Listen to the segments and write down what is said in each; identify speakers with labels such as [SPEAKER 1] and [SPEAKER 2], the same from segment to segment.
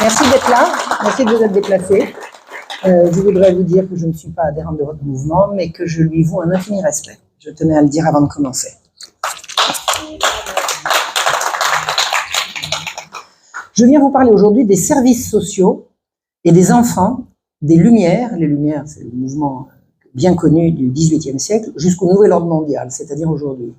[SPEAKER 1] Merci d'être là, merci de vous être déplacé. Je voudrais vous dire que je ne suis pas adhérente de votre mouvement, mais que je lui voue un infini respect. Je tenais à le dire avant de commencer. Je viens vous parler aujourd'hui des services sociaux et des enfants, des Lumières. Les Lumières, c'est le mouvement bien connu du XVIIIe siècle, jusqu'au nouvel ordre mondial, c'est-à-dire aujourd'hui.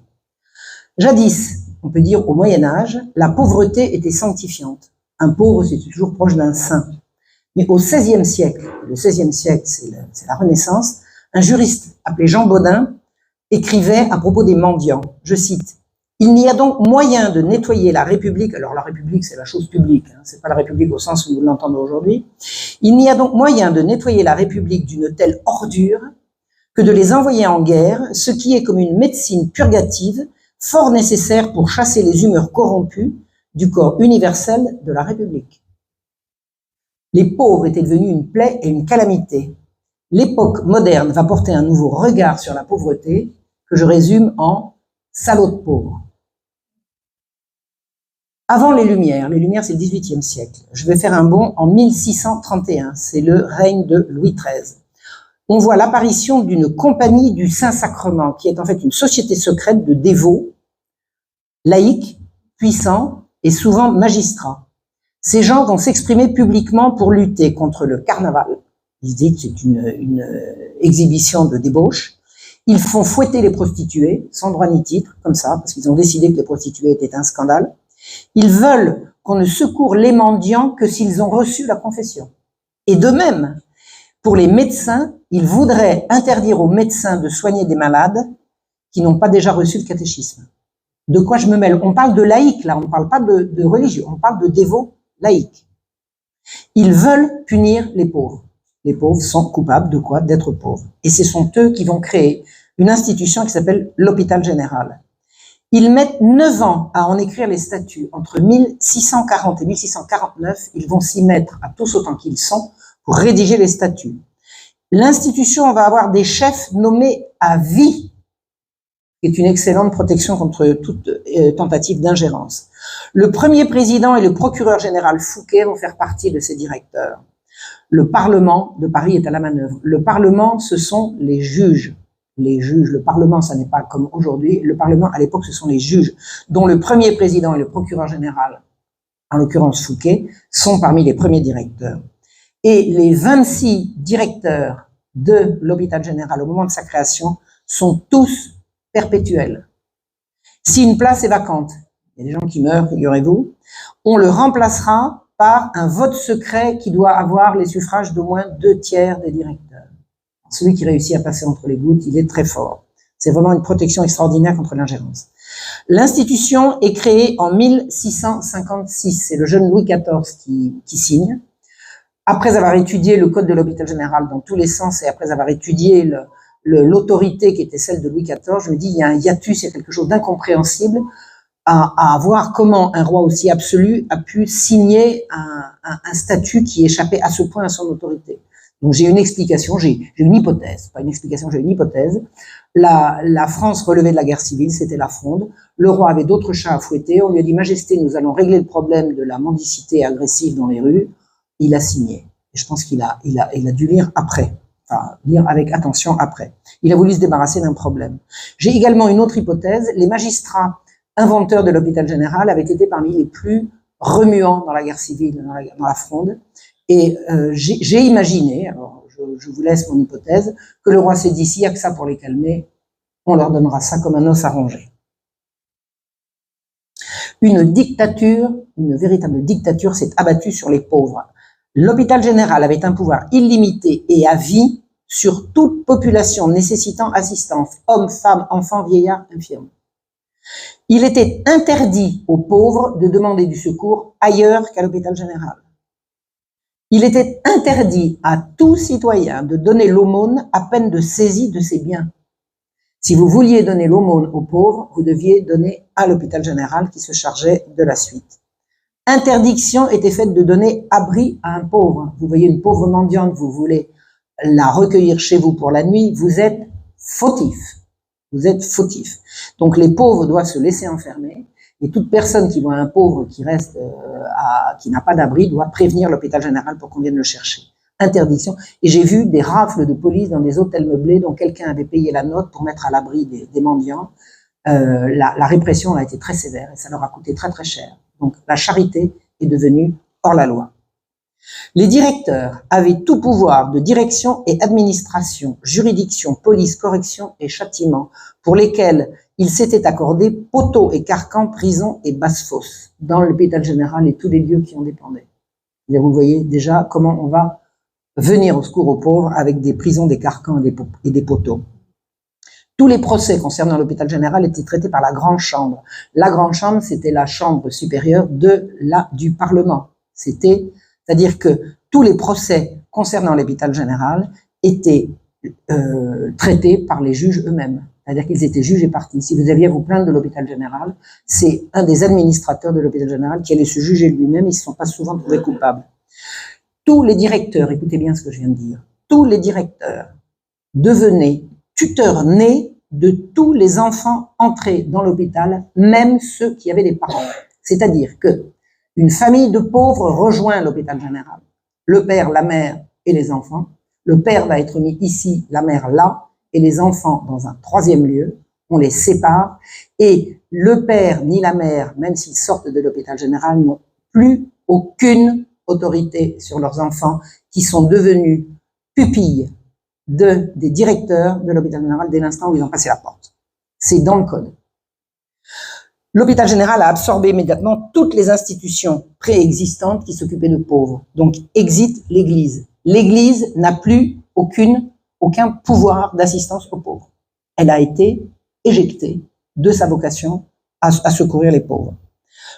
[SPEAKER 1] Jadis, on peut dire au Moyen-Âge, la pauvreté était sanctifiante. Un pauvre, c'était toujours proche d'un saint. Mais au XVIe siècle, le XVIe siècle, c'est la Renaissance, un juriste appelé Jean Bodin écrivait à propos des mendiants, je cite, « Il n'y a donc moyen de nettoyer la République », alors la République c'est la chose publique, hein, c'est pas la République au sens où nous l'entendons aujourd'hui, « Il n'y a donc moyen de nettoyer la République d'une telle ordure que de les envoyer en guerre, ce qui est comme une médecine purgative, fort nécessaire pour chasser les humeurs corrompues du corps universel de la République. » Les pauvres étaient devenus une plaie et une calamité. L'époque moderne va porter un nouveau regard sur la pauvreté, que je résume en « salaud de pauvre ». Avant les Lumières c'est le XVIIIe siècle, je vais faire un bond en 1631, c'est le règne de Louis XIII. On voit l'apparition d'une compagnie du Saint-Sacrement, qui est en fait une société secrète de dévots, laïcs, puissants et souvent magistrats. Ces gens vont s'exprimer publiquement pour lutter contre le carnaval. Ils disent que c'est une exhibition de débauche. Ils font fouetter les prostituées, sans droit ni titre, comme ça, parce qu'ils ont décidé que les prostituées étaient un scandale. Ils veulent qu'on ne secoure les mendiants que s'ils ont reçu la confession. Et de même, pour les médecins, ils voudraient interdire aux médecins de soigner des malades qui n'ont pas déjà reçu le catéchisme. De quoi je me mêle? On parle de laïcs, là, on ne parle pas de religieux, on parle de dévots laïcs. Ils veulent punir les pauvres. Les pauvres sont coupables de quoi? D'être pauvres. Et ce sont eux qui vont créer une institution qui s'appelle l'hôpital général. Ils mettent 9 ans à en écrire les statuts. Entre 1640 et 1649, ils vont s'y mettre à tous autant qu'ils sont pour rédiger les statuts. L'institution va avoir des chefs nommés à vie, qui est une excellente protection contre toute tentative d'ingérence. Le premier président et le procureur général Fouquet vont faire partie de ces directeurs. Le Parlement de Paris est à la manœuvre. Le Parlement, ce sont les juges. Les juges, le Parlement, ça n'est pas comme aujourd'hui. Le Parlement, à l'époque, ce sont les juges, dont le premier président et le procureur général, en l'occurrence Fouquet, sont parmi les premiers directeurs. Et les 26 directeurs de l'hôpital général au moment de sa création sont tous perpétuels. Si une place est vacante, il y a des gens qui meurent, figurez-vous, on le remplacera par un vote secret qui doit avoir les suffrages d'au moins 2/3 des directeurs. Celui qui réussit à passer entre les gouttes, il est très fort. C'est vraiment une protection extraordinaire contre l'ingérence. L'institution est créée en 1656, c'est le jeune Louis XIV qui signe. Après avoir étudié le code de l'hôpital général dans tous les sens et après avoir étudié l'autorité qui était celle de Louis XIV, je me dis, il y a un hiatus, il y a quelque chose d'incompréhensible à voir comment un roi aussi absolu a pu signer un statut qui échappait à ce point à son autorité. Donc j'ai une explication, j'ai une hypothèse, pas une explication, j'ai une hypothèse. La France relevait de la guerre civile, c'était la Fronde. Le roi avait d'autres chats à fouetter. On lui a dit, Majesté, nous allons régler le problème de la mendicité agressive dans les rues. Il a signé. Et je pense qu'il a dû lire après. Enfin, lire avec attention après. Il a voulu se débarrasser d'un problème. J'ai également une autre hypothèse. Les magistrats inventeurs de l'hôpital général avaient été parmi les plus remuants dans la guerre civile, dans la Fronde. Et j'ai imaginé, alors je vous laisse mon hypothèse, que le roi s'est dit, s'il n'y a que ça pour les calmer, on leur donnera ça comme un os à ronger. Une dictature, une véritable dictature s'est abattue sur les pauvres. L'hôpital général avait un pouvoir illimité et à vie sur toute population nécessitant assistance, hommes, femmes, enfants, vieillards, infirmes. Il était interdit aux pauvres de demander du secours ailleurs qu'à l'hôpital général. Il était interdit à tout citoyen de donner l'aumône à peine de saisie de ses biens. Si vous vouliez donner l'aumône aux pauvres, vous deviez donner à l'hôpital général qui se chargeait de la suite. Interdiction était faite de donner abri à un pauvre. Vous voyez une pauvre mendiante, vous voulez la recueillir chez vous pour la nuit, vous êtes fautif. Vous êtes fautif. Donc les pauvres doivent se laisser enfermer Et toute personne qui voit un pauvre qui reste, qui n'a pas d'abri, doit prévenir l'hôpital général pour qu'on vienne le chercher. Interdiction. Et j'ai vu des rafles de police dans des hôtels meublés dont quelqu'un avait payé la note pour mettre à l'abri des mendiants. La répression a été très sévère et ça leur a coûté très très cher. Donc la charité est devenue hors la loi. Les directeurs avaient tout pouvoir de direction et administration, juridiction, police, correction et châtiment, pour lesquels ils s'étaient accordés poteaux et carcans, prison et basse-fosse, dans l'hôpital général et tous les lieux qui en dépendaient. Et vous voyez déjà comment on va venir au secours aux pauvres avec des prisons, des carcans et des poteaux. Tous les procès concernant l'hôpital général étaient traités par la Grande Chambre. La Grande Chambre, c'était la chambre supérieure du Parlement. C'est-à-dire que tous les procès concernant l'hôpital général étaient traités par les juges eux-mêmes. C'est-à-dire qu'ils étaient juges et partis. Si vous aviez à vous plaindre de l'hôpital général, c'est un des administrateurs de l'hôpital général qui allait se juger lui-même. Ils ne se sont pas souvent trouvés coupables. Tous les directeurs, écoutez bien ce que je viens de dire, tous les directeurs devenaient tuteurs nés de tous les enfants entrés dans l'hôpital, même ceux qui avaient des parents. C'est-à-dire que une famille de pauvres rejoint l'hôpital général. Le père, la mère et les enfants. Le père va être mis ici, la mère là, et les enfants dans un troisième lieu. On les sépare. Et le père ni la mère, même s'ils sortent de l'hôpital général, n'ont plus aucune autorité sur leurs enfants qui sont devenus pupilles des directeurs de l'hôpital général dès l'instant où ils ont passé la porte. C'est dans le code. L'hôpital général a absorbé immédiatement toutes les institutions préexistantes qui s'occupaient de pauvres. Donc, exit l'Église. L'Église n'a plus aucun pouvoir d'assistance aux pauvres. Elle a été éjectée de sa vocation à secourir les pauvres.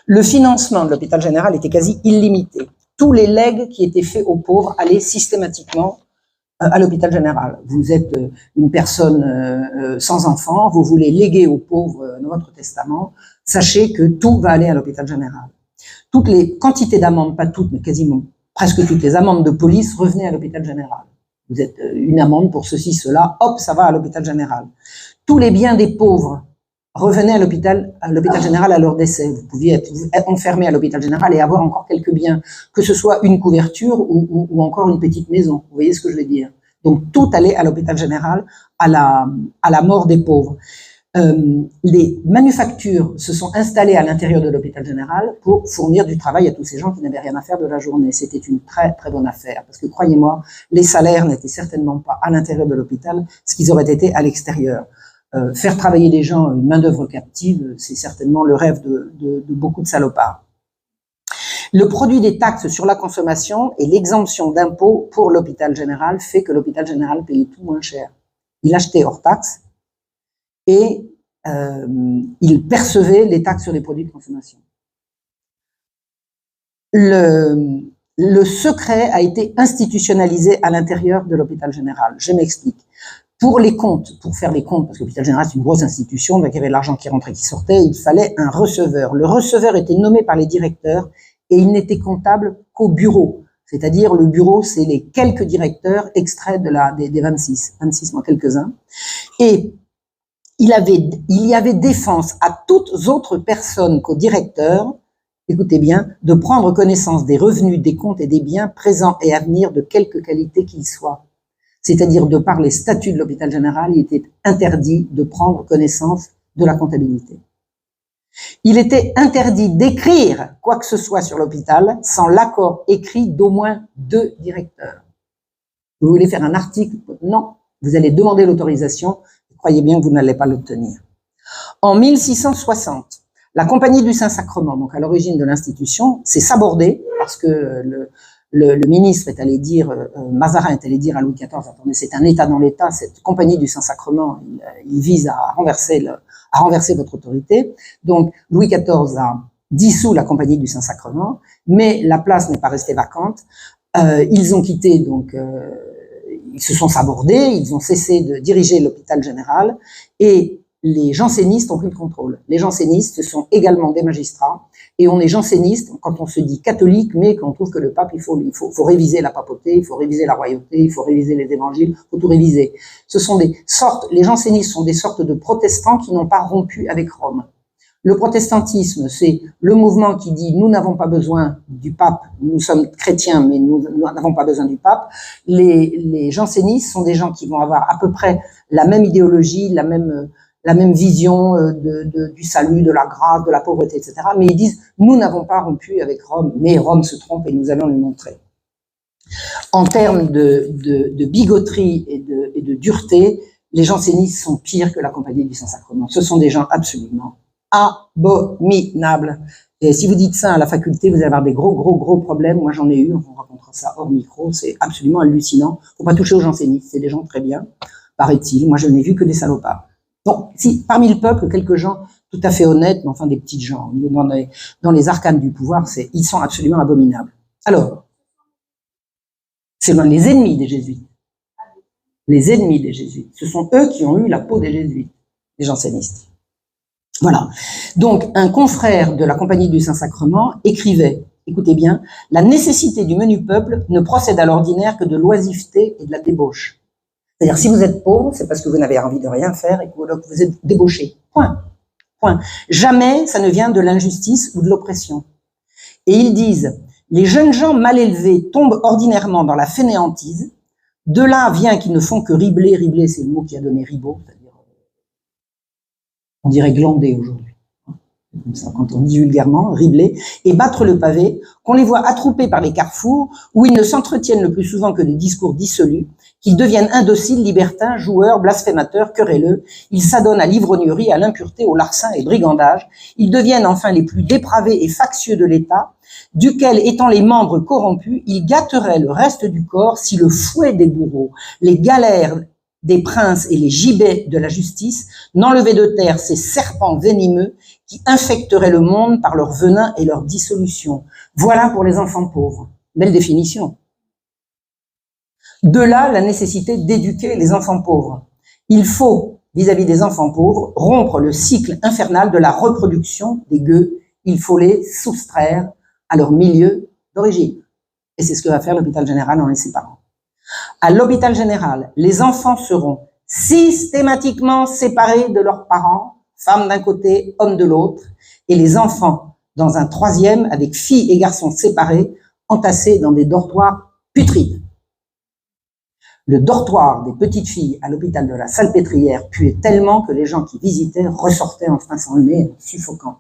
[SPEAKER 1] Le financement de l'hôpital général était quasi illimité. Tous les legs qui étaient faits aux pauvres allaient systématiquement à l'hôpital général. Vous êtes une personne sans enfant, vous voulez léguer aux pauvres dans votre testament, sachez que tout va aller à l'hôpital général. Toutes les quantités d'amendes, pas toutes, mais quasiment presque toutes les amendes de police revenaient à l'hôpital général. Vous êtes une amende pour ceci, cela, hop, ça va à l'hôpital général. Tous les biens des pauvres revenaient à l'hôpital général à leur décès. Vous pouviez être enfermé à l'hôpital général et avoir encore quelques biens, que ce soit une couverture ou encore une petite maison. Vous voyez ce que je veux dire? Donc tout allait à l'hôpital général à la mort des pauvres. Les manufactures se sont installées à l'intérieur de l'hôpital général pour fournir du travail à tous ces gens qui n'avaient rien à faire de la journée. C'était une très très bonne affaire parce que croyez-moi, les salaires n'étaient certainement pas à l'intérieur de l'hôpital, ce qu'ils auraient été à l'extérieur. Faire travailler des gens, une main-d'œuvre captive, c'est certainement le rêve de beaucoup de salopards. Le produit des taxes sur la consommation et l'exemption d'impôts pour l'hôpital général fait que l'hôpital général payait tout moins cher. Il achetait hors taxes et il percevait les taxes sur les produits de consommation. Le secret a été institutionnalisé à l'intérieur de l'hôpital général. Je m'explique. Pour les comptes, pour faire les comptes, parce que l'hôpital général c'est une grosse institution, donc il y avait de l'argent qui rentrait, qui sortait, il fallait un receveur. Le receveur était nommé par les directeurs et il n'était comptable qu'au bureau. C'est-à-dire le bureau, c'est les quelques directeurs extraits des 26 moi quelques-uns. Et il y avait défense à toutes autres personnes qu'aux directeurs, écoutez bien, de prendre connaissance des revenus, des comptes et des biens présents et à venir de quelque qualité qu'ils soient. C'est-à-dire, de par les statuts de l'hôpital général, il était interdit de prendre connaissance de la comptabilité. Il était interdit d'écrire quoi que ce soit sur l'hôpital sans l'accord écrit d'au moins 2 directeurs. Vous voulez faire un article? Non. Vous allez demander l'autorisation. Croyez bien que vous n'allez pas l'obtenir. En 1660, la Compagnie du Saint-Sacrement, donc à l'origine de l'institution, s'est sabordée parce que le ministre est allé dire, Mazarin est allé dire à Louis XIV, attendez, c'est un État dans l'État, cette Compagnie du Saint-Sacrement, il vise à renverser votre autorité. Donc Louis XIV a dissous la Compagnie du Saint-Sacrement, mais la place n'est pas restée vacante. Ils ont quitté, donc ils se sont sabordés, ils ont cessé de diriger l'hôpital général et les jansénistes ont pris le contrôle. Les jansénistes sont également des magistrats et on est janséniste quand on se dit catholique, mais quand on trouve que le pape, il faut réviser la papauté, il faut réviser la royauté, il faut réviser les évangiles, il faut tout réviser. Ce sont les jansénistes sont des sortes de protestants qui n'ont pas rompu avec Rome. Le protestantisme, c'est le mouvement qui dit nous n'avons pas besoin du pape, nous sommes chrétiens, mais nous n'avons pas besoin du pape. Les jansénistes sont des gens qui vont avoir à peu près la même idéologie, la même vision du salut, de la grâce, de la pauvreté, etc. Mais ils disent nous n'avons pas rompu avec Rome, mais Rome se trompe et nous allons lui montrer. En termes de bigoterie et de dureté, les jansénistes sont pires que la Compagnie du Saint-Sacrement. Ce sont des gens absolument abominable. Et si vous dites ça à la faculté, vous allez avoir des gros problèmes. Moi, j'en ai eu, on racontera ça hors micro, c'est absolument hallucinant. Faut pas toucher aux jansénistes, c'est des gens très bien, paraît-il. Moi, je n'ai vu que des salopards. Donc, si, parmi le peuple, quelques gens tout à fait honnêtes, mais enfin des petites gens, dans les arcanes du pouvoir, ils sont absolument abominables. Alors, c'est les ennemis des jésuites. Les ennemis des jésuites. Ce sont eux qui ont eu la peau des jésuites, les jansénistes. Voilà. Donc, un confrère de la Compagnie du Saint-Sacrement écrivait, écoutez bien, la nécessité du menu peuple ne procède à l'ordinaire que de l'oisiveté et de la débauche. C'est-à-dire, si vous êtes pauvre, c'est parce que vous n'avez envie de rien faire et que vous êtes débauché. Point. Point. Jamais ça ne vient de l'injustice ou de l'oppression. Et ils disent, les jeunes gens mal élevés tombent ordinairement dans la fainéantise. De là vient qu'ils ne font que ribler. Ribler, c'est le mot qui a donné ribot. On dirait glander aujourd'hui, comme ça, quand on dit vulgairement, ribler, et battre le pavé, qu'on les voit attroupés par les carrefours, où ils ne s'entretiennent le plus souvent que de discours dissolus, qu'ils deviennent indociles, libertins, joueurs, blasphémateurs, querelleux, ils s'adonnent à l'ivrognerie, à l'impureté, au larcin et brigandage, ils deviennent enfin les plus dépravés et factieux de l'État, duquel, étant les membres corrompus, ils gâteraient le reste du corps si le fouet des bourreaux, les galères des princes et les gibets de la justice n'enlevaient de terre ces serpents venimeux qui infecteraient le monde par leur venin et leur dissolution. Voilà pour les enfants pauvres. Belle définition. De là, la nécessité d'éduquer les enfants pauvres. Il faut, vis-à-vis des enfants pauvres, rompre le cycle infernal de la reproduction des gueux. Il faut les soustraire à leur milieu d'origine. Et c'est ce que va faire l'hôpital général en les séparant. À l'hôpital général, les enfants seront systématiquement séparés de leurs parents, femmes d'un côté, hommes de l'autre, et les enfants dans un troisième avec filles et garçons séparés, entassés dans des dortoirs putrides. Le dortoir des petites filles à l'hôpital de la Salpêtrière puait tellement que les gens qui visitaient ressortaient en frinçant le nez, suffocant.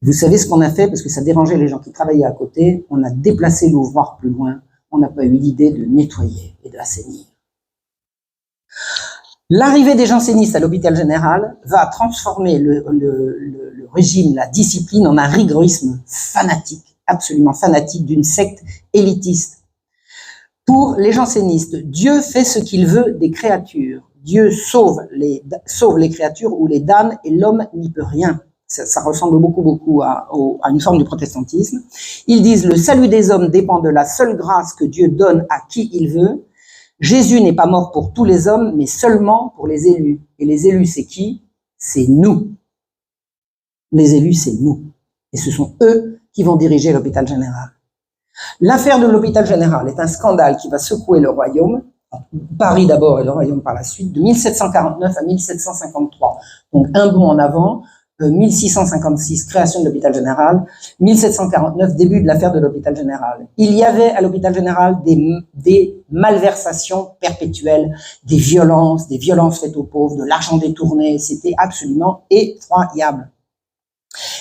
[SPEAKER 1] Vous savez ce qu'on a fait, parce que ça dérangeait les gens qui travaillaient à côté, on a déplacé l'ouvroir plus loin. On n'a pas eu l'idée de nettoyer et d'assainir. L'arrivée des jansénistes à l'hôpital général va transformer le régime, la discipline, en un rigorisme fanatique, absolument fanatique, d'une secte élitiste. Pour les jansénistes, Dieu fait ce qu'il veut des créatures. Dieu sauve les créatures ou les damne et l'homme n'y peut rien. Ça ressemble beaucoup à une forme de protestantisme. Ils disent le salut des hommes dépend de la seule grâce que Dieu donne à qui il veut. Jésus n'est pas mort pour tous les hommes, mais seulement pour les élus. Et les élus, c'est qui? C'est nous. Les élus, c'est nous. Et ce sont eux qui vont diriger l'hôpital général. L'affaire de l'hôpital général est un scandale qui va secouer le royaume, Paris d'abord et le royaume par la suite, de 1749 à 1753. Donc un bond en avant. 1656, création de l'hôpital général, 1749, début de l'affaire de l'hôpital général. Il y avait à l'hôpital général des malversations perpétuelles, des violences faites aux pauvres, de l'argent détourné, c'était absolument effroyable.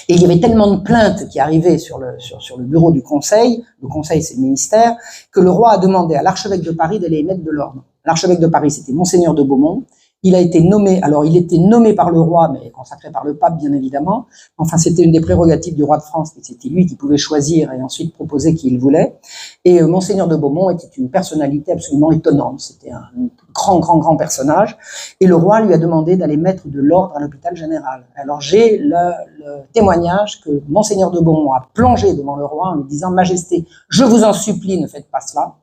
[SPEAKER 1] Et il y avait tellement de plaintes qui arrivaient sur le bureau du conseil, le conseil c'est le ministère, que le roi a demandé à l'archevêque de Paris d'aller y mettre de l'ordre. L'archevêque de Paris, c'était Monseigneur de Beaumont. Il a été nommé, alors il était nommé par le roi, mais consacré par le pape, bien évidemment. Enfin, c'était une des prérogatives du roi de France, mais c'était lui qui pouvait choisir et ensuite proposer qui il voulait. Et Monseigneur de Beaumont était une personnalité absolument étonnante. C'était un grand personnage. Et le roi lui a demandé d'aller mettre de l'ordre à l'hôpital général. Alors j'ai le témoignage que Monseigneur de Beaumont a plongé devant le roi en lui disant « Majesté, je vous en supplie, ne faites pas cela ».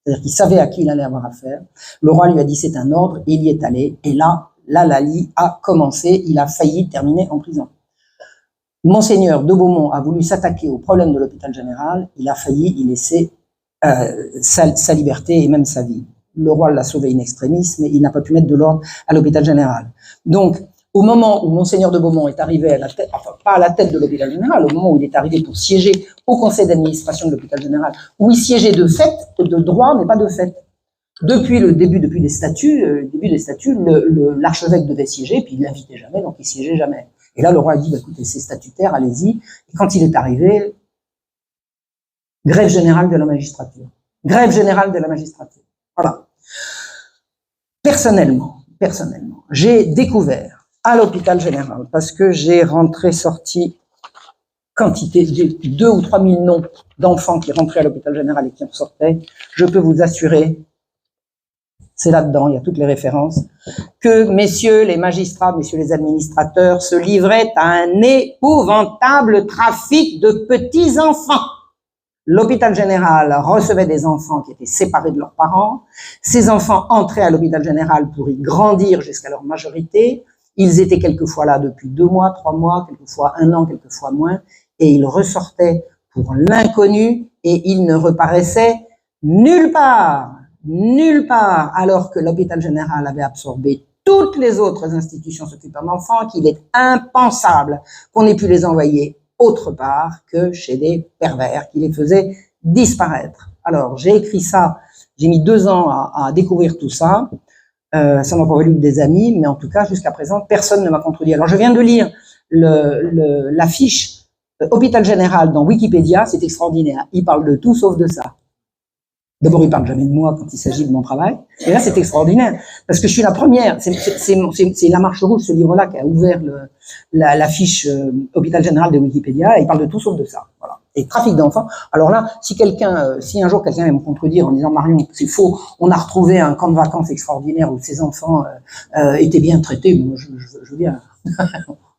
[SPEAKER 1] C'est-à-dire qu'il savait à qui il allait avoir affaire. Le roi lui a dit c'est un ordre, et il y est allé. Et là, la lie a commencé. Il a failli terminer en prison. Monseigneur de Beaumont a voulu s'attaquer au problème de l'hôpital général. Il a failli y laisser sa liberté et même sa vie. Le roi l'a sauvé in extremis, mais il n'a pas pu mettre de l'ordre à l'hôpital général. Donc, Au moment où Monseigneur de Beaumont est arrivé à la tête, enfin pas à la tête de l'hôpital général, au moment où il est arrivé pour siéger au conseil d'administration de l'hôpital général, où il siégeait de fait, de droit, mais pas de fait. Depuis le début, depuis les statuts, l'archevêque devait siéger, puis il l'invitait jamais, donc il siégeait jamais. Et là, le roi a dit, bah, écoutez, c'est statutaire, allez-y. Et quand il est arrivé, grève générale de la magistrature. Grève générale de la magistrature. Voilà. Personnellement, j'ai découvert à l'hôpital général, parce que j'ai sorti quantité de 2 ou 3 000 noms d'enfants qui rentraient à l'hôpital général et qui en sortaient, je peux vous assurer, c'est là-dedans, il y a toutes les références, que messieurs les magistrats, messieurs les administrateurs se livraient à un épouvantable trafic de petits enfants. L'hôpital général recevait des enfants qui étaient séparés de leurs parents. Ces enfants entraient à l'hôpital général pour y grandir jusqu'à leur majorité. Ils étaient quelquefois là depuis 2 mois, 3 mois, quelquefois 1 an, quelquefois moins, et ils ressortaient pour l'inconnu et ils ne reparaissaient nulle part, alors que l'hôpital général avait absorbé toutes les autres institutions s'occupant d'enfants, qu'il est impensable qu'on ait pu les envoyer autre part que chez des pervers qui les faisaient disparaître. Alors, j'ai écrit ça, j'ai mis 2 ans à découvrir tout ça, ça m'a pas valu que des amis, mais en tout cas, jusqu'à présent, personne ne m'a contredit. Alors, je viens de lire la fiche hôpital général dans Wikipédia, c'est extraordinaire, il parle de tout sauf de ça. D'abord, il parle jamais de moi quand il s'agit de mon travail. Et là, c'est extraordinaire. Parce que je suis la première. C'est La Marche Rouge, ce livre-là, qui a ouvert la fiche hôpital général de Wikipédia. Et il parle de tout sauf de ça. Voilà. Et trafic d'enfants. Alors là, si un jour quelqu'un vient me contredire en disant, Marion, c'est faux, on a retrouvé un camp de vacances extraordinaire où ces enfants étaient bien traités, bon, je veux bien.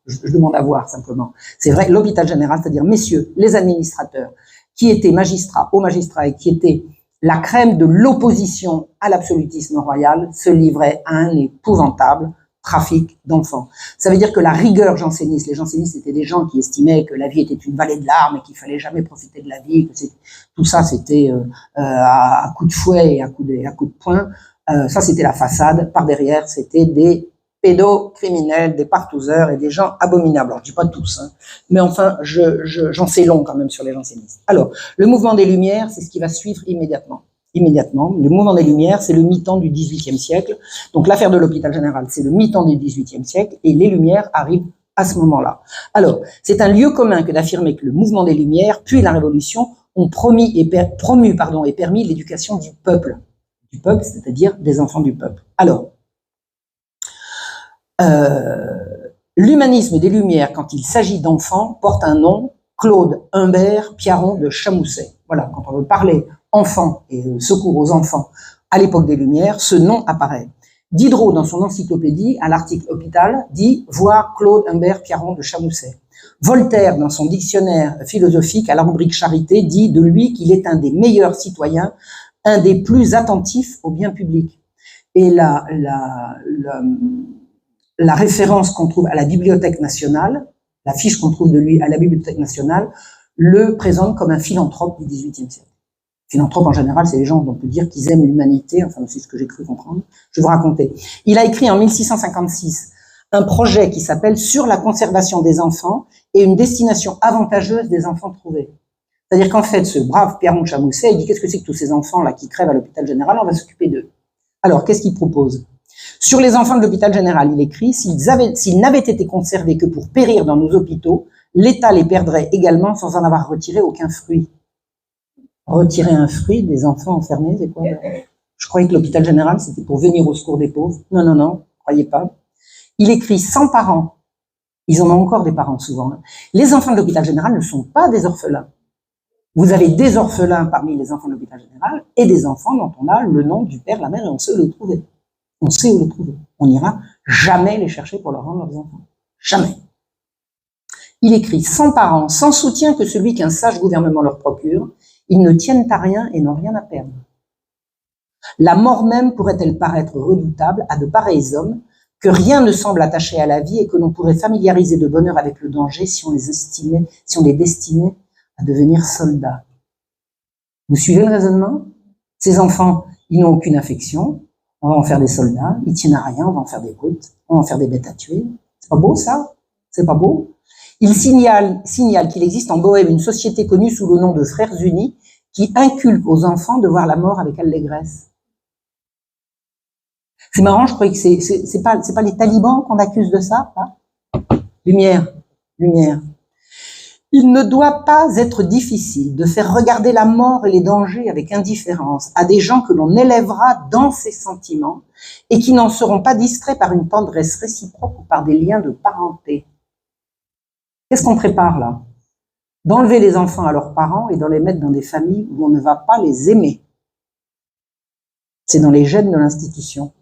[SPEAKER 1] Je demande à voir, simplement. C'est vrai, l'hôpital général, c'est-à-dire, messieurs, les administrateurs, qui étaient magistrats, hauts magistrats, et qui étaient la crème de l'opposition à l'absolutisme royal, se livrait à un épouvantable trafic d'enfants. Ça veut dire que la rigueur janséniste, les jansénistes étaient des gens qui estimaient que la vie était une vallée de larmes et qu'il fallait jamais profiter de la vie, que tout ça c'était à coups de fouet et à coups de poing. Ça c'était la façade. Par derrière, c'était des pédocriminels, des partouzeurs et des gens abominables. Alors, je dis pas tous, hein, mais enfin, j'en sais long quand même sur les jansénistes. Alors, le mouvement des Lumières, c'est ce qui va suivre immédiatement. Le mouvement des Lumières, c'est le mi-temps du XVIIIe siècle. Donc, l'affaire de l'hôpital général, c'est le mi-temps du XVIIIe siècle, et les Lumières arrivent à ce moment-là. Alors, c'est un lieu commun que d'affirmer que le mouvement des Lumières, puis la Révolution, ont promu et permis l'éducation du peuple, c'est-à-dire des enfants du peuple. Alors, l'humanisme des Lumières, quand il s'agit d'enfants, porte un nom, Claude Humbert Piaron de Chamousset. Voilà, quand on veut parler enfants et secours aux enfants à l'époque des Lumières, ce nom apparaît. Diderot, dans son encyclopédie, à l'article hôpital, dit « voir Claude Humbert Piaron de Chamousset ». Voltaire, dans son dictionnaire philosophique, à la rubrique charité, dit de lui qu'il est un des meilleurs citoyens, un des plus attentifs au bien public. Et la référence qu'on trouve à la Bibliothèque nationale, la fiche qu'on trouve de lui à la Bibliothèque nationale, le présente comme un philanthrope du XVIIIe siècle. Philanthrope, en général, c'est les gens dont on peut dire qu'ils aiment l'humanité, enfin, c'est ce que j'ai cru comprendre. Je vais vous raconter. Il a écrit en 1656 un projet qui s'appelle « Sur la conservation des enfants et une destination avantageuse des enfants trouvés ». C'est-à-dire qu'en fait, ce brave Piaron de Chamousset, il dit « Qu'est-ce que c'est que tous ces enfants-là qui crèvent à l'hôpital général, on va s'occuper d'eux ». Alors, qu'est-ce qu'il propose ? Sur les enfants de l'hôpital général, il écrit « S'ils n'avaient été conservés que pour périr dans nos hôpitaux, l'État les perdrait également sans en avoir retiré aucun fruit. » Retirer un fruit des enfants enfermés, c'est quoi? Je croyais que l'hôpital général, c'était pour venir au secours des pauvres. Non, non, non, croyez pas. Il écrit 100 parents. Ils en ont encore des parents souvent. Hein. Les enfants de l'hôpital général ne sont pas des orphelins. Vous avez des orphelins parmi les enfants de l'hôpital général et des enfants dont on a le nom du père, la mère, et on sait où les trouver. On sait où les trouver. On n'ira jamais les chercher pour leur rendre leurs enfants. Jamais. Il écrit 100 parents, sans soutien que celui qu'un sage gouvernement leur procure, ils ne tiennent à rien et n'ont rien à perdre. La mort même pourrait-elle paraître redoutable à de pareils hommes que rien ne semble attaché à la vie et que l'on pourrait familiariser de bonne heure avec le danger si on les destinait à devenir soldats. Vous suivez le raisonnement? Ces enfants, ils n'ont aucune affection, on va en faire des soldats, ils tiennent à rien, on va en faire des brutes, on va en faire des bêtes à tuer. C'est pas beau, ça? C'est pas beau? Il signale qu'il existe en Bohème une société connue sous le nom de Frères Unis qui inculque aux enfants de voir la mort avec allégresse. C'est marrant, je croyais que c'est pas les talibans qu'on accuse de ça, hein? Lumière. Il ne doit pas être difficile de faire regarder la mort et les dangers avec indifférence à des gens que l'on élèvera dans ces sentiments et qui n'en seront pas distraits par une tendresse réciproque ou par des liens de parenté. Qu'est-ce qu'on prépare là? D'enlever les enfants à leurs parents et de les mettre dans des familles où on ne va pas les aimer. C'est dans les gènes de l'institution.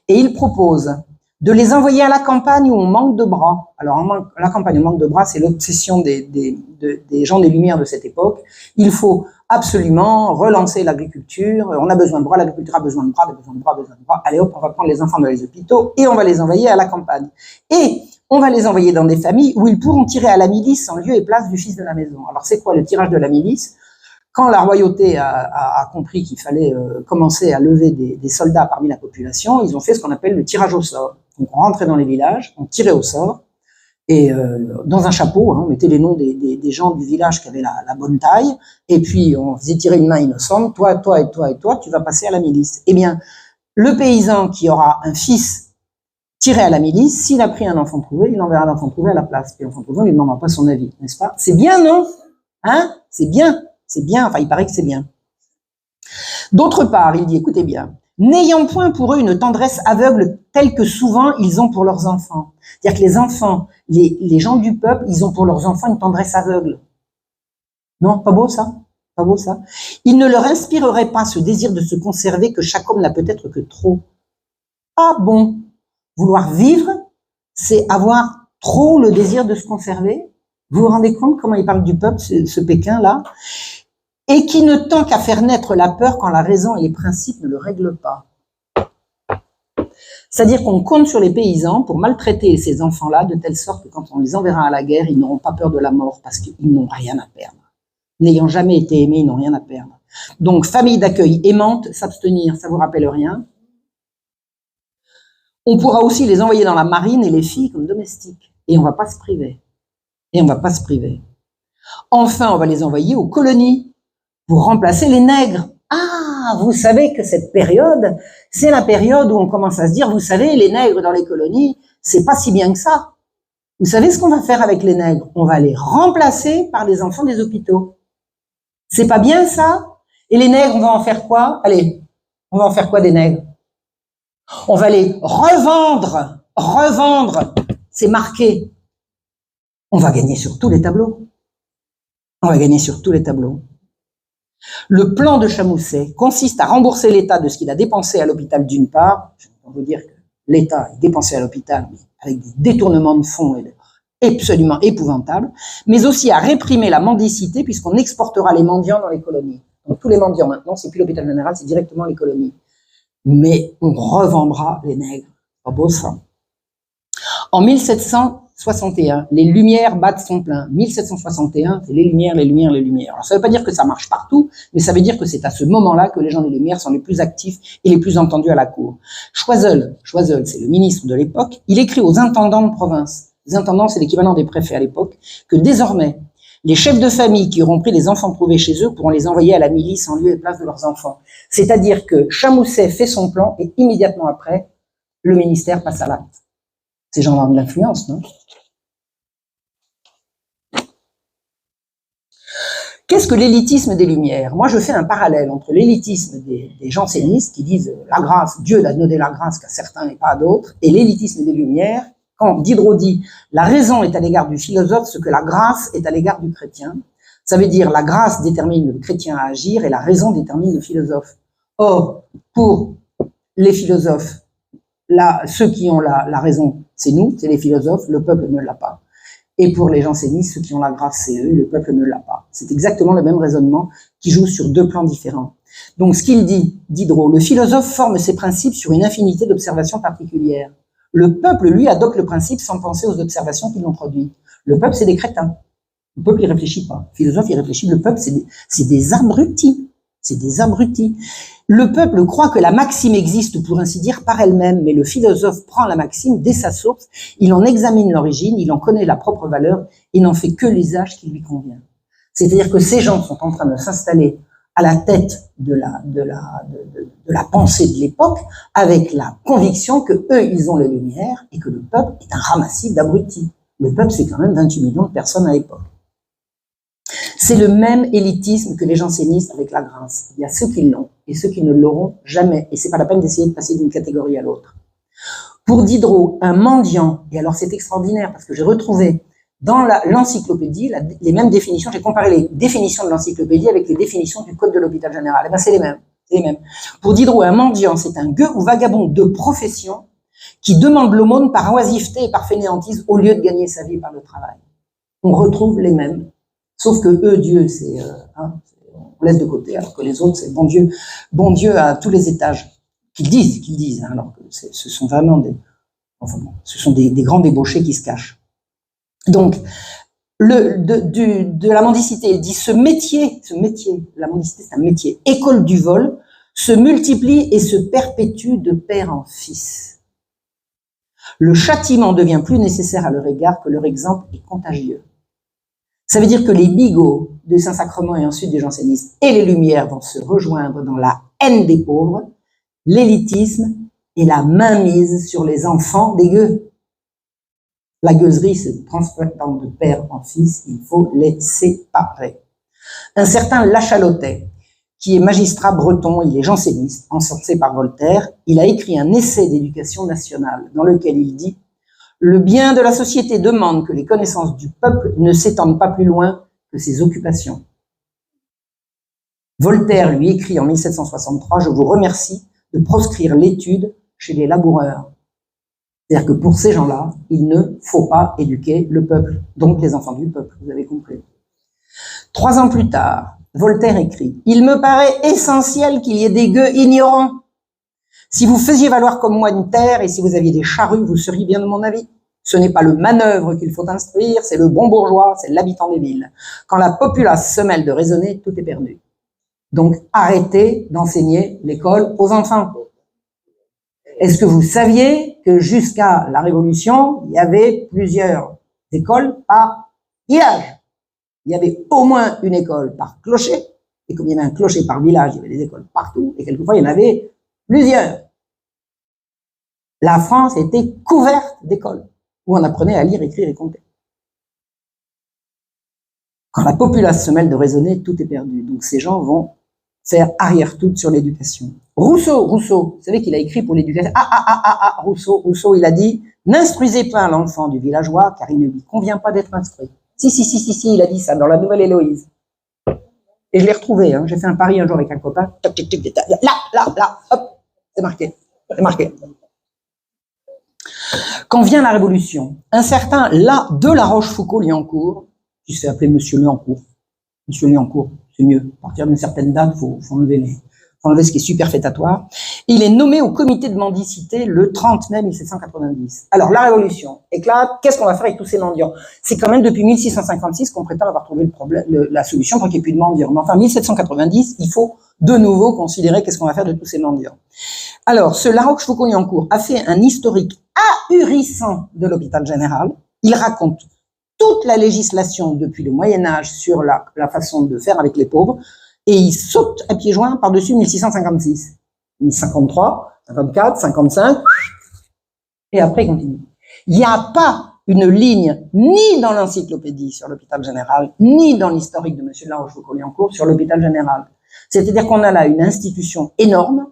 [SPEAKER 1] Et il propose de les envoyer à la campagne où on manque de bras. Alors, la campagne où on manque de bras, c'est l'obsession des gens des Lumières de cette époque. Il faut absolument relancer l'agriculture. On a besoin de bras, l'agriculture a besoin de bras, besoin de bras. Allez hop, on va prendre les enfants dans les hôpitaux et on va les envoyer à la campagne. Et on va les envoyer dans des familles où ils pourront tirer à la milice en lieu et place du fils de la maison. Alors, c'est quoi le tirage de la milice? Quand la royauté a compris qu'il fallait commencer à lever des soldats parmi la population, ils ont fait ce qu'on appelle le tirage au sort. Donc on rentrait dans les villages, on tirait au sort, et dans un chapeau, on mettait les noms des gens du village qui avaient la bonne taille, et puis on faisait tirer une main innocente, toi, tu vas passer à la milice. Eh bien, le paysan qui aura un fils tiré à la milice, s'il a pris un enfant trouvé, il enverra l'enfant trouvé à la place. Puis l'enfant trouvé, on lui demandera pas son avis, n'est-ce pas? C'est bien, non? Hein? C'est bien. C'est bien, enfin il paraît que c'est bien. D'autre part, il dit, écoutez bien, n'ayant point pour eux une tendresse aveugle telle que souvent ils ont pour leurs enfants. C'est-à-dire que les enfants, les gens du peuple, ils ont pour leurs enfants une tendresse aveugle. Non, pas beau ça? Pas beau ça? Il ne leur inspirerait pas ce désir de se conserver que chaque homme n'a peut-être que trop. Ah bon? Vouloir vivre, c'est avoir trop le désir de se conserver? Vous vous rendez compte comment il parle du peuple, ce Pékin-là? Et qui ne tend qu'à faire naître la peur quand la raison et les principes ne le règlent pas. C'est-à-dire qu'on compte sur les paysans pour maltraiter ces enfants-là de telle sorte que quand on les enverra à la guerre, ils n'auront pas peur de la mort parce qu'ils n'ont rien à perdre. N'ayant jamais été aimés, ils n'ont rien à perdre. Donc, famille d'accueil aimante, s'abstenir, ça vous rappelle rien. On pourra aussi les envoyer dans la marine et les filles comme domestiques. Et on va pas se priver. Enfin, on va les envoyer aux colonies pour remplacer les nègres. Ah, vous savez que cette période, c'est la période où on commence à se dire, vous savez, les nègres dans les colonies, c'est pas si bien que ça. Vous savez ce qu'on va faire avec les nègres? On va les remplacer par les enfants des hôpitaux. C'est pas bien ça? Et les nègres, on va en faire quoi? Allez, on va en faire quoi des nègres? On va les revendre, c'est marqué. On va gagner sur tous les tableaux. Le plan de Chamousset consiste à rembourser l'État de ce qu'il a dépensé à l'hôpital d'une part. Je peux vous dire que l'État est dépensé à l'hôpital avec des détournements de fonds absolument épouvantables, mais aussi à réprimer la mendicité puisqu'on exportera les mendiants dans les colonies. Donc tous les mendiants maintenant, c'est plus l'hôpital général, c'est directement les colonies. Mais on revendra les nègres. Pas beau ça. En 1761, les Lumières battent son plein. 1761, c'est les Lumières. Alors ça ne veut pas dire que ça marche partout, mais ça veut dire que c'est à ce moment-là que les gens des Lumières sont les plus actifs et les plus entendus à la cour. Choiseul, c'est le ministre de l'époque, il écrit aux intendants de province. Les intendants, c'est l'équivalent des préfets à l'époque, que désormais, les chefs de famille qui auront pris les enfants trouvés chez eux pourront les envoyer à la milice en lieu et place de leurs enfants. C'est-à-dire que Chamousset fait son plan et immédiatement après, le ministère passe à l'acte. Ces gens-là ont de l'influence, non? Qu'est-ce que l'élitisme des Lumières? Moi, je fais un parallèle entre l'élitisme des jansénistes qui disent la grâce, Dieu n'a donné la grâce qu'à certains et pas à d'autres, et l'élitisme des Lumières, quand Diderot dit la raison est à l'égard du philosophe ce que la grâce est à l'égard du chrétien, ça veut dire la grâce détermine le chrétien à agir et la raison détermine le philosophe. Or, pour les philosophes, ceux qui ont la raison, c'est nous, c'est les philosophes, le peuple ne l'a pas. Et pour les jansénistes, ceux qui ont la grâce, c'est eux, le peuple ne l'a pas. C'est exactement le même raisonnement qui joue sur deux plans différents. Donc ce qu'il dit, Diderot, le philosophe forme ses principes sur une infinité d'observations particulières. Le peuple, lui, adopte le principe sans penser aux observations qui l'ont produit. Le peuple, c'est des crétins. Le peuple, il réfléchit pas. Le philosophe, il réfléchit. Le peuple, c'est des abrutis. C'est des abrutis. Le peuple croit que la maxime existe, pour ainsi dire, par elle-même, mais le philosophe prend la maxime dès sa source, il en examine l'origine, il en connaît la propre valeur, et n'en fait que l'usage qui lui convient. C'est-à-dire que ces gens sont en train de s'installer à la tête de la pensée de l'époque, avec la conviction que eux, ils ont les Lumières, et que le peuple est un ramassis d'abrutis. Le peuple, c'est quand même 28 millions de personnes à l'époque. C'est le même élitisme que les jansénistes avec la grâce. Il y a ceux qui l'ont et ceux qui ne l'auront jamais. Et c'est pas la peine d'essayer de passer d'une catégorie à l'autre. Pour Diderot, un mendiant, et alors c'est extraordinaire parce que j'ai retrouvé dans l'encyclopédie les mêmes définitions, j'ai comparé les définitions de l'encyclopédie avec les définitions du code de l'hôpital général. Et ben c'est les mêmes. Pour Diderot, un mendiant, c'est un gueux ou vagabond de profession qui demande l'aumône par oisiveté et par fainéantise au lieu de gagner sa vie par le travail. On retrouve les mêmes. Sauf que eux, Dieu, on laisse de côté, alors que les autres, c'est bon Dieu à tous les étages, qu'ils disent, hein, alors que ce sont vraiment des grands débauchés qui se cachent. Donc, de la mendicité, il dit ce métier, la mendicité c'est un métier, école du vol, se multiplie et se perpétue de père en fils. Le châtiment devient plus nécessaire à leur égard que leur exemple est contagieux. Ça veut dire que les bigots du Saint-Sacrement et ensuite des jansénistes et les Lumières vont se rejoindre dans la haine des pauvres, l'élitisme et la mainmise sur les enfants des gueux. La gueuserie se transmettant de père en fils, il faut les séparer. Un certain Lachalotais, qui est magistrat breton, il est janséniste, encensé par Voltaire, il a écrit un essai d'éducation nationale dans lequel il dit « Le bien de la société demande que les connaissances du peuple ne s'étendent pas plus loin que ses occupations. » Voltaire lui écrit en 1763 « Je vous remercie de proscrire l'étude chez les laboureurs. » C'est-à-dire que pour ces gens-là, il ne faut pas éduquer le peuple, donc les enfants du peuple, vous avez compris. 3 ans plus tard, Voltaire écrit « Il me paraît essentiel qu'il y ait des gueux ignorants. Si vous faisiez valoir comme moi une terre et si vous aviez des charrues, vous seriez bien de mon avis. Ce n'est pas le manœuvre qu'il faut instruire, c'est le bon bourgeois, c'est l'habitant des villes. Quand la populace se mêle de raisonner, tout est perdu. Donc arrêtez d'enseigner l'école aux enfants. Est-ce que vous saviez que jusqu'à la Révolution, il y avait plusieurs écoles par village? Il y avait au moins une école par clocher, et comme il y avait un clocher par village, il y avait des écoles partout, et quelquefois il y en avait plusieurs. La France était couverte d'écoles, où on apprenait à lire, écrire et compter. Quand la populace se mêle de raisonner, tout est perdu. Donc ces gens vont faire arrière-tout sur l'éducation. Rousseau, vous savez qu'il a écrit pour l'éducation. Rousseau, il a dit « N'instruisez pas l'enfant du villageois, car il ne lui convient pas d'être instruit. » Si, il a dit ça dans la Nouvelle Héloïse. Et je l'ai retrouvé, hein. J'ai fait un pari un jour avec un copain. Là, hop, c'est marqué. Quand vient la Révolution, un certain de La Rochefoucauld-Liancourt, qui se fait appeler Monsieur Liancourt, c'est mieux. À partir d'une certaine date, faut enlever ce qui est superfétatoire. Il est nommé au comité de mendicité le 30 mai 1790. Alors, la Révolution éclate. Qu'est-ce qu'on va faire avec tous ces mendiants? C'est quand même depuis 1656 qu'on prétend avoir trouvé la solution pour qu'il n'y ait plus de mendiants. Mais enfin, 1790, il faut de nouveau considérer qu'est-ce qu'on va faire de tous ces mendiants. Alors, ce La Rochefoucauld-Liancourt a fait un historique ahurissant de l'hôpital général. Il raconte toute la législation depuis le Moyen-Âge sur la façon de faire avec les pauvres. Et il saute à pieds joints par-dessus 1656. 1053, 54, 55, et après il continue. Il n'y a pas une ligne, ni dans l'encyclopédie sur l'hôpital général, ni dans l'historique de M. de La Rochefoucauld-Liancourt sur l'hôpital général. C'est-à-dire qu'on a là une institution énorme,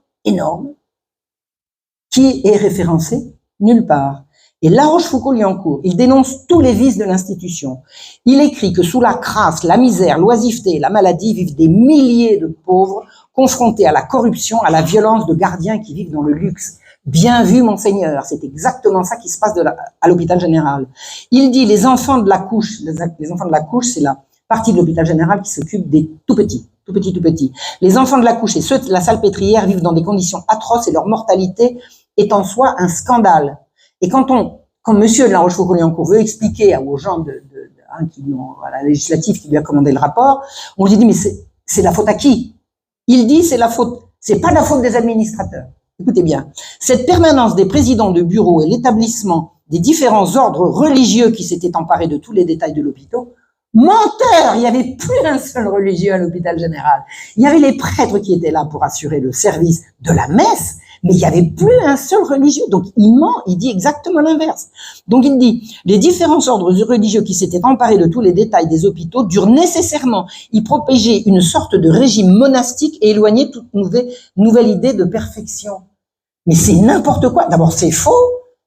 [SPEAKER 1] qui est référencée nulle part. Et La Rochefoucauld-Liancourt, il dénonce tous les vices de l'institution. Il écrit que sous la crasse, la misère, l'oisiveté et la maladie vivent des milliers de pauvres confrontés à la corruption, à la violence de gardiens qui vivent dans le luxe. Bien vu, monseigneur, c'est exactement ça qui se passe à l'hôpital général. Il dit les enfants de la couche, c'est la partie de l'hôpital général qui s'occupe des tout petits. Les enfants de la couche et ceux de la salpêtrière vivent dans des conditions atroces et leur mortalité est en soi un scandale. Et quand Monsieur de La Rochefoucauld-Liancourt veut expliquer aux gens à la législative qui lui a commandé le rapport, on lui dit mais c'est la faute à qui? Il dit c'est la faute, c'est pas la faute des administrateurs. Écoutez bien, cette permanence des présidents de bureau et l'établissement des différents ordres religieux qui s'étaient emparés de tous les détails de l'hôpital, menteur, il n'y avait plus un seul religieux à l'hôpital général. Il y avait les prêtres qui étaient là pour assurer le service de la messe, mais il n'y avait plus un seul religieux. Donc il ment, il dit exactement l'inverse. Donc il dit, les différents ordres religieux qui s'étaient emparés de tous les détails des hôpitaux durent nécessairement y propager une sorte de régime monastique et éloigner toute nouvelle idée de perfection. Mais c'est n'importe quoi. D'abord c'est faux,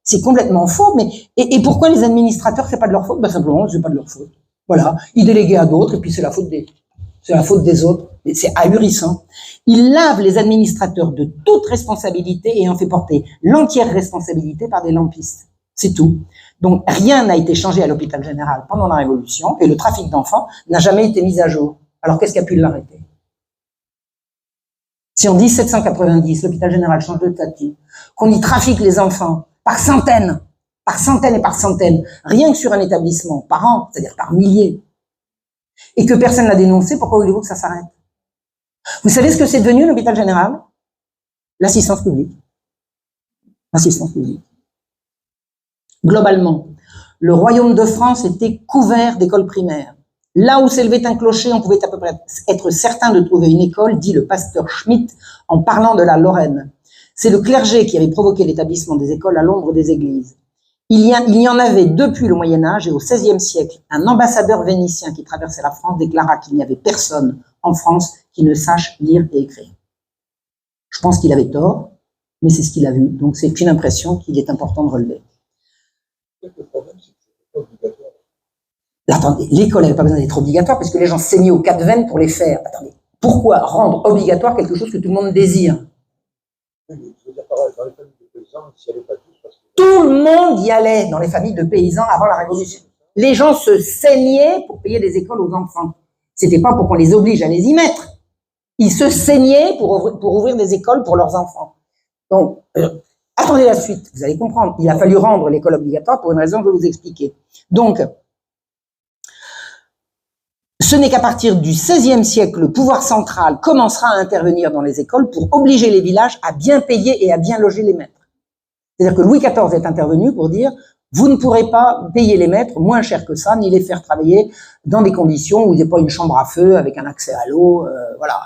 [SPEAKER 1] c'est complètement faux, mais et pourquoi les administrateurs, c'est pas de leur faute? Ben simplement, c'est pas de leur faute. Voilà, ils déléguaient à d'autres et puis c'est la faute des autres. C'est ahurissant. Il lave les administrateurs de toute responsabilité et en fait porter l'entière responsabilité par des lampistes. C'est tout. Donc rien n'a été changé à l'hôpital général pendant la Révolution et le trafic d'enfants n'a jamais été mis à jour. Alors qu'est-ce qui a pu l'arrêter? Si en 1790, l'hôpital général change de statut, qu'on y trafique les enfants par centaines et par centaines, rien que sur un établissement, par an, c'est-à-dire par milliers, et que personne n'a dénoncé, pourquoi voulez-vous que ça s'arrête? Vous savez ce que c'est devenu l'hôpital général? L'assistance publique. L'assistance publique. Globalement, le royaume de France était couvert d'écoles primaires. Là où s'élevait un clocher, on pouvait à peu près être certain de trouver une école, dit le pasteur Schmitt en parlant de la Lorraine. C'est le clergé qui avait provoqué l'établissement des écoles à l'ombre des églises. Il y en avait depuis le Moyen-Âge et au XVIe siècle. Un ambassadeur vénitien qui traversait la France déclara qu'il n'y avait personne en France qui ne sache lire et écrire. Je pense qu'il avait tort, mais c'est ce qu'il a vu. Donc c'est une impression qu'il est important de relever.
[SPEAKER 2] Le problème, c'est que c'est pas obligatoire.
[SPEAKER 1] Attendez, l'école n'avait pas besoin d'être obligatoire parce que les gens saignaient aux quatre veines pour les faire. Attendez, pourquoi rendre obligatoire quelque chose que tout le monde désire?
[SPEAKER 2] Oui, mais je veux dire, pareil, dans les familles de paysans, s'il n'y avait pas tous, parce que...
[SPEAKER 1] Tout le monde y allait dans les familles de paysans avant la Révolution. Les gens se saignaient pour payer des écoles aux enfants. C'était pas pour qu'on les oblige à les y mettre. Ils se saignaient pour ouvrir des écoles pour leurs enfants. Donc, attendez la suite, vous allez comprendre. Il a fallu rendre l'école obligatoire pour une raison que je vais vous expliquer. Donc, ce n'est qu'à partir du XVIe siècle, le pouvoir central commencera à intervenir dans les écoles pour obliger les villages à bien payer et à bien loger les maîtres. C'est-à-dire que Louis XIV est intervenu pour dire « Vous ne pourrez pas payer les maîtres moins cher que ça, ni les faire travailler dans des conditions où il n'y a pas une chambre à feu avec un accès à l'eau, voilà,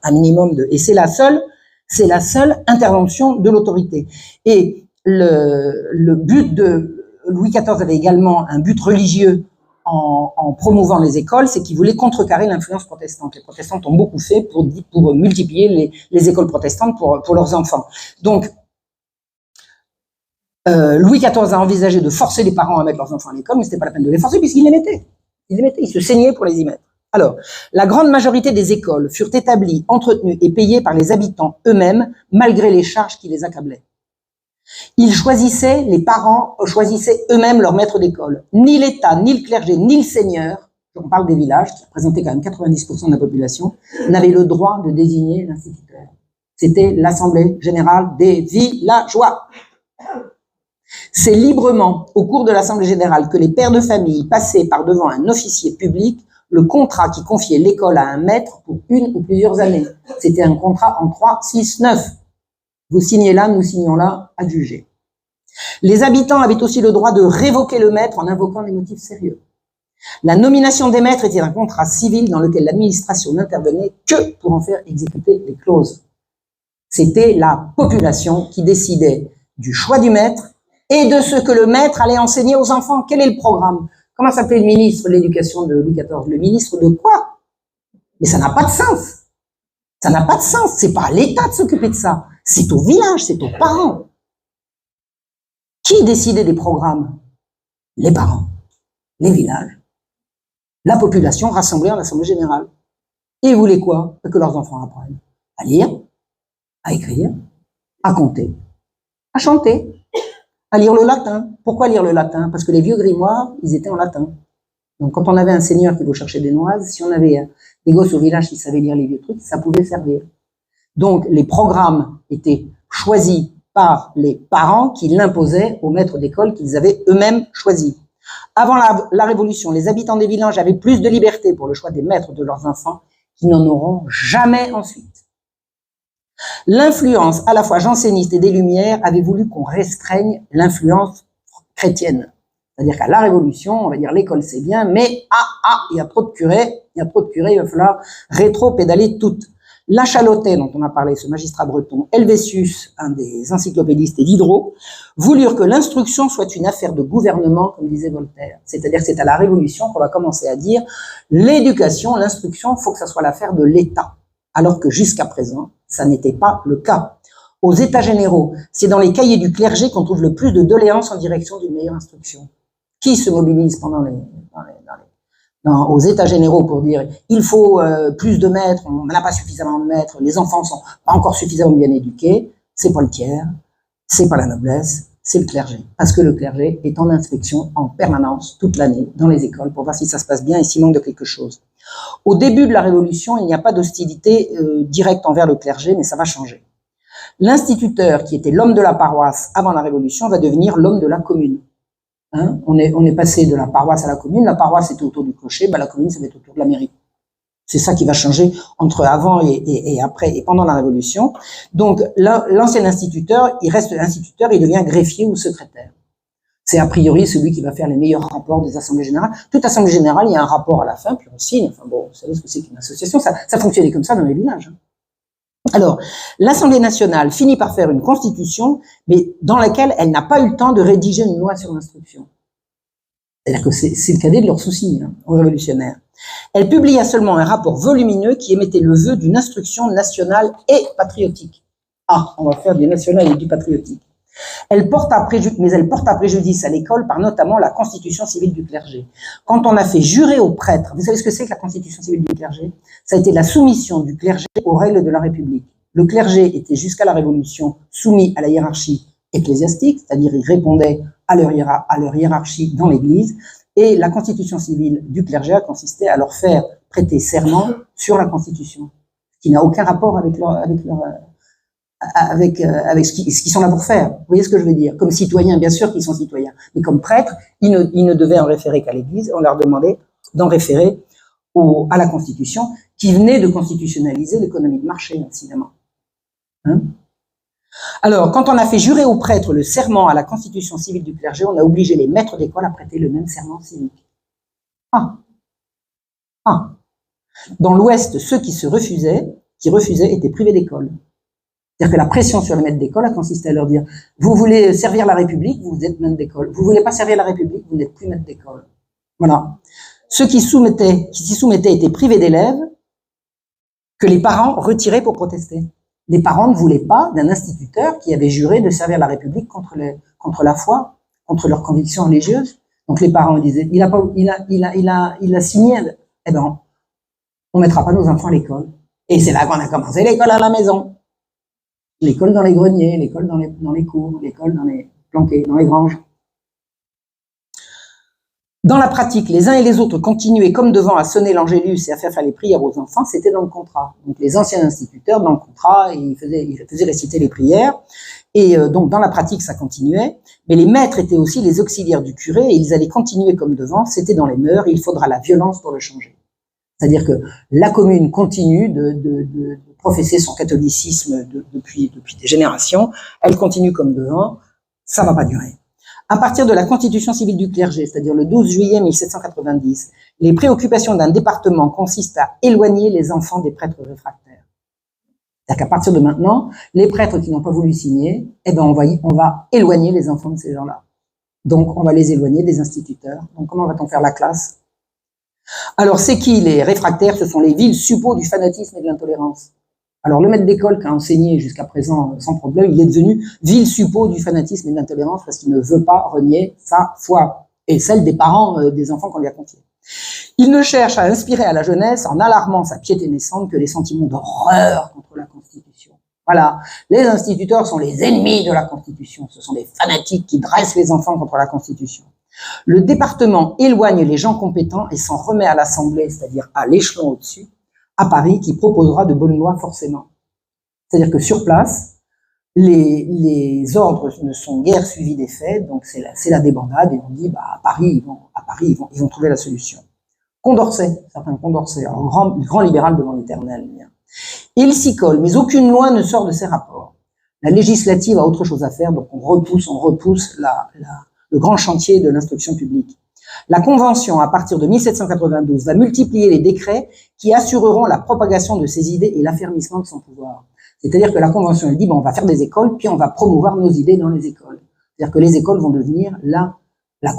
[SPEAKER 1] un minimum de... » Et c'est la seule intervention de l'autorité. Et le but de Louis XIV avait également un but religieux en promouvant les écoles, c'est qu'il voulait contrecarrer l'influence protestante. Les protestantes ont beaucoup fait pour multiplier les écoles protestantes pour leurs enfants. Donc, Louis XIV a envisagé de forcer les parents à mettre leurs enfants à l'école, mais c'était pas la peine de les forcer puisqu'ils les mettaient. Ils se saignaient pour les y mettre. Alors, la grande majorité des écoles furent établies, entretenues et payées par les habitants eux-mêmes, malgré les charges qui les accablaient. Les parents choisissaient eux-mêmes leur maître d'école. Ni l'État, ni le clergé, ni le seigneur, on parle des villages, qui représentaient quand même 90% de la population, n'avaient le droit de désigner l'instituteur. C'était l'Assemblée générale des villageois. C'est librement, au cours de l'Assemblée générale, que les pères de famille passaient par devant un officier public le contrat qui confiait l'école à un maître pour une ou plusieurs années. C'était un contrat en 3, 6, 9. Vous signez là, nous signons là, adjugé. Les habitants avaient aussi le droit de révoquer le maître en invoquant des motifs sérieux. La nomination des maîtres était un contrat civil dans lequel l'administration n'intervenait que pour en faire exécuter les clauses. C'était la population qui décidait du choix du maître et de ce que le maître allait enseigner aux enfants. Quel est le programme? Comment s'appelait le ministre de l'éducation de Louis XIV? Le ministre de quoi? Mais ça n'a pas de sens. Ça n'a pas de sens. C'est pas à l'État de s'occuper de ça. C'est au village, c'est aux parents. Qui décidait des programmes? Les parents, les villages, la population rassemblée en assemblée générale. Et ils voulaient quoi? Que leurs enfants apprennent à lire, à écrire, à compter, à chanter, à lire le latin. Pourquoi lire le latin? Parce que les vieux grimoires, ils étaient en latin. Donc quand on avait un seigneur qui vous cherchait des noises, si on avait des gosses au village qui savaient lire les vieux trucs, ça pouvait servir. Donc les programmes étaient choisis par les parents qui l'imposaient aux maîtres d'école qu'ils avaient eux-mêmes choisis. Avant la Révolution, les habitants des villages avaient plus de liberté pour le choix des maîtres de leurs enfants qui n'en auront jamais ensuite. L'influence à la fois janséniste et des Lumières avait voulu qu'on restreigne l'influence chrétienne. C'est-à-dire qu'à la Révolution, on va dire l'école c'est bien, mais il y a trop de curés, il va falloir rétro-pédaler toutes. La Chalotais, dont on a parlé, ce magistrat breton, Helvétius, un des encyclopédistes, et Diderot, voulurent que l'instruction soit une affaire de gouvernement, comme disait Voltaire. C'est-à-dire que c'est à la Révolution qu'on va commencer à dire l'éducation, l'instruction, il faut que ça soit l'affaire de l'État. Alors que jusqu'à présent, ça n'était pas le cas. Aux États généraux, c'est dans les cahiers du clergé qu'on trouve le plus de doléances en direction d'une meilleure instruction. Qui se mobilise aux États généraux pour dire il faut plus de maîtres, on n'a pas suffisamment de maîtres, les enfants sont pas encore suffisamment bien éduqués? C'est pas le tiers, c'est pas la noblesse, c'est le clergé. Parce que le clergé est en inspection en permanence toute l'année dans les écoles pour voir si ça se passe bien et s'il manque de quelque chose. Au début de la Révolution, il n'y a pas d'hostilité directe envers le clergé, mais ça va changer. L'instituteur, qui était l'homme de la paroisse avant la Révolution, va devenir l'homme de la commune. Hein, on est passé de la paroisse à la commune. La paroisse était autour du clocher, la commune, ça va être autour de la mairie. C'est ça qui va changer entre avant et après et pendant la Révolution. Donc, l'ancien instituteur, il reste instituteur, il devient greffier ou secrétaire. C'est a priori celui qui va faire les meilleurs rapports des assemblées générales. Toute assemblée générale, il y a un rapport à la fin, puis on signe. Enfin bon, vous savez ce que c'est qu'une association, ça fonctionnait comme ça dans les villages. Alors, l'Assemblée nationale finit par faire une constitution, mais dans laquelle elle n'a pas eu le temps de rédiger une loi sur l'instruction. C'est-à-dire que c'est le cadet de leurs soucis, aux révolutionnaires. Elle publia seulement un rapport volumineux qui émettait le vœu d'une instruction nationale et patriotique. Ah, on va faire du national et du patriotique. Elle porte à préjudice à l'école par notamment la constitution civile du clergé. Quand on a fait jurer aux prêtres, vous savez ce que c'est que la constitution civile du clergé? Ça a été la soumission du clergé aux règles de la République. Le clergé était jusqu'à la Révolution soumis à la hiérarchie ecclésiastique, c'est-à-dire il répondait à leur hiérarchie dans l'Église, et la constitution civile du clergé a consisté à leur faire prêter serment sur la constitution, qui n'a aucun rapport avec ce qu'ils sont là pour faire. Vous voyez ce que je veux dire? Comme citoyens, bien sûr qu'ils sont citoyens, mais comme prêtres, ils ne devaient en référer qu'à l'Église. On leur demandait d'en référer à la Constitution, qui venait de constitutionnaliser l'économie de marché, incidemment. Hein? Alors, quand on a fait jurer aux prêtres le serment à la Constitution civile du clergé, on a obligé les maîtres d'école à prêter le même serment civique. Dans l'Ouest, ceux qui refusaient étaient privés d'école. C'est-à-dire que la pression sur les maîtres d'école a consisté à leur dire « Vous voulez servir la République, vous êtes maître d'école. Vous voulez pas servir la République, vous n'êtes plus maître d'école. » Voilà. Ceux qui s'y soumettaient étaient privés d'élèves que les parents retiraient pour protester. Les parents ne voulaient pas d'un instituteur qui avait juré de servir la République contre la foi, contre leurs convictions religieuses. Donc les parents disaient « Il a signé, eh ben, on mettra pas nos enfants à l'école. » Et c'est là qu'on a commencé l'école à la maison. L'école dans les greniers, l'école dans les cours, l'école planquée, dans les granges. Dans la pratique, les uns et les autres continuaient comme devant à sonner l'angélus et à faire les prières aux enfants, c'était dans le contrat. Donc les anciens instituteurs, dans le contrat, ils faisaient réciter les prières, et donc dans la pratique, ça continuait, mais les maîtres étaient aussi les auxiliaires du curé, et ils allaient continuer comme devant, c'était dans les mœurs, et il faudra la violence pour le changer. C'est-à-dire que la commune continue de professer son catholicisme depuis des générations, elle continue comme devant, ça va pas durer. À partir de la constitution civile du clergé, c'est-à-dire le 12 juillet 1790, les préoccupations d'un département consistent à éloigner les enfants des prêtres réfractaires. C'est-à-dire qu'à partir de maintenant, les prêtres qui n'ont pas voulu signer, eh ben on va éloigner les enfants de ces gens-là. Donc on va les éloigner des instituteurs. Donc comment va-t-on faire la classe? Alors c'est qui les réfractaires? Ce sont les vils suppôts du fanatisme et de l'intolérance. Alors le maître d'école qui a enseigné jusqu'à présent sans problème, il est devenu vil suppôt du fanatisme et de l'intolérance parce qu'il ne veut pas renier sa foi et celle des parents des enfants qu'on lui a confiés. Il ne cherche à inspirer à la jeunesse, en alarmant sa piété naissante, que les sentiments d'horreur contre la Constitution. Voilà, les instituteurs sont les ennemis de la Constitution, ce sont des fanatiques qui dressent les enfants contre la Constitution. Le département éloigne les gens compétents et s'en remet à l'Assemblée, c'est-à-dire à l'échelon au-dessus, à Paris, qui proposera de bonnes lois forcément. C'est-à-dire que sur place, les ordres ne sont guère suivis des faits, donc c'est la débandade, et on dit, à Paris, ils vont trouver la solution. Condorcet, certains Condorcet, un grand libéral devant l'éternel. Il s'y colle, mais aucune loi ne sort de ces rapports. La législative a autre chose à faire, donc on repousse le grand chantier de l'instruction publique. La Convention, à partir de 1792, va multiplier les décrets qui assureront la propagation de ses idées et l'affermissement de son pouvoir. C'est-à-dire que la Convention, elle dit, on va faire des écoles, puis on va promouvoir nos idées dans les écoles. C'est-à-dire que les écoles vont devenir la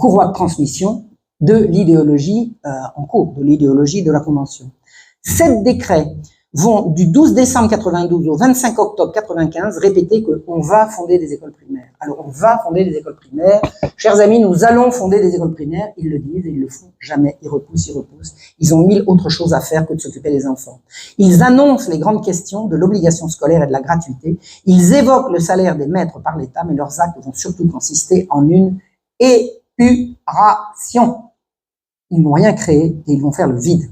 [SPEAKER 1] courroie de transmission de l'idéologie en cours, de l'idéologie de la Convention. 7 décrets vont du 12 décembre 92 au 25 octobre 95 répéter qu'on va fonder des écoles primaires. Alors on va fonder des écoles primaires. Chers amis, nous allons fonder des écoles primaires. Ils le disent et ils le font jamais. Ils repoussent. Ils ont 1000 autres choses à faire que de s'occuper des enfants. Ils annoncent les grandes questions de l'obligation scolaire et de la gratuité. Ils évoquent le salaire des maîtres par l'État, mais leurs actes vont surtout consister en une épuration. Ils n'ont rien créé et ils vont faire le vide.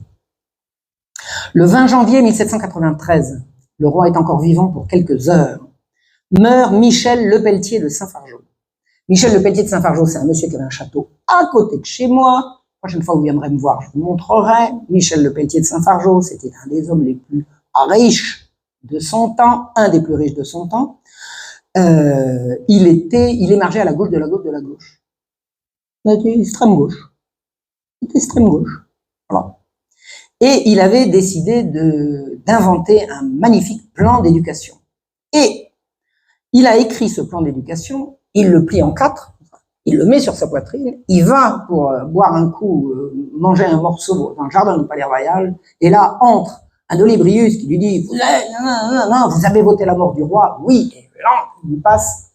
[SPEAKER 1] Le 20 janvier 1793, le roi est encore vivant pour quelques heures, meurt Michel Lepelletier de Saint-Fargeau. Michel Lepelletier de Saint-Fargeau, c'est un monsieur qui avait un château à côté de chez moi. La prochaine fois que vous viendrez me voir, je vous montrerai. Michel Lepelletier de Saint-Fargeau, c'était un des hommes les plus riches de son temps, un des plus riches de son temps. Il émergeait à la gauche de la gauche de la gauche. Il était extrême gauche. Voilà. Et il avait décidé d'inventer un magnifique plan d'éducation. Et il a écrit ce plan d'éducation, il le plie en 4, il le met sur sa poitrine, il va pour boire un coup, manger un morceau dans le jardin du Palais Royal, et là entre un Olébrius qui lui dit « vous avez voté la mort du roi ?» Oui, et là, il lui passe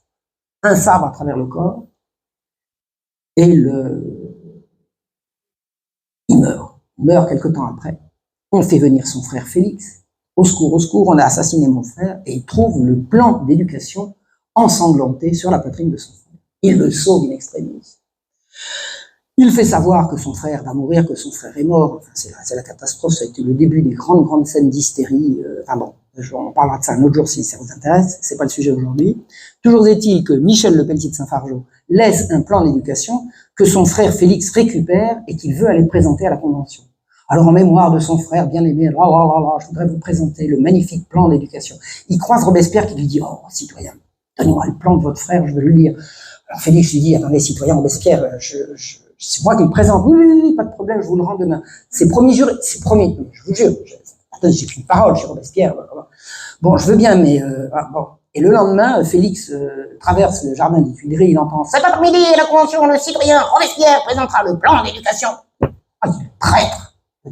[SPEAKER 1] un sabre à travers le corps, et il meurt quelque temps après. On fait venir son frère Félix. Au secours, on a assassiné mon frère, et il trouve le plan d'éducation ensanglanté sur la poitrine de son frère. Il le sauve in extremis. Il fait savoir que son frère va mourir, que son frère est mort. Enfin, c'est la catastrophe, ça a été le début des grandes scènes d'hystérie. On parlera de ça un autre jour si ça vous intéresse, c'est pas le sujet aujourd'hui. Toujours est-il que Michel Lepelletier de Saint-Fargeau laisse un plan d'éducation que son frère Félix récupère et qu'il veut aller présenter à la Convention. Alors, en mémoire de son frère bien-aimé, je voudrais vous présenter le magnifique plan d'éducation. Il croise Robespierre qui lui dit « Oh, citoyen, donnez-moi le plan de votre frère, je veux le lire. » Alors Félix lui dit « Attendez, citoyen Robespierre, c'est moi qui le présente. Oui, pas de problème, je vous le rends demain. C'est promis, je vous jure. Attendez, j'ai pris une parole chez Robespierre. Bon, je veux bien, mais bon. » Et le lendemain, Félix traverse le jardin des Tuileries, il entend « Cet après-midi, à la Convention, le citoyen Robespierre présentera le plan d'éducation. » Ah, il est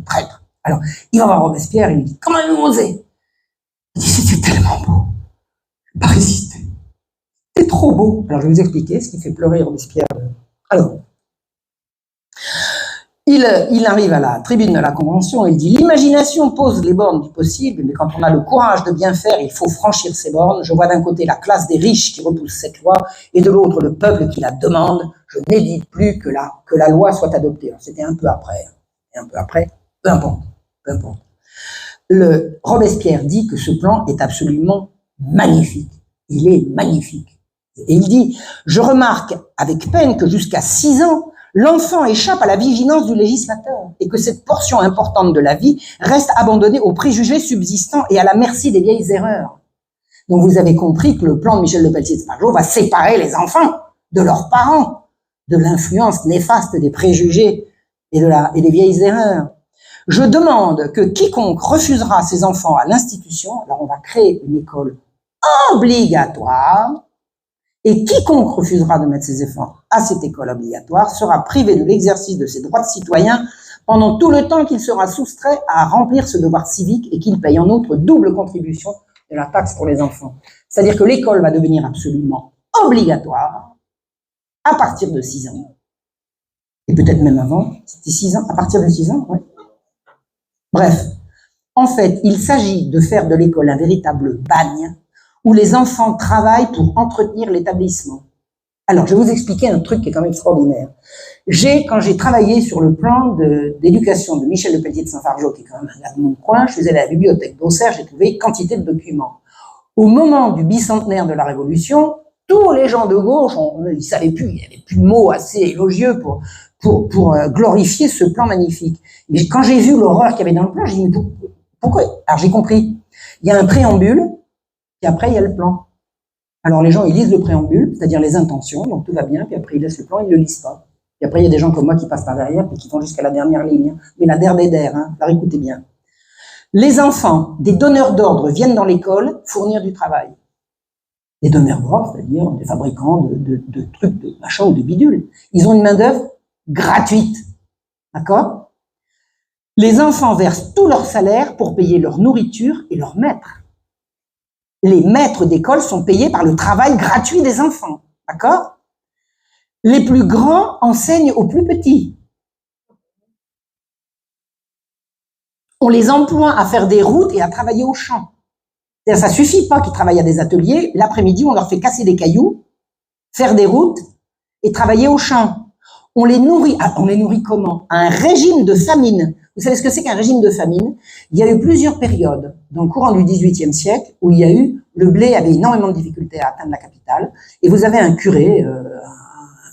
[SPEAKER 1] traître. Alors, il va voir Robespierre et lui dit « Comment avez-vous osé ?» Il dit « C'était tellement beau. Je n'ai pas résisté. C'était trop beau. » Alors, je vais vous expliquer ce qui fait pleurer Robespierre. Alors, il arrive à la tribune de la Convention et il dit « L'imagination pose les bornes du possible, mais quand on a le courage de bien faire, il faut franchir ces bornes. Je vois d'un côté la classe des riches qui repousse cette loi et de l'autre le peuple qui la demande. Je n'hésite plus que la loi soit adoptée. » C'était un peu après. Peu importe. Le Robespierre dit que ce plan est absolument magnifique. Il est magnifique. Et il dit, je remarque avec peine que jusqu'à 6 ans, l'enfant échappe à la vigilance du législateur et que cette portion importante de la vie reste abandonnée aux préjugés subsistants et à la merci des vieilles erreurs. Donc vous avez compris que le plan de Michel Lepelletier de Saint-Fargeau va séparer les enfants de leurs parents, de l'influence néfaste des préjugés et des vieilles erreurs. Je demande que quiconque refusera ses enfants à l'institution, alors on va créer une école obligatoire, et quiconque refusera de mettre ses enfants à cette école obligatoire sera privé de l'exercice de ses droits de citoyen pendant tout le temps qu'il sera soustrait à remplir ce devoir civique et qu'il paye en outre double contribution de la taxe pour les enfants. C'est-à-dire que l'école va devenir absolument obligatoire à partir de 6 ans. Et peut-être même avant, c'était 6 ans, à partir de 6 ans, ouais. Bref, en fait, il s'agit de faire de l'école un véritable bagne où les enfants travaillent pour entretenir l'établissement. Alors, je vais vous expliquer un truc qui est quand même extraordinaire. Quand j'ai travaillé sur le plan d'éducation de Michel Lepelletier de Saint-Fargeau, qui est quand même un gars de mon coin, je faisais la bibliothèque d'Auxerre, j'ai trouvé quantité de documents. Au moment du bicentenaire de la Révolution, tous les gens de gauche, ils savaient plus, il n'y avait plus de mots assez élogieux pour glorifier ce plan magnifique. Mais quand j'ai vu l'horreur qu'il y avait dans le plan, j'ai dit, mais pourquoi? Alors j'ai compris. Il y a un préambule, et après il y a le plan. Alors les gens, ils lisent le préambule, c'est-à-dire les intentions, donc tout va bien, puis après ils laissent le plan, ils ne le lisent pas. Et après il y a des gens comme moi qui passent par derrière, et qui vont jusqu'à la dernière ligne. Mais la der des der, hein, alors écoutez bien. Les enfants des donneurs d'ordre viennent dans l'école fournir du travail. Des donneurs d'ordre, c'est-à-dire des fabricants de trucs, de machin ou de bidules. Ils ont une main-d'œuvre gratuite. D'accord? Les enfants versent tout leur salaire pour payer leur nourriture et leur maître. Les maîtres d'école sont payés par le travail gratuit des enfants. D'accord? Les plus grands enseignent aux plus petits. On les emploie à faire des routes et à travailler au champ. C'est-à-dire, ça suffit pas qu'ils travaillent à des ateliers. L'après-midi, on leur fait casser des cailloux, faire des routes et travailler au champ. On les nourrit. Ah, on les nourrit comment? À un régime de famine. Vous savez ce que c'est qu'un régime de famine? Il y a eu plusieurs périodes dans le courant du XVIIIe siècle où il y a eu, le blé avait énormément de difficultés à atteindre la capitale. Et vous avez un curé, un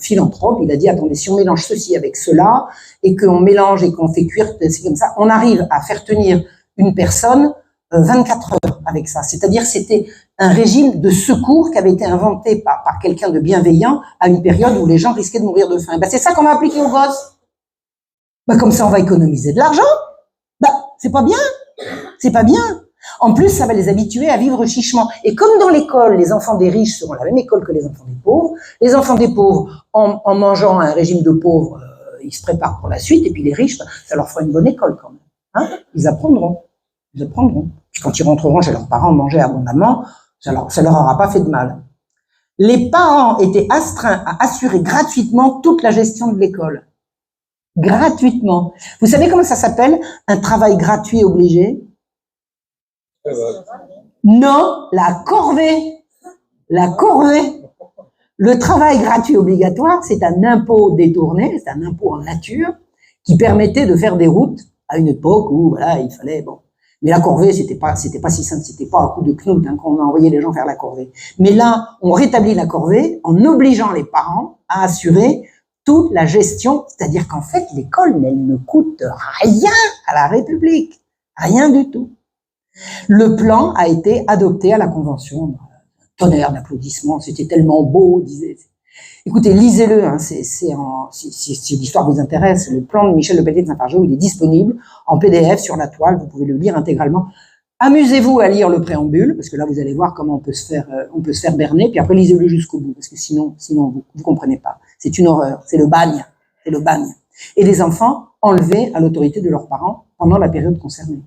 [SPEAKER 1] philanthrope, il a dit, attendez, si on mélange ceci avec cela, et qu'on mélange et qu'on fait cuire, c'est comme ça, on arrive à faire tenir une personne 24 heures avec ça. C'est-à-dire c'était un régime de secours qui avait été inventé par quelqu'un de bienveillant à une période où les gens risquaient de mourir de faim. Ben, c'est ça qu'on va appliquer aux gosses. Ben, comme ça, on va économiser de l'argent. Ben, c'est pas bien. C'est pas bien. En plus, ça va les habituer à vivre chichement. Et comme dans l'école, les enfants des riches seront à la même école que les enfants des pauvres, les enfants des pauvres, en mangeant un régime de pauvres, ils se préparent pour la suite, et puis les riches, ça leur fera une bonne école quand même. Hein? Ils apprendront. Ils apprendront. Puis quand ils rentreront chez leurs parents, manger abondamment, ça leur aura pas fait de mal. Les parents étaient astreints à assurer gratuitement toute la gestion de l'école. Gratuitement. Vous savez comment ça s'appelle? Un travail gratuit obligé? Non, la corvée. La corvée. Le travail gratuit obligatoire, c'est un impôt détourné, c'est un impôt en nature qui permettait de faire des routes à une époque où, voilà, il fallait, bon. Mais la corvée, c'était pas si simple, c'était pas un coup de knout, hein, qu'on a envoyé les gens faire la corvée. Mais là, on rétablit la corvée en obligeant les parents à assurer toute la gestion, c'est-à-dire qu'en fait, l'école, elle ne coûte rien à la République. Rien du tout. Le plan a été adopté à la Convention. Tonnerre d'applaudissements, c'était tellement beau, disait. Écoutez, lisez-le, hein, si l'histoire vous intéresse, le plan de Michel Lepelletier de Saint-Fargeau, il est disponible en PDF sur la toile, vous pouvez le lire intégralement. Amusez-vous à lire le préambule, parce que là, vous allez voir comment on peut se faire berner, puis après, lisez-le jusqu'au bout, parce que sinon vous comprenez pas. C'est une horreur, c'est le bagne. Et les enfants enlevés à l'autorité de leurs parents pendant la période concernée.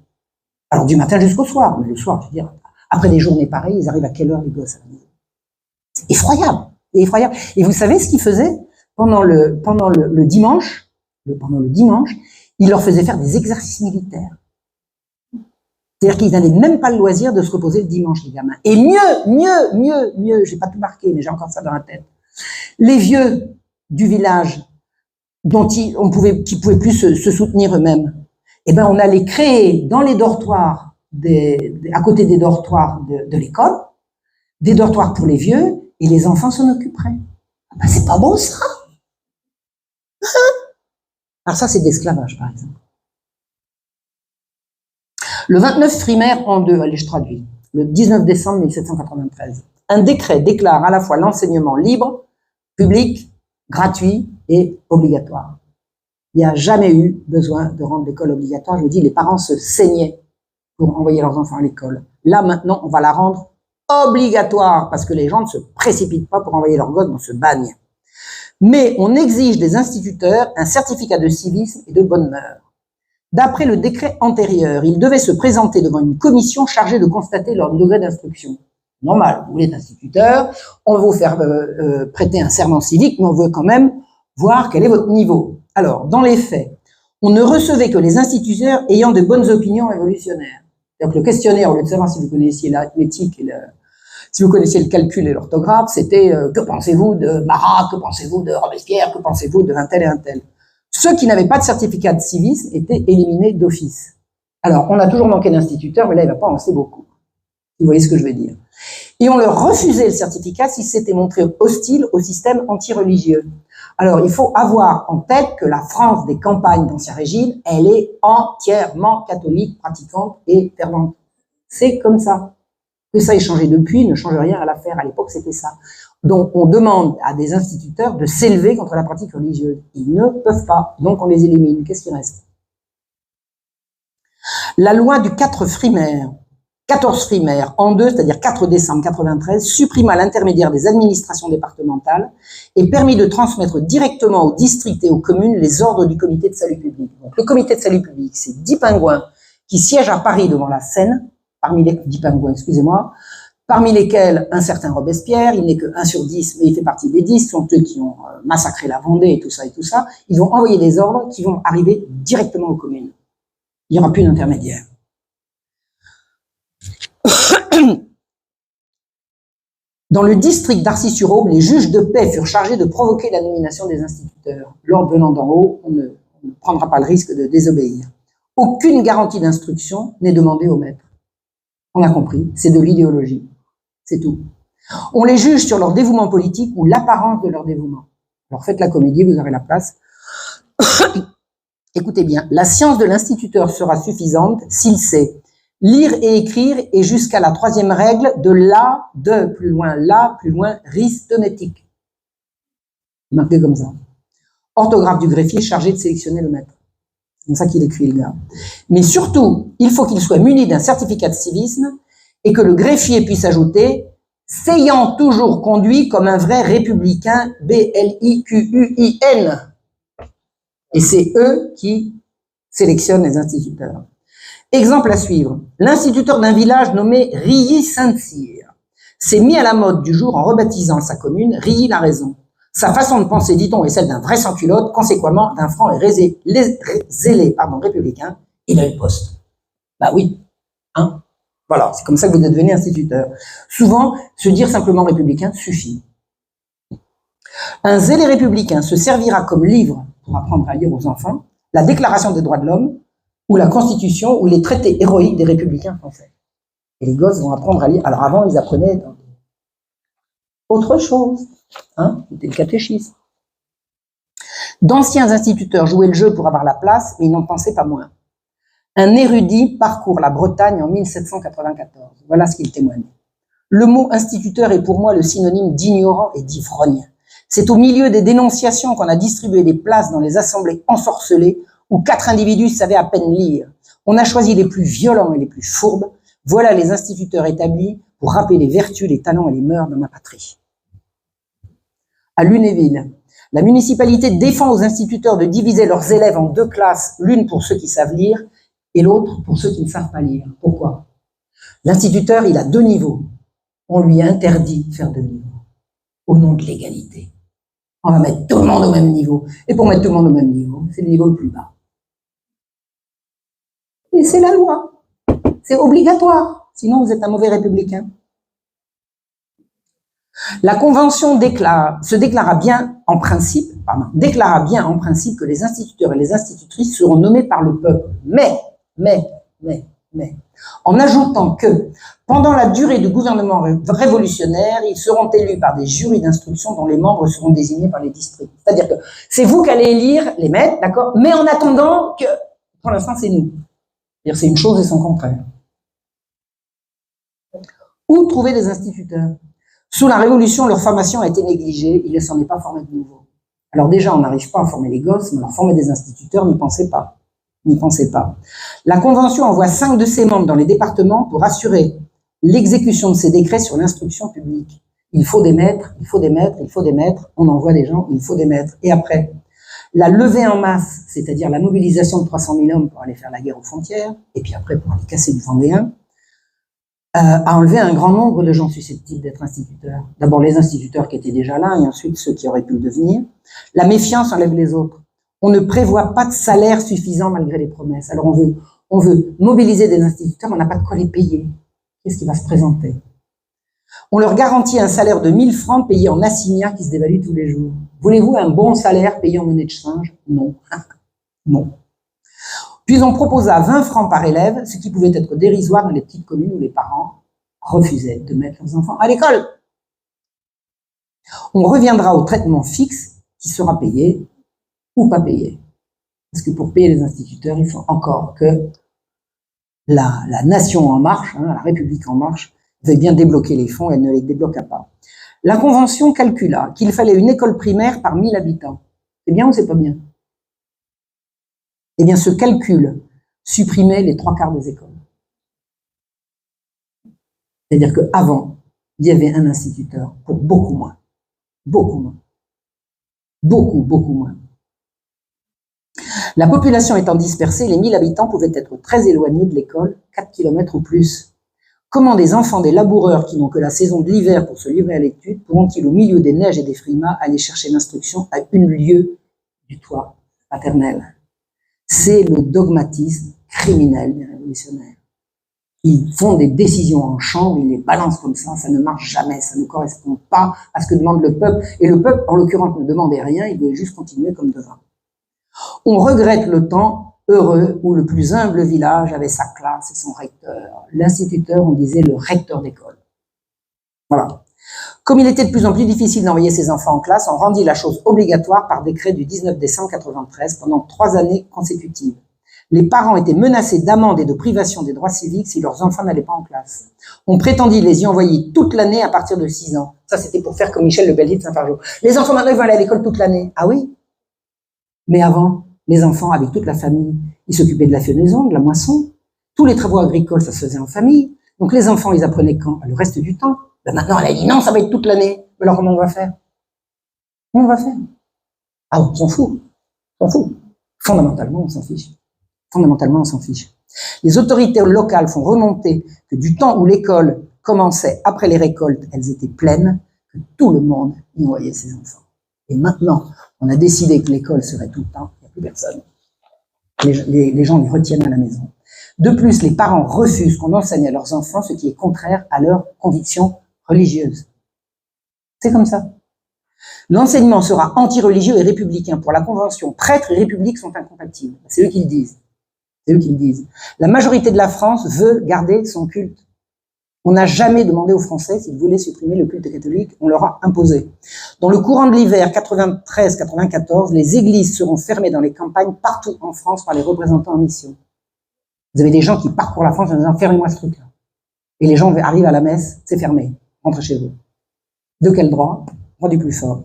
[SPEAKER 1] Alors, du matin jusqu'au soir, mais le soir, je veux dire, après des journées pareilles, ils arrivent à quelle heure, les gosses, à la maison? C'est effroyable. C'est effroyable. Et vous savez ce qu'ils faisaient pendant le dimanche? Pendant le dimanche, ils leur faisaient faire des exercices militaires. C'est-à-dire qu'ils n'avaient même pas le loisir de se reposer le dimanche, les gamins. Et mieux, j'ai pas tout marqué, mais j'ai encore ça dans la tête. Les vieux du village, qui pouvaient plus se soutenir eux-mêmes, eh ben, on allait créer dans les dortoirs, à côté des dortoirs de l'école, des dortoirs pour les vieux, et les enfants s'en occuperaient. Ben, c'est pas beau, ça? Alors ça, c'est de l'esclavage, par exemple. Le 29 Frimaire en 2, allez, je traduis, le 19 décembre 1793, un décret déclare à la fois l'enseignement libre, public, gratuit et obligatoire. Il n'y a jamais eu besoin de rendre l'école obligatoire. Je vous dis, les parents se saignaient pour envoyer leurs enfants à l'école. Là, maintenant, on va la rendre obligatoire parce que les gens ne se précipitent pas pour envoyer leurs gosses dans ce bagne. Mais on exige des instituteurs un certificat de civisme et de bonne mœurs. D'après le décret antérieur, ils devaient se présenter devant une commission chargée de constater leur degré d'instruction. Normal, vous voulez être instituteur, on va vous faire prêter un serment civique, mais on veut quand même voir quel est votre niveau. Alors, dans les faits, on ne recevait que les instituteurs ayant de bonnes opinions révolutionnaires. Donc, le questionnaire, au lieu de savoir si vous connaissiez l'arithmétique et si vous connaissiez le calcul et l'orthographe, c'était que pensez-vous de Marat, que pensez-vous de Robespierre, que pensez-vous de un tel et un tel. Ceux qui n'avaient pas de certificat de civisme étaient éliminés d'office. Alors, on a toujours manqué d'instituteurs, mais là, il va pas en rester beaucoup. Vous voyez ce que je veux dire. Et on leur refusait le certificat s'ils s'étaient montrés hostiles au système anti-religieux. Alors, il faut avoir en tête que la France des campagnes d'Ancien Régime, elle est entièrement catholique, pratiquante et fervente. C'est comme ça. Que ça ait changé depuis ne change rien à l'affaire. À l'époque, c'était ça. Donc, on demande à des instituteurs de s'élever contre la pratique religieuse. Ils ne peuvent pas. Donc, on les élimine. Qu'est-ce qui reste? La loi du 14 Frimaire, en deux, c'est-à-dire 4 décembre 93, supprima l'intermédiaire des administrations départementales et permit de transmettre directement aux districts et aux communes les ordres du comité de salut public. Donc, le comité de salut public, c'est 10 pingouins qui siègent à Paris devant la Seine, parmi les 10 pingouins, excusez-moi, parmi lesquels un certain Robespierre, il n'est que 1 sur 10, mais il fait partie des 10, sont eux qui ont massacré la Vendée et tout ça, ils vont envoyer des ordres qui vont arriver directement aux communes. Il n'y aura plus d'intermédiaire. Dans le district d'Arcis-sur-Aube, les juges de paix furent chargés de provoquer la nomination des instituteurs. L'ordre venant d'en haut, on ne prendra pas le risque de désobéir. Aucune garantie d'instruction n'est demandée aux maîtres. On a compris, c'est de l'idéologie. C'est tout. On les juge sur leur dévouement politique ou l'apparence de leur dévouement. Alors faites la comédie, vous aurez la place. Écoutez bien, la science de l'instituteur sera suffisante s'il sait lire et écrire et jusqu'à la 3e règle de plus loin, arithmétique. Marqué comme ça. Orthographe du greffier chargé de sélectionner le maître. C'est comme ça qu'il écrit, le gars. Mais surtout, il faut qu'il soit muni d'un certificat de civisme et que le greffier puisse ajouter « s'ayant toujours conduit comme un vrai républicain, BLIQUIN ». Et c'est eux qui sélectionnent les instituteurs. Exemple à suivre. L'instituteur d'un village nommé Rilly-Saint-Cyr s'est mis à la mode du jour en rebaptisant sa commune Rilly la Raison. Sa façon de penser, dit-on, est celle d'un vrai sans-culotte, conséquemment d'un franc et zélé républicain. Il a le poste. Bah oui. Hein? Voilà, c'est comme ça que vous êtes devenu instituteur. Souvent, se dire simplement républicain suffit. Un zélé républicain se servira comme livre pour apprendre à lire aux enfants la Déclaration des droits de l'homme ou la Constitution ou les traités héroïques des républicains français. Et les gosses vont apprendre à lire. Alors avant, ils apprenaient autre chose. Hein, c'était le catéchisme. D'anciens instituteurs jouaient le jeu pour avoir la place, mais ils n'en pensaient pas moins. Un érudit parcourt la Bretagne en 1794. Voilà ce qu'il témoigne. Le mot instituteur est pour moi le synonyme d'ignorant et d'ivrogne. C'est au milieu des dénonciations qu'on a distribué des places dans les assemblées ensorcelées où 4 individus savaient à peine lire. On a choisi les plus violents et les plus fourbes. Voilà les instituteurs établis pour rappeler les vertus, les talents et les mœurs de ma patrie. À Lunéville, la municipalité défend aux instituteurs de diviser leurs élèves en 2 classes, l'une pour ceux qui savent lire et l'autre pour ceux qui ne savent pas lire. Pourquoi? L'instituteur, il a 2 niveaux. On lui interdit de faire 2 niveaux au nom de l'égalité. On va mettre tout le monde au même niveau. Et pour mettre tout le monde au même niveau, c'est le niveau le plus bas. Et c'est la loi. C'est obligatoire. Sinon, vous êtes un mauvais républicain. La Convention déclara bien en principe que les instituteurs et les institutrices seront nommés par le peuple. Mais, en ajoutant que, pendant la durée du gouvernement révolutionnaire, ils seront élus par des jurys d'instruction dont les membres seront désignés par les districts. C'est-à-dire que c'est vous qui allez élire les maîtres, d'accord? Mais en attendant que, pour l'instant, c'est nous. C'est-à-dire c'est une chose et son contraire. Où trouver des instituteurs? Sous la Révolution, leur formation a été négligée, il ne s'en est pas formé de nouveau. Alors déjà, on n'arrive pas à former les gosses, mais alors former des instituteurs, n'y pensez pas. N'y pensez pas. La Convention envoie 5 de ses membres dans les départements pour assurer l'exécution de ces décrets sur l'instruction publique. Il faut des maîtres, il faut des maîtres, il faut des maîtres, on envoie des gens, il faut des maîtres. Et après, la levée en masse, c'est-à-dire la mobilisation de 300 000 hommes pour aller faire la guerre aux frontières, et puis après pour aller casser du Vendéen, a enlevé un grand nombre de gens susceptibles d'être instituteurs. D'abord les instituteurs qui étaient déjà là, et ensuite ceux qui auraient pu le devenir. La méfiance enlève les autres. On ne prévoit pas de salaire suffisant malgré les promesses. Alors on veut mobiliser des instituteurs, on n'a pas de quoi les payer. Qu'est-ce qui va se présenter? On leur garantit un salaire de 1000 francs payé en assignats qui se dévalue tous les jours. Voulez-vous un bon salaire payé en monnaie de change? Non. Non. Puis on proposa 20 francs par élève, ce qui pouvait être dérisoire dans les petites communes où les parents, oh, refusaient de mettre leurs enfants à l'école. On reviendra au traitement fixe qui sera payé ou pas payé. Parce que pour payer les instituteurs, il faut encore que la nation en marche, la République en marche, veuille bien débloquer les fonds, elle ne les débloqua pas. La Convention calcula qu'il fallait une école primaire par 1000 habitants. C'est bien ou c'est pas bien? Eh bien, ce calcul supprimait les 3/4 des écoles. C'est-à-dire qu'avant, il y avait un instituteur pour beaucoup moins. Beaucoup moins. Beaucoup, beaucoup moins. La population étant dispersée, les 1000 habitants pouvaient être très éloignés de l'école, 4 km ou plus. Comment des enfants des laboureurs qui n'ont que la saison de l'hiver pour se livrer à l'étude pourront-ils, au milieu des neiges et des frimas, aller chercher l'instruction à une lieue du toit paternel? C'est le dogmatisme criminel des révolutionnaires. Ils font des décisions en chambre, ils les balancent comme ça ne marche jamais, ça ne correspond pas à ce que demande le peuple. Et le peuple, en l'occurrence, ne demandait rien, il voulait juste continuer comme devant. On regrette le temps heureux où le plus humble village avait sa classe et son recteur. L'instituteur, on disait le recteur d'école. Voilà. Comme il était de plus en plus difficile d'envoyer ses enfants en classe, on rendit la chose obligatoire par décret du 19 décembre 1993 pendant 3 années consécutives. Les parents étaient menacés d'amende et de privation des droits civiques si leurs enfants n'allaient pas en classe. On prétendit les y envoyer toute l'année à partir de 6 ans. Ça, c'était pour faire comme Michel Lebellier de Saint-Fargeau. Les enfants maintenant, ils vont aller à l'école toute l'année. Ah oui? Mais avant, les enfants, avec toute la famille, ils s'occupaient de la fenaison, de la moisson. Tous les travaux agricoles, ça se faisait en famille. Donc les enfants, ils apprenaient quand? Le reste du temps. Ben maintenant, elle a dit non, ça va être toute l'année. Alors comment on va faire? Comment on va faire? Ah, on s'en fout. On s'en fout. Fondamentalement, on s'en fiche. Fondamentalement, on s'en fiche. Les autorités locales font remonter que du temps où l'école commençait après les récoltes, elles étaient pleines, que tout le monde y envoyait ses enfants. Et maintenant, on a décidé que l'école serait tout le temps, il n'y a plus personne. Les gens les retiennent à la maison. De plus, les parents refusent qu'on enseigne à leurs enfants ce qui est contraire à leurs convictions religieuses. C'est comme ça. L'enseignement sera anti-religieux et républicain. Pour la Convention, prêtres et république sont incompatibles. C'est eux qui le disent. C'est eux qui le disent. La majorité de la France veut garder son culte. On n'a jamais demandé aux Français s'ils voulaient supprimer le culte catholique, on leur a imposé. Dans le courant de l'hiver 93-94, les églises seront fermées dans les campagnes partout en France par les représentants en mission. Vous avez des gens qui parcourent la France en disant « fermez-moi ce truc-là ». Et les gens arrivent à la messe, c'est fermé, rentrez chez vous. De quel droit? Droit du plus fort.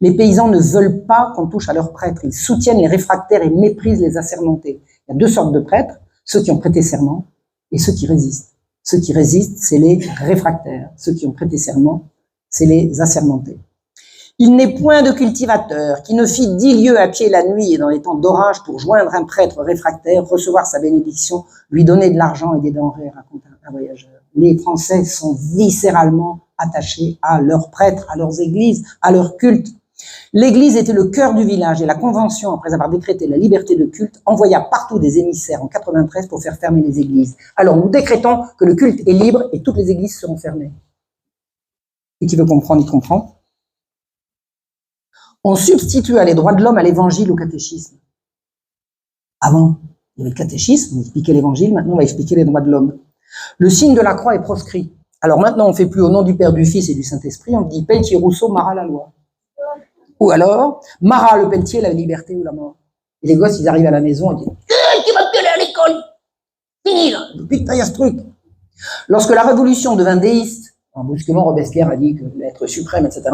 [SPEAKER 1] Les paysans ne veulent pas qu'on touche à leurs prêtres, ils soutiennent les réfractaires et méprisent les assermentés. Il y a 2 sortes de prêtres, ceux qui ont prêté serment et ceux qui résistent. Ceux qui résistent, c'est les réfractaires. Ceux qui ont prêté serment, c'est les assermentés. Il n'est point de cultivateur qui ne fit 10 lieues à pied la nuit et dans les temps d'orage pour joindre un prêtre réfractaire, recevoir sa bénédiction, lui donner de l'argent et des denrées, raconte un voyageur. Les Français sont viscéralement attachés à leurs prêtres, à leurs églises, à leur culte. L'église était le cœur du village et la Convention, après avoir décrété la liberté de culte, envoya partout des émissaires en 93 pour faire fermer les églises. Alors nous décrétons que le culte est libre et toutes les églises seront fermées. Et qui veut comprendre, il comprend. On substitua les droits de l'homme à l'évangile, au catéchisme. Avant, il y avait le catéchisme, on expliquait l'évangile, maintenant on va expliquer les droits de l'homme. Le signe de la croix est proscrit. Alors maintenant on ne fait plus au nom du Père, du Fils et du Saint-Esprit, on dit Pelletier, Rousseau, Marat, la loi. Ou alors, Marat, le Pelletier, la liberté ou la mort. Et les gosses, ils arrivent à la maison et disent « Tu vas plus aller à l'école ! Fini là ! Depuis que il y a ce truc !» Lorsque la Révolution devint déiste, brusquement Robespierre a dit que l'être suprême, etc.,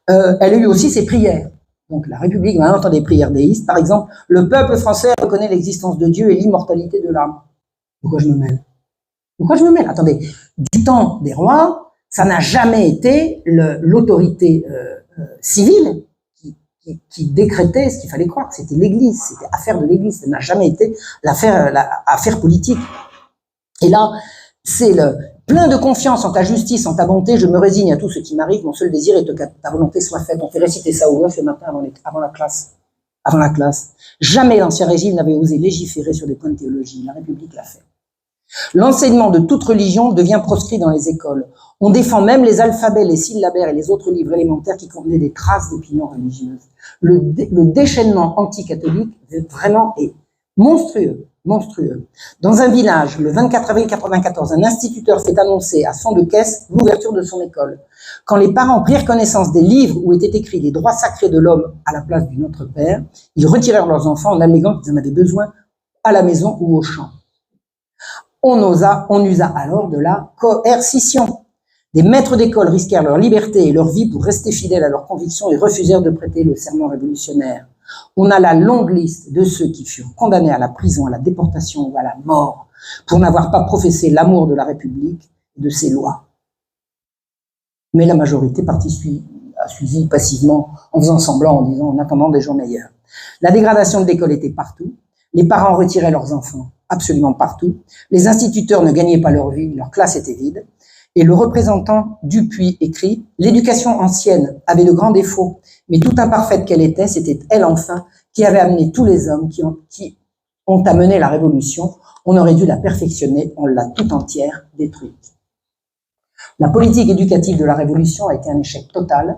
[SPEAKER 1] elle a eu aussi ses prières. Donc la République va entendre des prières déistes. Par exemple, le peuple français reconnaît l'existence de Dieu et l'immortalité de l'âme. Pourquoi je me mêle? Pourquoi je me mêle? Attendez, du temps des rois, ça n'a jamais été l'autorité civile qui décrétait ce qu'il fallait croire. C'était l'Église, c'était affaire de l'Église. Ça n'a jamais été l'affaire politique. Et là, c'est plein de confiance en ta justice, en ta bonté, je me résigne à tout ce qui m'arrive, mon seul désir est que ta volonté soit faite. On fait réciter ça au gosse le matin avant la classe. Avant la classe. Jamais l'Ancien Régime n'avait osé légiférer sur des points de théologie. La République l'a fait. L'enseignement de toute religion devient proscrit dans les écoles. On défend même les alphabets, les syllabaires et les autres livres élémentaires qui contenaient des traces d'opinions religieuses. Le déchaînement anticatholique vraiment est monstrueux. monstrueux. Dans un village, le 24 avril 1994, un instituteur fait annoncer à son de caisse l'ouverture de son école. Quand les parents prirent connaissance des livres où étaient écrits les droits sacrés de l'homme à la place du Notre Père, ils retirèrent leurs enfants en alléguant qu'ils en avaient besoin à la maison ou au champ. On usa alors de la coercition. Des maîtres d'école risquèrent leur liberté et leur vie pour rester fidèles à leurs convictions et refusèrent de prêter le serment révolutionnaire. On a la longue liste de ceux qui furent condamnés à la prison, à la déportation ou à la mort pour n'avoir pas professé l'amour de la République et de ses lois. Mais la majorité a suivi passivement en faisant semblant, en disant en attendant des jours meilleurs. La dégradation de l'école était partout. Les parents retiraient leurs enfants absolument partout. Les instituteurs ne gagnaient pas leur vie, leur classe était vide. Et le représentant Dupuis écrit « L'éducation ancienne avait de grands défauts, mais tout imparfaite qu'elle était, c'était elle enfin qui avait amené tous les hommes qui ont amené la Révolution. On aurait dû la perfectionner, on l'a tout entière détruite. » La politique éducative de la Révolution a été un échec total.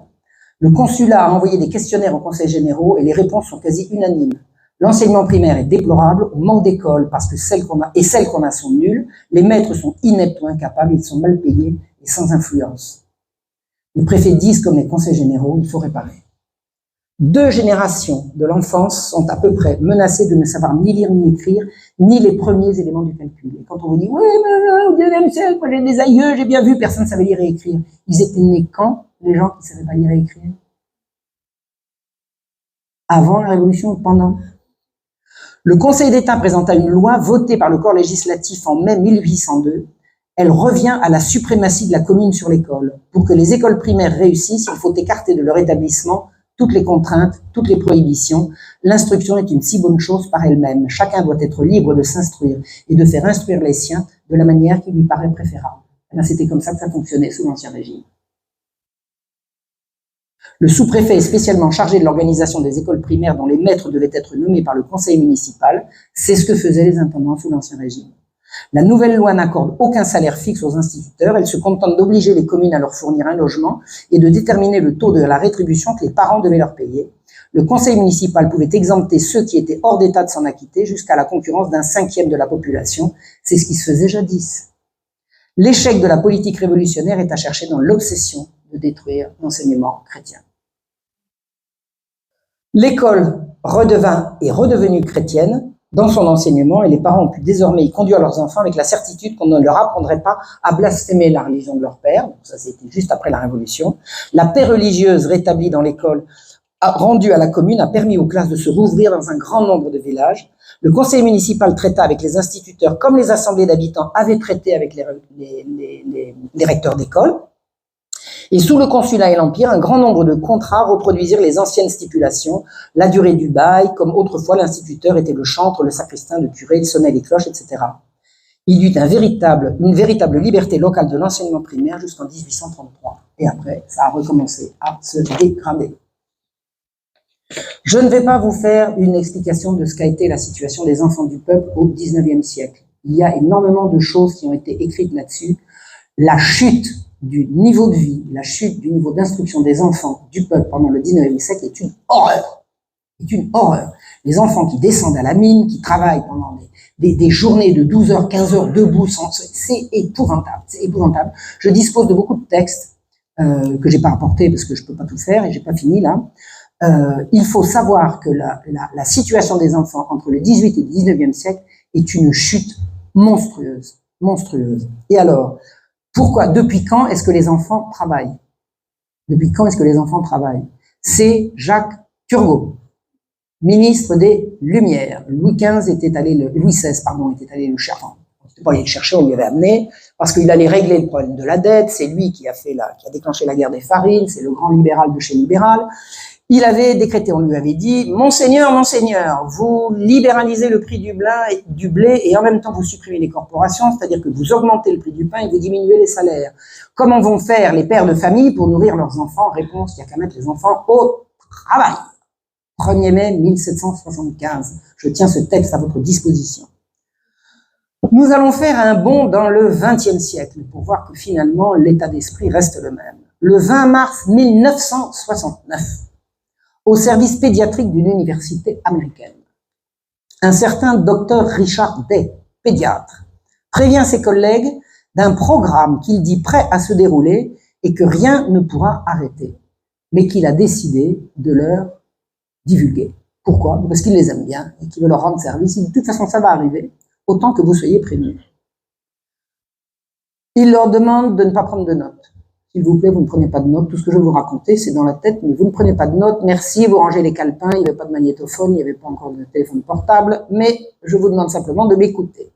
[SPEAKER 1] Le consulat a envoyé des questionnaires aux conseils généraux et les réponses sont quasi unanimes. L'enseignement primaire est déplorable, on manque d'écoles parce que celles qu'on a sont nulles, les maîtres sont ineptes ou incapables, ils sont mal payés et sans influence. Les préfets disent, comme les conseils généraux, il faut réparer. 2 générations de l'enfance sont à peu près menacées de ne savoir ni lire ni écrire, ni les premiers éléments du calcul. Et quand on vous dit « Oui, mais au 19e siècle, moi j'ai des aïeux, j'ai bien vu, personne ne savait lire et écrire ». Ils étaient nés quand, les gens qui ne savaient pas lire et écrire? Avant la Révolution ou pendant? Le Conseil d'État présenta une loi votée par le corps législatif en mai 1802. Elle revient à la suprématie de la commune sur l'école. Pour que les écoles primaires réussissent, il faut écarter de leur établissement toutes les contraintes, toutes les prohibitions. L'instruction est une si bonne chose par elle-même. Chacun doit être libre de s'instruire et de faire instruire les siens de la manière qui lui paraît préférable. C'était comme ça que ça fonctionnait sous l'Ancien Régime. Le sous-préfet est spécialement chargé de l'organisation des écoles primaires dont les maîtres devaient être nommés par le conseil municipal. C'est ce que faisaient les intendants sous l'Ancien Régime. La nouvelle loi n'accorde aucun salaire fixe aux instituteurs. Elle se contente d'obliger les communes à leur fournir un logement et de déterminer le taux de la rétribution que les parents devaient leur payer. Le conseil municipal pouvait exempter ceux qui étaient hors d'état de s'en acquitter jusqu'à la concurrence d'un 5e de la population. C'est ce qui se faisait jadis. L'échec de la politique révolutionnaire est à chercher dans l'obsession de détruire l'enseignement chrétien. L'école est redevenue chrétienne dans son enseignement et les parents ont pu désormais y conduire leurs enfants avec la certitude qu'on ne leur apprendrait pas à blasphémer la religion de leur père. Donc ça, c'était juste après la Révolution. La paix religieuse rétablie dans l'école rendue à la commune a permis aux classes de se rouvrir dans un grand nombre de villages. Le conseil municipal traita avec les instituteurs comme les assemblées d'habitants avaient traité avec les recteurs d'école. Et sous le consulat et l'Empire, un grand nombre de contrats reproduisirent les anciennes stipulations, la durée du bail, comme autrefois l'instituteur était le chantre, le sacristain, le curé, il sonnait les cloches, etc. Il y eut une véritable liberté locale de l'enseignement primaire jusqu'en 1833. Et après, ça a recommencé à se dégrader. Je ne vais pas vous faire une explication de ce qu'a été la situation des enfants du peuple au XIXe siècle. Il y a énormément de choses qui ont été écrites là-dessus. La chute du niveau de vie, la chute du niveau d'instruction des enfants du peuple pendant le XIXe siècle est une horreur. C'est une horreur. Les enfants qui descendent à la mine, qui travaillent pendant des journées de 12 heures, 15 heures debout, c'est épouvantable. C'est épouvantable. Je dispose de beaucoup de textes que j'ai pas apportés parce que je peux pas tout faire et j'ai pas fini là. Il faut savoir que la situation des enfants entre le 18 et le 19e siècle est une chute monstrueuse. Monstrueuse. Et alors, pourquoi? Depuis quand est-ce que les enfants travaillent? Depuis quand est-ce que les enfants travaillent? C'est Jacques Turgot, ministre des Lumières. Louis XVI était allé le chercher. On n'était pas allé le chercher, on lui avait amené, parce qu'il allait régler le problème de la dette. C'est lui qui a déclenché la guerre des farines. C'est le grand libéral de chez libéral. Il avait décrété, on lui avait dit, Monseigneur, vous libéralisez le prix du blé et en même temps vous supprimez les corporations, c'est-à-dire que vous augmentez le prix du pain et vous diminuez les salaires. Comment vont faire les pères de famille pour nourrir leurs enfants? Réponse, il n'y a qu'à mettre les enfants au travail. 1er mai 1775. Je tiens ce texte à votre disposition. Nous allons faire un bond dans le XXe siècle pour voir que finalement l'état d'esprit reste le même. Le 20 mars 1969, au service pédiatrique d'une université américaine, un certain docteur Richard Day, pédiatre, prévient ses collègues d'un programme qu'il dit prêt à se dérouler et que rien ne pourra arrêter, mais qu'il a décidé de leur divulguer. Pourquoi? Parce qu'il les aime bien et qu'il veut leur rendre service. De toute façon, ça va arriver, autant que vous soyez prévenus. Il leur demande de ne pas prendre de notes. S'il vous plaît, vous ne prenez pas de notes. Tout ce que je vais vous raconter, c'est dans la tête, mais vous ne prenez pas de notes. Merci, vous rangez les calepins. Il n'y avait pas de magnétophone, il n'y avait pas encore de téléphone portable, mais je vous demande simplement de m'écouter.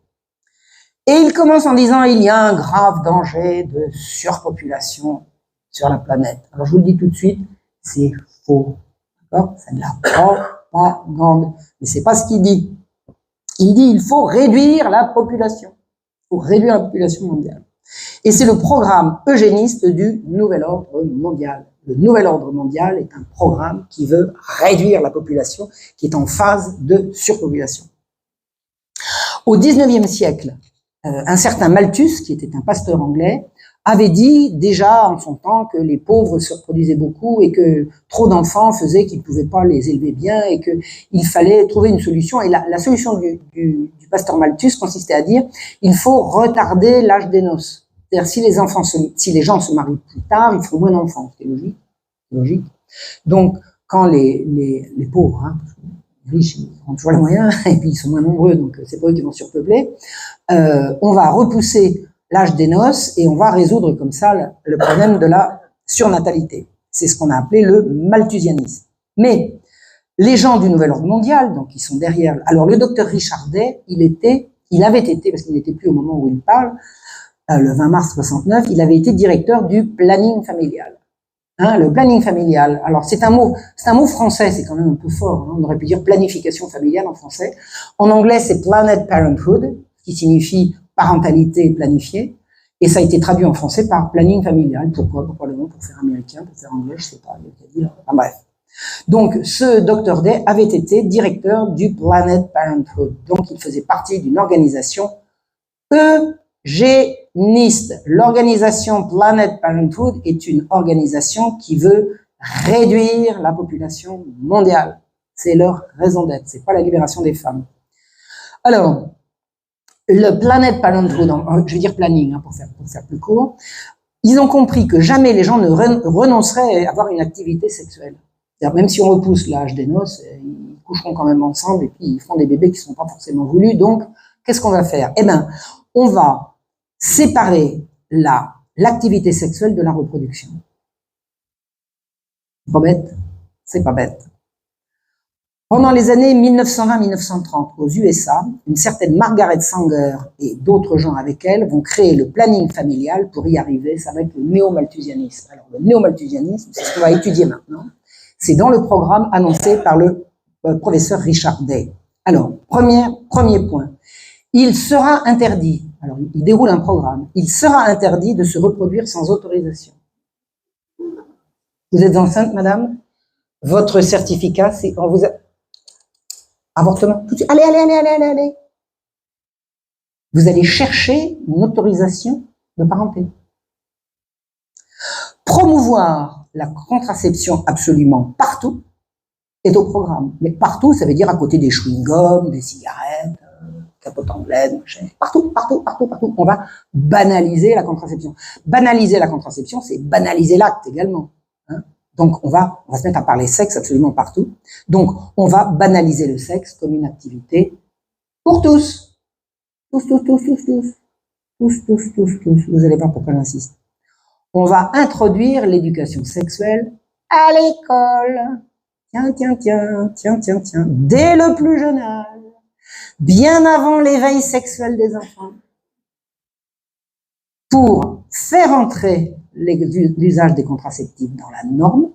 [SPEAKER 1] Et il commence en disant, il y a un grave danger de surpopulation sur la planète. Alors je vous le dis tout de suite, c'est faux. D'accord? C'est de la propagande. Mais c'est pas ce qu'il dit. Il dit, il faut réduire la population. Il faut réduire la population mondiale. Et c'est le programme eugéniste du Nouvel Ordre Mondial. Le Nouvel Ordre Mondial est un programme qui veut réduire la population, qui est en phase de surpopulation. Au XIXe siècle, un certain Malthus, qui était un pasteur anglais, avait dit déjà en son temps que les pauvres se reproduisaient beaucoup et que trop d'enfants faisaient qu'ils ne pouvaient pas les élever bien et qu'il fallait trouver une solution. Et la solution du pasteur Malthus consistait à dire il faut retarder l'âge des noces. C'est-à-dire si les gens se marient plus tard, ils feront moins d'enfants. C'est logique. Donc quand les pauvres, hein, les riches, ils ont toujours les moyens et puis ils sont moins nombreux, donc c'est pas eux qui vont surpeupler. On va repousser l'âge des noces et on va résoudre comme ça le problème de la surnatalité. C'est ce qu'on a appelé le malthusianisme. Mais les gens du Nouvel Ordre Mondial, donc ils sont derrière. Alors le docteur Richard Day, il avait été, parce qu'il n'était plus au moment où il parle, le 20 mars 69, il avait été directeur du planning familial. Hein, le planning familial. Alors c'est un mot français, c'est quand même un peu fort. Hein, on aurait pu dire planification familiale en français. En anglais, c'est Planned Parenthood, qui signifie parentalité planifiée, et ça a été traduit en français par planning familial. Pourquoi? Probablement pour faire américain, pour faire anglais, je sais pas, il y a qu'à dire. Enfin bref. Donc, ce Dr. Day avait été directeur du Planned Parenthood. Donc, il faisait partie d'une organisation eugéniste. L'organisation Planned Parenthood est une organisation qui veut réduire la population mondiale. C'est leur raison d'être. C'est pas la libération des femmes. Alors, le Planned Parenthood, je vais dire planning hein, pour faire plus court, ils ont compris que jamais les gens ne renonceraient à avoir une activité sexuelle. C'est-à-dire même si on repousse l'âge des noces, ils coucheront quand même ensemble et puis ils font des bébés qui ne sont pas forcément voulus. Donc, qu'est-ce qu'on va faire? Eh bien, on va séparer l'activité sexuelle de la reproduction. C'est pas bête? C'est pas bête. Pendant les années 1920-1930, aux USA, une certaine Margaret Sanger et d'autres gens avec elle vont créer le planning familial pour y arriver. Ça va être le néo-malthusianisme. Alors, le néo-malthusianisme, c'est ce qu'on va étudier maintenant. C'est dans le programme annoncé par le professeur Richard Day. Alors, premier point. Il sera interdit, alors il déroule un programme, il sera interdit de se reproduire sans autorisation. Vous êtes enceinte, madame? Votre certificat, c'est quand vous... Avortement. Allez. Vous allez chercher une autorisation de parenté. Promouvoir la contraception absolument partout est au programme. Mais partout, ça veut dire à côté des chewing-gums, des cigarettes, capote anglaise, machin. Partout. On va banaliser la contraception. Banaliser la contraception, c'est banaliser l'acte également. Hein. Donc, on va se mettre à parler sexe absolument partout. Donc, on va banaliser le sexe comme une activité pour tous. Tous. Vous allez voir pourquoi j'insiste. On va introduire l'éducation sexuelle à l'école. Tiens. Dès le plus jeune âge. Bien avant l'éveil sexuel des enfants. Pour faire entrer l'usage des contraceptifs dans la norme,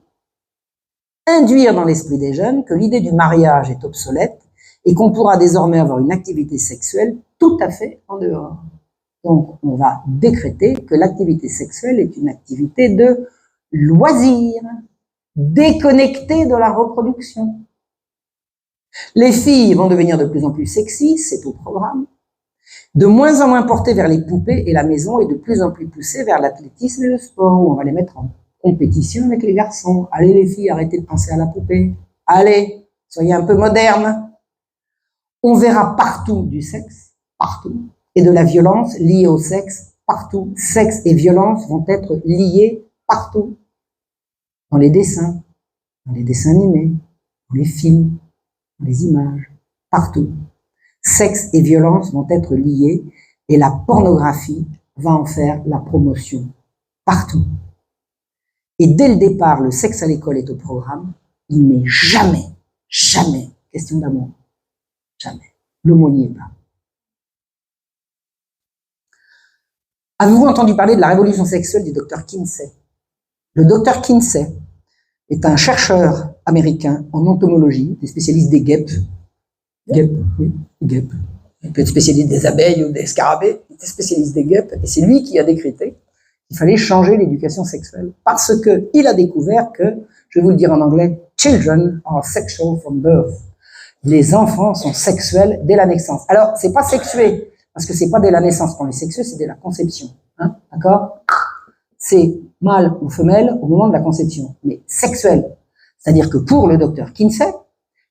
[SPEAKER 1] induire dans l'esprit des jeunes que l'idée du mariage est obsolète et qu'on pourra désormais avoir une activité sexuelle tout à fait en dehors. Donc, on va décréter que l'activité sexuelle est une activité de loisir, déconnectée de la reproduction. Les filles vont devenir de plus en plus sexy, c'est au programme. De moins en moins portées vers les poupées et la maison et de plus en plus poussées vers l'athlétisme et le sport. On va les mettre en compétition avec les garçons. Allez les filles, arrêtez de penser à la poupée. Allez, soyez un peu modernes. On verra partout du sexe, partout, et de la violence liée au sexe, partout. Sexe et violence vont être liés partout. Dans les dessins animés, dans les films, dans les images, partout. Sexe et violence vont être liés et la pornographie va en faire la promotion, partout. Et dès le départ, le sexe à l'école est au programme, il n'est jamais, jamais question d'amour. Jamais. Le mot n'y est pas. Avez-vous entendu parler de la révolution sexuelle du docteur Kinsey? Le docteur Kinsey est un chercheur américain en entomologie, des spécialistes des guêpes. Guêpes, oui, guêpes. Il peut être spécialiste des abeilles ou des scarabées, il était spécialiste des guêpes, et c'est lui qui a décrété qu'il fallait changer l'éducation sexuelle. Parce qu'il a découvert que, je vais vous le dire en anglais, children are sexual from birth. Les enfants sont sexuels dès la naissance. Alors, c'est pas sexué, parce que c'est pas dès la naissance qu'on est sexué, c'est dès la conception. Hein, d'accord? C'est mâle ou femelle au moment de la conception, mais sexuel. C'est-à-dire que pour le docteur Kinsey,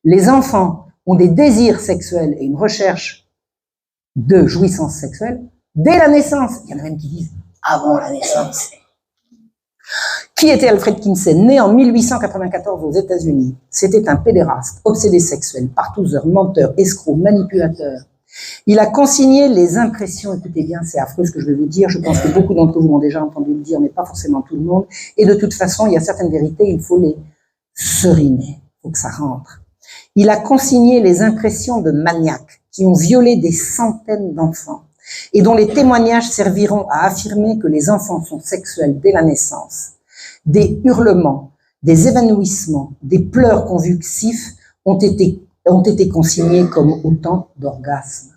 [SPEAKER 1] les enfants ont des désirs sexuels et une recherche de jouissance sexuelle dès la naissance. Il y en a même qui disent avant la naissance. Qui était Alfred Kinsey? Né en 1894 aux États-Unis. C'était un pédéraste, obsédé sexuel, partouzeur, menteur, escroc, manipulateur. Il a consigné les impressions, écoutez bien, c'est affreux ce que je vais vous dire, je pense que beaucoup d'entre vous m'ont déjà entendu le dire, mais pas forcément tout le monde, et de toute façon, il y a certaines vérités, il faut les seriner, il faut que ça rentre. Il a consigné les impressions de maniaques qui ont violé des centaines d'enfants, et dont les témoignages serviront à affirmer que les enfants sont sexuels dès la naissance. Des hurlements, des évanouissements, des pleurs convulsifs ont été consignés comme autant d'orgasmes.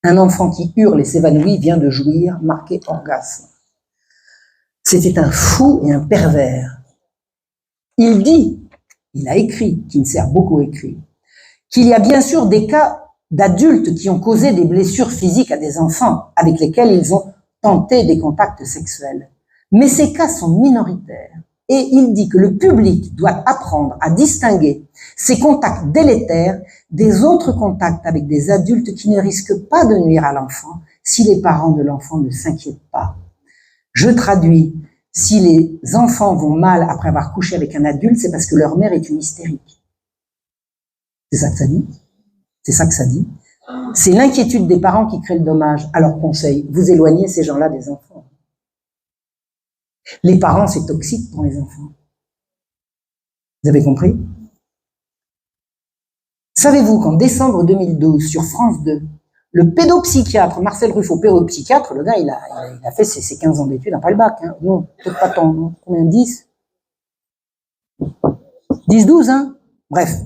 [SPEAKER 1] Un enfant qui hurle et s'évanouit vient de jouir, marqué orgasme. C'était un fou et un pervers. Il dit, il a écrit, Kinsey a beaucoup écrit, qu'il y a bien sûr des cas d'adultes qui ont causé des blessures physiques à des enfants avec lesquels ils ont tenté des contacts sexuels. Mais ces cas sont minoritaires. Et il dit que le public doit apprendre à distinguer ces contacts délétères des autres contacts avec des adultes qui ne risquent pas de nuire à l'enfant si les parents de l'enfant ne s'inquiètent pas. Je traduis, si les enfants vont mal après avoir couché avec un adulte, c'est parce que leur mère est une hystérique. C'est ça que ça dit. C'est ça que ça dit. C'est l'inquiétude des parents qui crée le dommage. Alors conseil, vous éloignez ces gens-là des enfants. Les parents, c'est toxique pour les enfants. Vous avez compris? Savez-vous qu'en décembre 2012, sur France 2, le pédopsychiatre Marcel Ruffo, pédopsychiatre, le gars, il a fait ses 15 ans d'études, pas le bac, hein. Non, peut-être pas tant, non. Combien? 10? 10, 12, hein? Bref.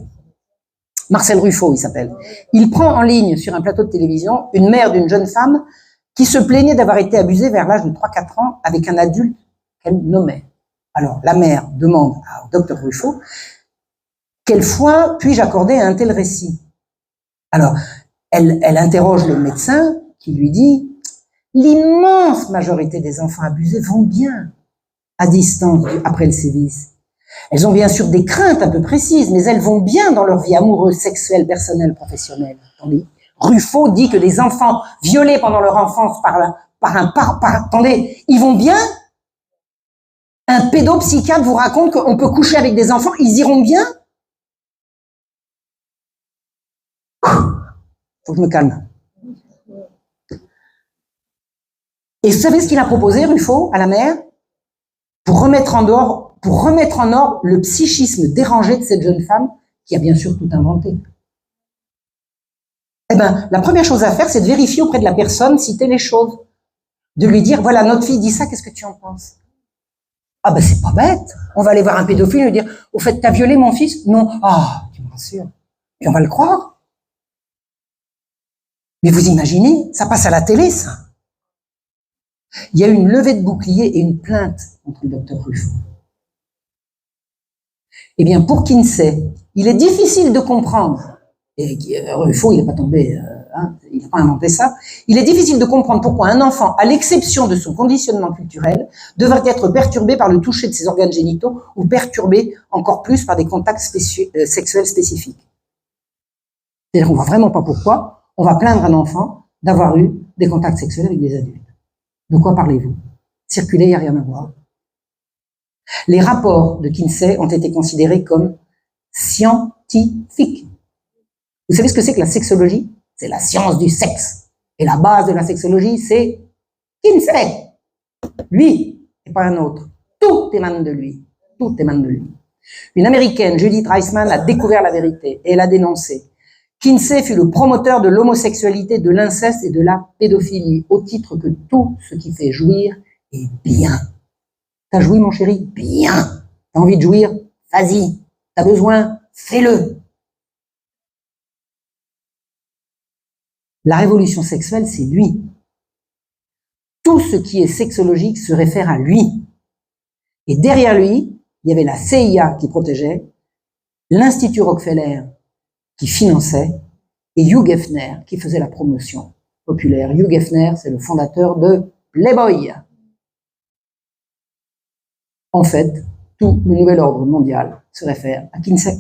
[SPEAKER 1] Marcel Ruffo, il s'appelle. Il prend en ligne sur un plateau de télévision une mère d'une jeune femme qui se plaignait d'avoir été abusée vers l'âge de 3-4 ans avec un adulte qu'elle nommait. Alors, la mère demande au docteur Ruffo, quelle foi puis-je accorder à un tel récit? Alors, elle interroge le médecin qui lui dit, l'immense majorité des enfants abusés vont bien à distance après le sévice. Elles ont bien sûr des craintes un peu précises, mais elles vont bien dans leur vie amoureuse, sexuelle, personnelle, professionnelle. Attendez, Ruffo dit que les enfants violés pendant leur enfance attendez, ils vont bien? Un pédopsychiatre vous raconte qu'on peut coucher avec des enfants, ils iront bien? Faut que je me calme. Et vous savez ce qu'il a proposé, Ruffo, à la mère? Pour remettre en ordre le psychisme dérangé de cette jeune femme qui a bien sûr tout inventé. Eh ben, la première chose à faire, c'est de vérifier auprès de la personne, citer les choses. De lui dire, voilà, notre fille dit ça, qu'est-ce que tu en penses? Ah ben, c'est pas bête. On va aller voir un pédophile et lui dire, au fait, t'as violé mon fils? Non. Ah, tu me rassures. Et on va le croire. Mais vous imaginez, ça passe à la télé, ça. Il y a eu une levée de bouclier et une plainte contre le docteur Ruffo. Eh bien, pour Kinsey, il est difficile de comprendre, et Ruffo, il n'est pas tombé, il n'a pas inventé ça, il est difficile de comprendre pourquoi un enfant, à l'exception de son conditionnement culturel, devrait être perturbé par le toucher de ses organes génitaux ou perturbé encore plus par des contacts sexuels spécifiques. C'est-à-dire qu'on voit vraiment pas pourquoi on va plaindre un enfant d'avoir eu des contacts sexuels avec des adultes. De quoi parlez-vous? Circuler, il n'y a rien à voir. Les rapports de Kinsey ont été considérés comme scientifiques. Vous savez ce que c'est que la sexologie? C'est la science du sexe. Et la base de la sexologie, c'est Kinsey. Lui, et pas un autre. Tout émane de lui. Tout émane de lui. Une Américaine, Judith Reisman, a découvert la vérité et elle a dénoncé. Kinsey fut le promoteur de l'homosexualité, de l'inceste et de la pédophilie, au titre que tout ce qui fait jouir est bien. T'as joui, mon chéri? Bien. T'as envie de jouir? Vas-y. T'as besoin? Fais-le. La révolution sexuelle, c'est lui. Tout ce qui est sexologique se réfère à lui. Et derrière lui, il y avait la CIA qui protégeait, l'Institut Rockefeller qui finançait, et Hugh Hefner qui faisait la promotion populaire. Hugh Hefner, c'est le fondateur de Playboy. En fait, tout le nouvel ordre mondial se réfère à Kinsey.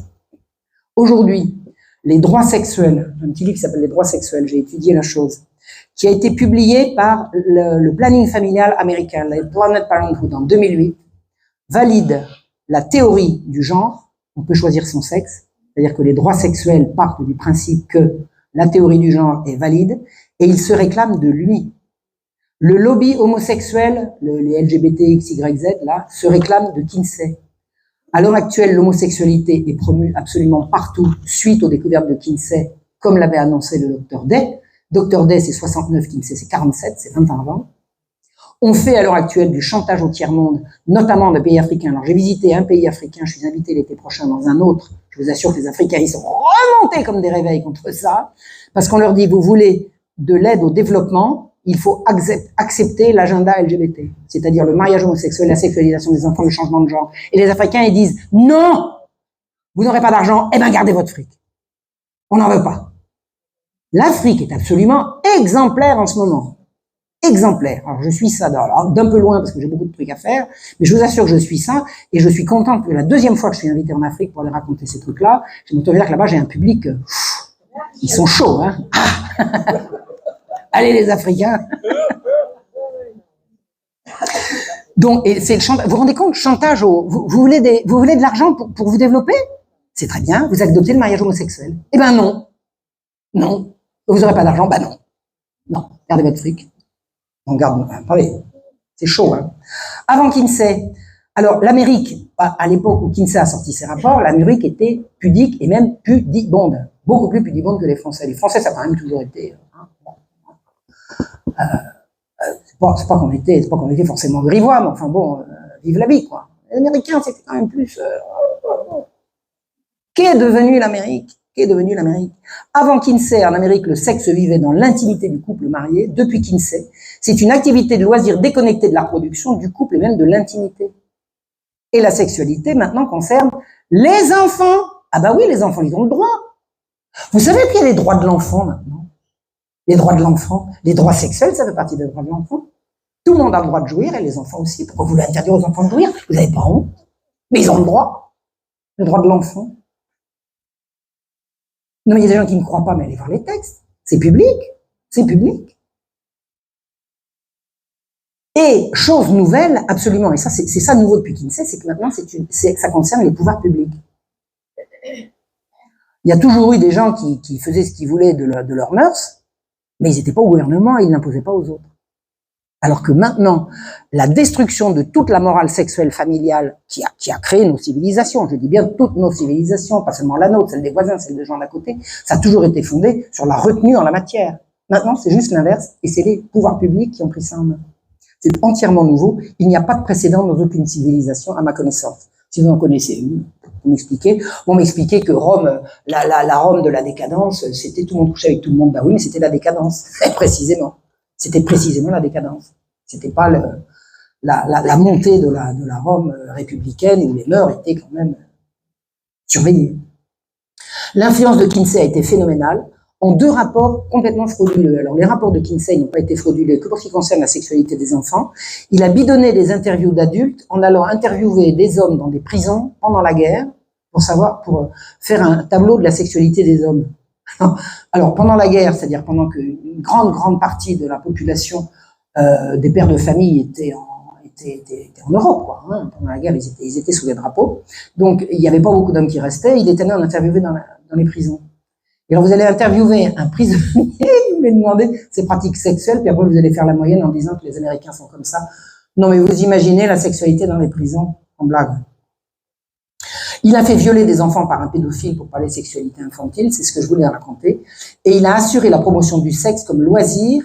[SPEAKER 1] Aujourd'hui, les droits sexuels, un petit livre qui s'appelle Les droits sexuels, j'ai étudié la chose, qui a été publié par le planning familial américain, le Planned Parenthood en 2008, valide la théorie du genre, on peut choisir son sexe, c'est-à-dire que les droits sexuels partent du principe que la théorie du genre est valide, et il se réclame de lui. Le lobby homosexuel, les LGBT, XYZ, là, se réclame de Kinsey. À l'heure actuelle, l'homosexualité est promue absolument partout, suite aux découvertes de Kinsey, comme l'avait annoncé le Dr Day. Dr Day, c'est 69, Kinsey, c'est 47, c'est 20 ans avant. On fait à l'heure actuelle du chantage au tiers-monde, notamment des pays africains. Alors j'ai visité un pays africain, je suis invité l'été prochain dans un autre. Je vous assure que les Africains, ils sont remontés comme des réveils contre ça, parce qu'on leur dit, vous voulez de l'aide au développement, il faut accepter l'agenda LGBT, c'est-à-dire le mariage homosexuel, la sexualisation des enfants, le changement de genre. Et les Africains, ils disent, non, vous n'aurez pas d'argent, eh ben gardez votre fric. On n'en veut pas. L'Afrique est absolument exemplaire en ce moment. Exemplaire. Alors je suis ça d'un peu loin parce que j'ai beaucoup de trucs à faire, mais je vous assure que je suis ça, et je suis contente que la deuxième fois que je suis invité en Afrique pour aller raconter ces trucs-là, je me trouve dire que là-bas j'ai un public, ils sont chauds, hein. Allez les Africains. Donc, et c'est le chantage. Vous vous rendez compte, chantage vous voulez de l'argent pour vous développer? C'est très bien, vous adoptez le mariage homosexuel. Eh ben non. Non. Vous n'aurez pas d'argent? Ben non. Non. Gardez votre fric. On garde, attendez. C'est chaud, hein. Avant Kinsey, alors l'Amérique, à l'époque où Kinsey a sorti ses rapports, l'Amérique était pudique et même pudibonde. Beaucoup plus pudibonde que les Français. Les Français, ça a quand même toujours été, c'est pas qu'on était forcément grivois, mais enfin bon, vive la vie, quoi. Les Américains, c'était quand même plus... Qu'est devenue l'Amérique? Qu'est devenue l'Amérique? Avant Kinsey, en Amérique, le sexe vivait dans l'intimité du couple marié. Depuis Kinsey, c'est une activité de loisir déconnectée de la reproduction, du couple et même de l'intimité. Et la sexualité, maintenant, concerne les enfants. Ah bah oui, les enfants, ils ont le droit. Vous savez qu'il y a les droits de l'enfant, maintenant? Les droits de l'enfant, les droits sexuels, ça fait partie des droits de l'enfant. Tout le monde a le droit de jouir, et les enfants aussi. Pourquoi vous voulez interdire aux enfants de jouir? Vous n'avez pas honte. Mais ils ont le droit de l'enfant. Non, mais il y a des gens qui ne croient pas, mais allez voir les textes. C'est public. C'est public. Et chose nouvelle, absolument, et ça, c'est ça nouveau depuis Kinsey, c'est que maintenant, ça concerne les pouvoirs publics. Il y a toujours eu des gens qui faisaient ce qu'ils voulaient de leurs mœurs, mais ils n'étaient pas au gouvernement et ils n'imposaient pas aux autres. Alors que maintenant, la destruction de toute la morale sexuelle familiale qui a créé nos civilisations, je dis bien toutes nos civilisations, pas seulement la nôtre, celle des voisins, celle des gens d'à côté, ça a toujours été fondé sur la retenue en la matière. Maintenant, c'est juste l'inverse, et c'est les pouvoirs publics qui ont pris ça en main. C'est entièrement nouveau, il n'y a pas de précédent dans aucune civilisation, à ma connaissance. Si vous en connaissez une, vous m'expliquez. On m'expliquait que Rome, la Rome de la décadence, c'était tout le monde couchait avec tout le monde. Ben oui, mais c'était la décadence, précisément. C'était précisément la décadence. C'était pas la montée de la Rome républicaine où les mœurs étaient quand même surveillées. L'influence de Kinsey a été phénoménale en deux rapports complètement frauduleux. Alors les rapports de Kinsey n'ont pas été frauduleux que pour ce qui concerne la sexualité des enfants. Il a bidonné des interviews d'adultes en allant interviewer des hommes dans des prisons pendant la guerre pour faire un tableau de la sexualité des hommes. Alors, pendant la guerre, c'est-à-dire pendant qu'une grande partie de la population des pères de famille était en Europe, quoi. Hein. Pendant la guerre, ils étaient sous les drapeaux. Donc, il n'y avait pas beaucoup d'hommes qui restaient. Il était allé en interviewer dans les prisons. Et alors, vous allez interviewer un prisonnier, vous lui demandez ses pratiques sexuelles, puis après, vous allez faire la moyenne en disant que les Américains sont comme ça. Non, mais vous imaginez la sexualité dans les prisons, en blague. Il a fait violer des enfants par un pédophile pour parler de sexualité infantile, c'est ce que je voulais raconter. Et il a assuré la promotion du sexe comme loisir,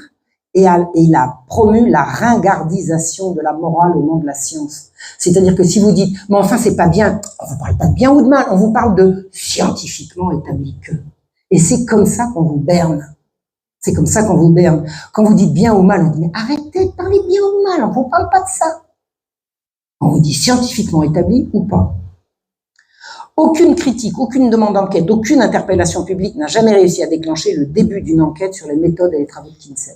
[SPEAKER 1] et il a promu la ringardisation de la morale au nom de la science. C'est-à-dire que si vous dites, mais enfin c'est pas bien, on vous parle pas de bien ou de mal, on vous parle de scientifiquement établi que. Et c'est comme ça qu'on vous berne. C'est comme ça qu'on vous berne. Quand vous dites bien ou mal, on dit, mais arrêtez de parler bien ou mal, on vous parle pas de ça. On vous dit scientifiquement établi ou pas. Aucune critique, aucune demande d'enquête, aucune interpellation publique n'a jamais réussi à déclencher le début d'une enquête sur les méthodes et les travaux de Kinsey.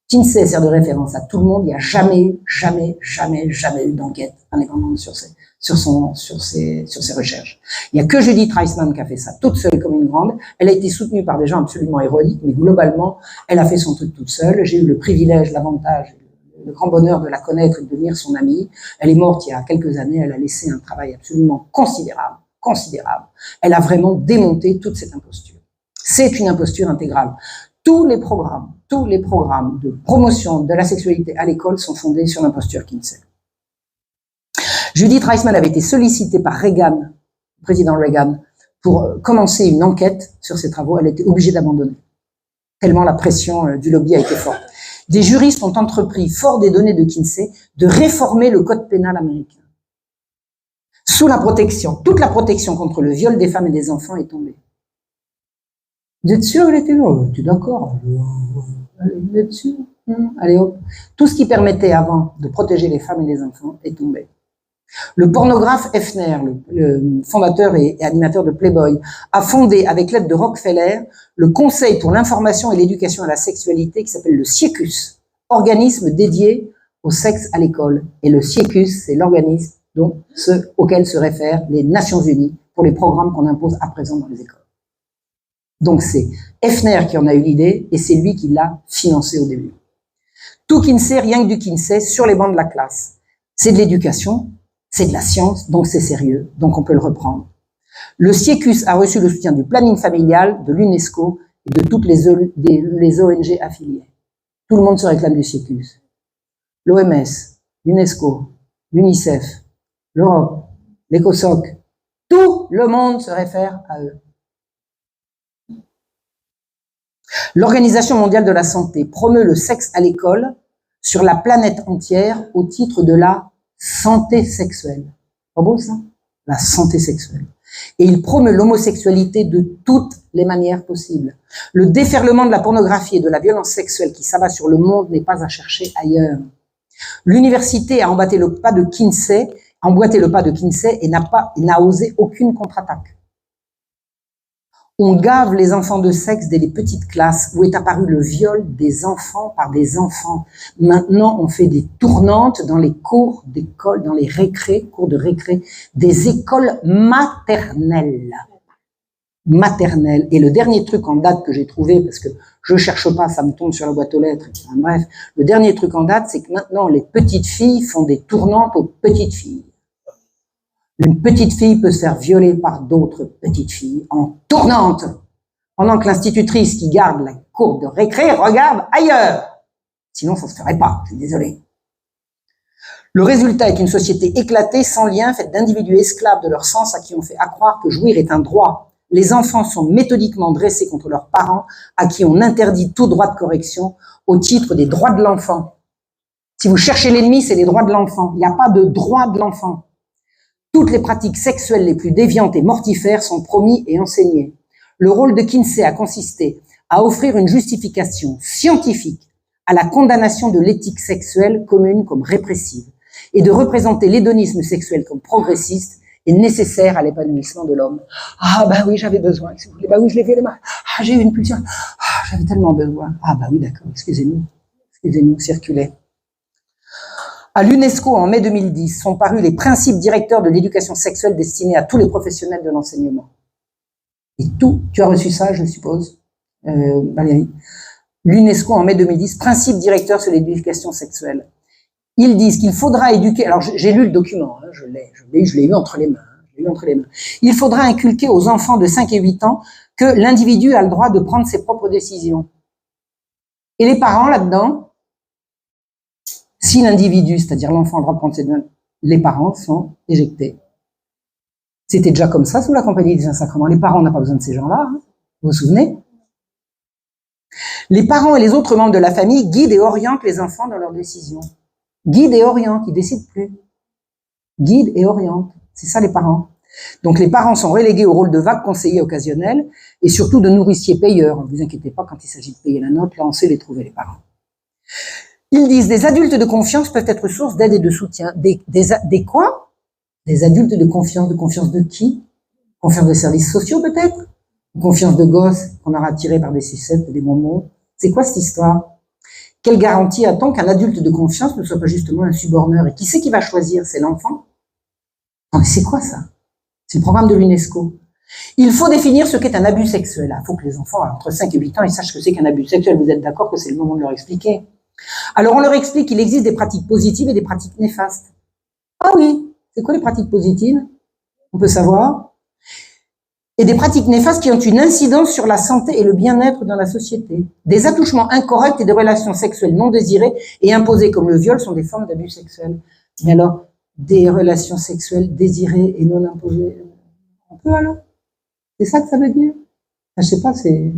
[SPEAKER 1] Kinsey sert de référence à tout le monde, il n'y a jamais eu d'enquête indépendante sur ses recherches. Il n'y a que Judith Reisman qui a fait ça toute seule comme une grande. Elle a été soutenue par des gens absolument héroïques, mais globalement, elle a fait son truc toute seule. J'ai eu le privilège, l'avantage, le grand bonheur de la connaître et de devenir son amie. Elle est morte il y a quelques années, elle a laissé un travail absolument considérable. Elle a vraiment démonté toute cette imposture. C'est une imposture intégrale. Tous les programmes de promotion de la sexualité à l'école sont fondés sur l'imposture Kinsey. Judith Reisman avait été sollicitée par Reagan, le président Reagan, pour commencer une enquête sur ses travaux. Elle a été obligée d'abandonner, tellement la pression du lobby a été forte. Des juristes ont entrepris, fort des données de Kinsey, de réformer le code pénal américain. Sous la protection, toute la protection contre le viol des femmes et des enfants est tombée. Vous êtes sûr qu'elle était là? Tu es d'accord? Vous êtes sûr? Allez hop. Tout ce qui permettait avant de protéger les femmes et les enfants est tombé. Le pornographe Hefner, le fondateur et animateur de Playboy, a fondé, avec l'aide de Rockefeller, le Conseil pour l'information et l'éducation à la sexualité qui s'appelle le CIECUS, organisme dédié au sexe à l'école. Et le CIECUS, c'est l'organisme auquel se réfèrent les Nations Unies pour les programmes qu'on impose à présent dans les écoles. Donc c'est Hefner qui en a eu l'idée et c'est lui qui l'a financé au début. Tout Kinsey, rien que du Kinsey, sur les bancs de la classe. C'est de l'éducation, c'est de la science, donc c'est sérieux, donc on peut le reprendre. Le CIECUS a reçu le soutien du planning familial, de l'UNESCO et de toutes les ONG affiliées. Tout le monde se réclame du CIECUS. L'OMS, l'UNESCO, l'UNICEF, l'Europe, l'ECOSOC, tout le monde se réfère à eux. L'Organisation mondiale de la santé promeut le sexe à l'école sur la planète entière au titre de la santé sexuelle. Pas beau ça? La santé sexuelle. Et il promeut l'homosexualité de toutes les manières possibles. Le déferlement de la pornographie et de la violence sexuelle qui s'abat sur le monde n'est pas à chercher ailleurs. L'université a emboîté le pas de Kinsey et n'a osé aucune contre-attaque. On gave les enfants de sexe dès les petites classes où est apparu le viol des enfants par des enfants. Maintenant, on fait des tournantes dans les cours d'école, dans les cours de récré, des écoles maternelles. Et le dernier truc en date que j'ai trouvé, parce que je cherche pas, ça me tombe sur la boîte aux lettres, enfin, bref, le dernier truc en date, c'est que maintenant, les petites filles font des tournantes aux petites filles. Une petite fille peut se faire violer par d'autres petites filles en tournante, pendant que l'institutrice qui garde la cour de récré regarde ailleurs. Sinon, ça se ferait pas, je suis désolé. Le résultat est une société éclatée, sans lien, faite d'individus esclaves de leur sens à qui on fait accroire que jouir est un droit. Les enfants sont méthodiquement dressés contre leurs parents, à qui on interdit tout droit de correction au titre des droits de l'enfant. Si vous cherchez l'ennemi, c'est les droits de l'enfant. Il n'y a pas de droit de l'enfant. Toutes les pratiques sexuelles les plus déviantes et mortifères sont promis et enseignées. Le rôle de Kinsey a consisté à offrir une justification scientifique à la condamnation de l'éthique sexuelle commune comme répressive et de représenter l'hédonisme sexuel comme progressiste et nécessaire à l'épanouissement de l'homme. Ah bah oui, j'avais besoin, si vous voulez. Bah oui, je l'ai fait les mains. Ah, j'ai eu une pulsion. Ah, j'avais tellement besoin. Ah bah oui, d'accord, excusez-nous, circulez. À l'UNESCO, en mai 2010, sont parus les principes directeurs de l'éducation sexuelle destinés à tous les professionnels de l'enseignement. Et tout, tu as reçu ça, je suppose, Valérie. L'UNESCO, en mai 2010, principe directeur sur l'éducation sexuelle. Ils disent qu'il faudra éduquer, alors j'ai lu le document, hein, je l'ai eu entre les mains. Il faudra inculquer aux enfants de 5 et 8 ans que l'individu a le droit de prendre ses propres décisions. Et les parents, là-dedans, si l'individu, c'est-à-dire l'enfant, a le droit de prendre ses décisions, les parents sont éjectés. C'était déjà comme ça sous la Compagnie des Saint-Sacrements. Les parents n'ont pas besoin de ces gens-là, hein, vous vous souvenez? Les parents et les autres membres de la famille guident et orientent les enfants dans leurs décisions. Guident et orientent, ils décident plus. Guident et orientent, c'est ça les parents. Donc les parents sont relégués au rôle de vagues conseillers occasionnels et surtout de nourriciers payeurs. Ne vous inquiétez pas, quand il s'agit de payer la note, là on sait les trouver les parents. Ils disent des adultes de confiance peuvent être source d'aide et de soutien. Des quoi? Des adultes de confiance de qui? Confiance des services sociaux peut-être? Confiance de gosses qu'on aura tirés par des sucettes, des bonbons. C'est quoi cette histoire? Quelle garantie a-t-on qu'un adulte de confiance ne soit pas justement un suborneur? Et qui c'est qui va choisir? C'est l'enfant? Non mais c'est quoi ça? C'est le programme de l'UNESCO. Il faut définir ce qu'est un abus sexuel. Il faut que les enfants entre 5 et 8 ans ils sachent ce que c'est qu'un abus sexuel. Vous êtes d'accord que c'est le moment de leur expliquer? Alors on leur explique qu'il existe des pratiques positives et des pratiques néfastes. Ah oui, c'est quoi les pratiques positives? On peut savoir. Et des pratiques néfastes qui ont une incidence sur la santé et le bien-être dans la société. Des attouchements incorrects et des relations sexuelles non désirées et imposées comme le viol sont des formes d'abus sexuels. Mais alors, des relations sexuelles désirées et non imposées, on peut alors? C'est ça que ça veut dire? Je sais pas, c'est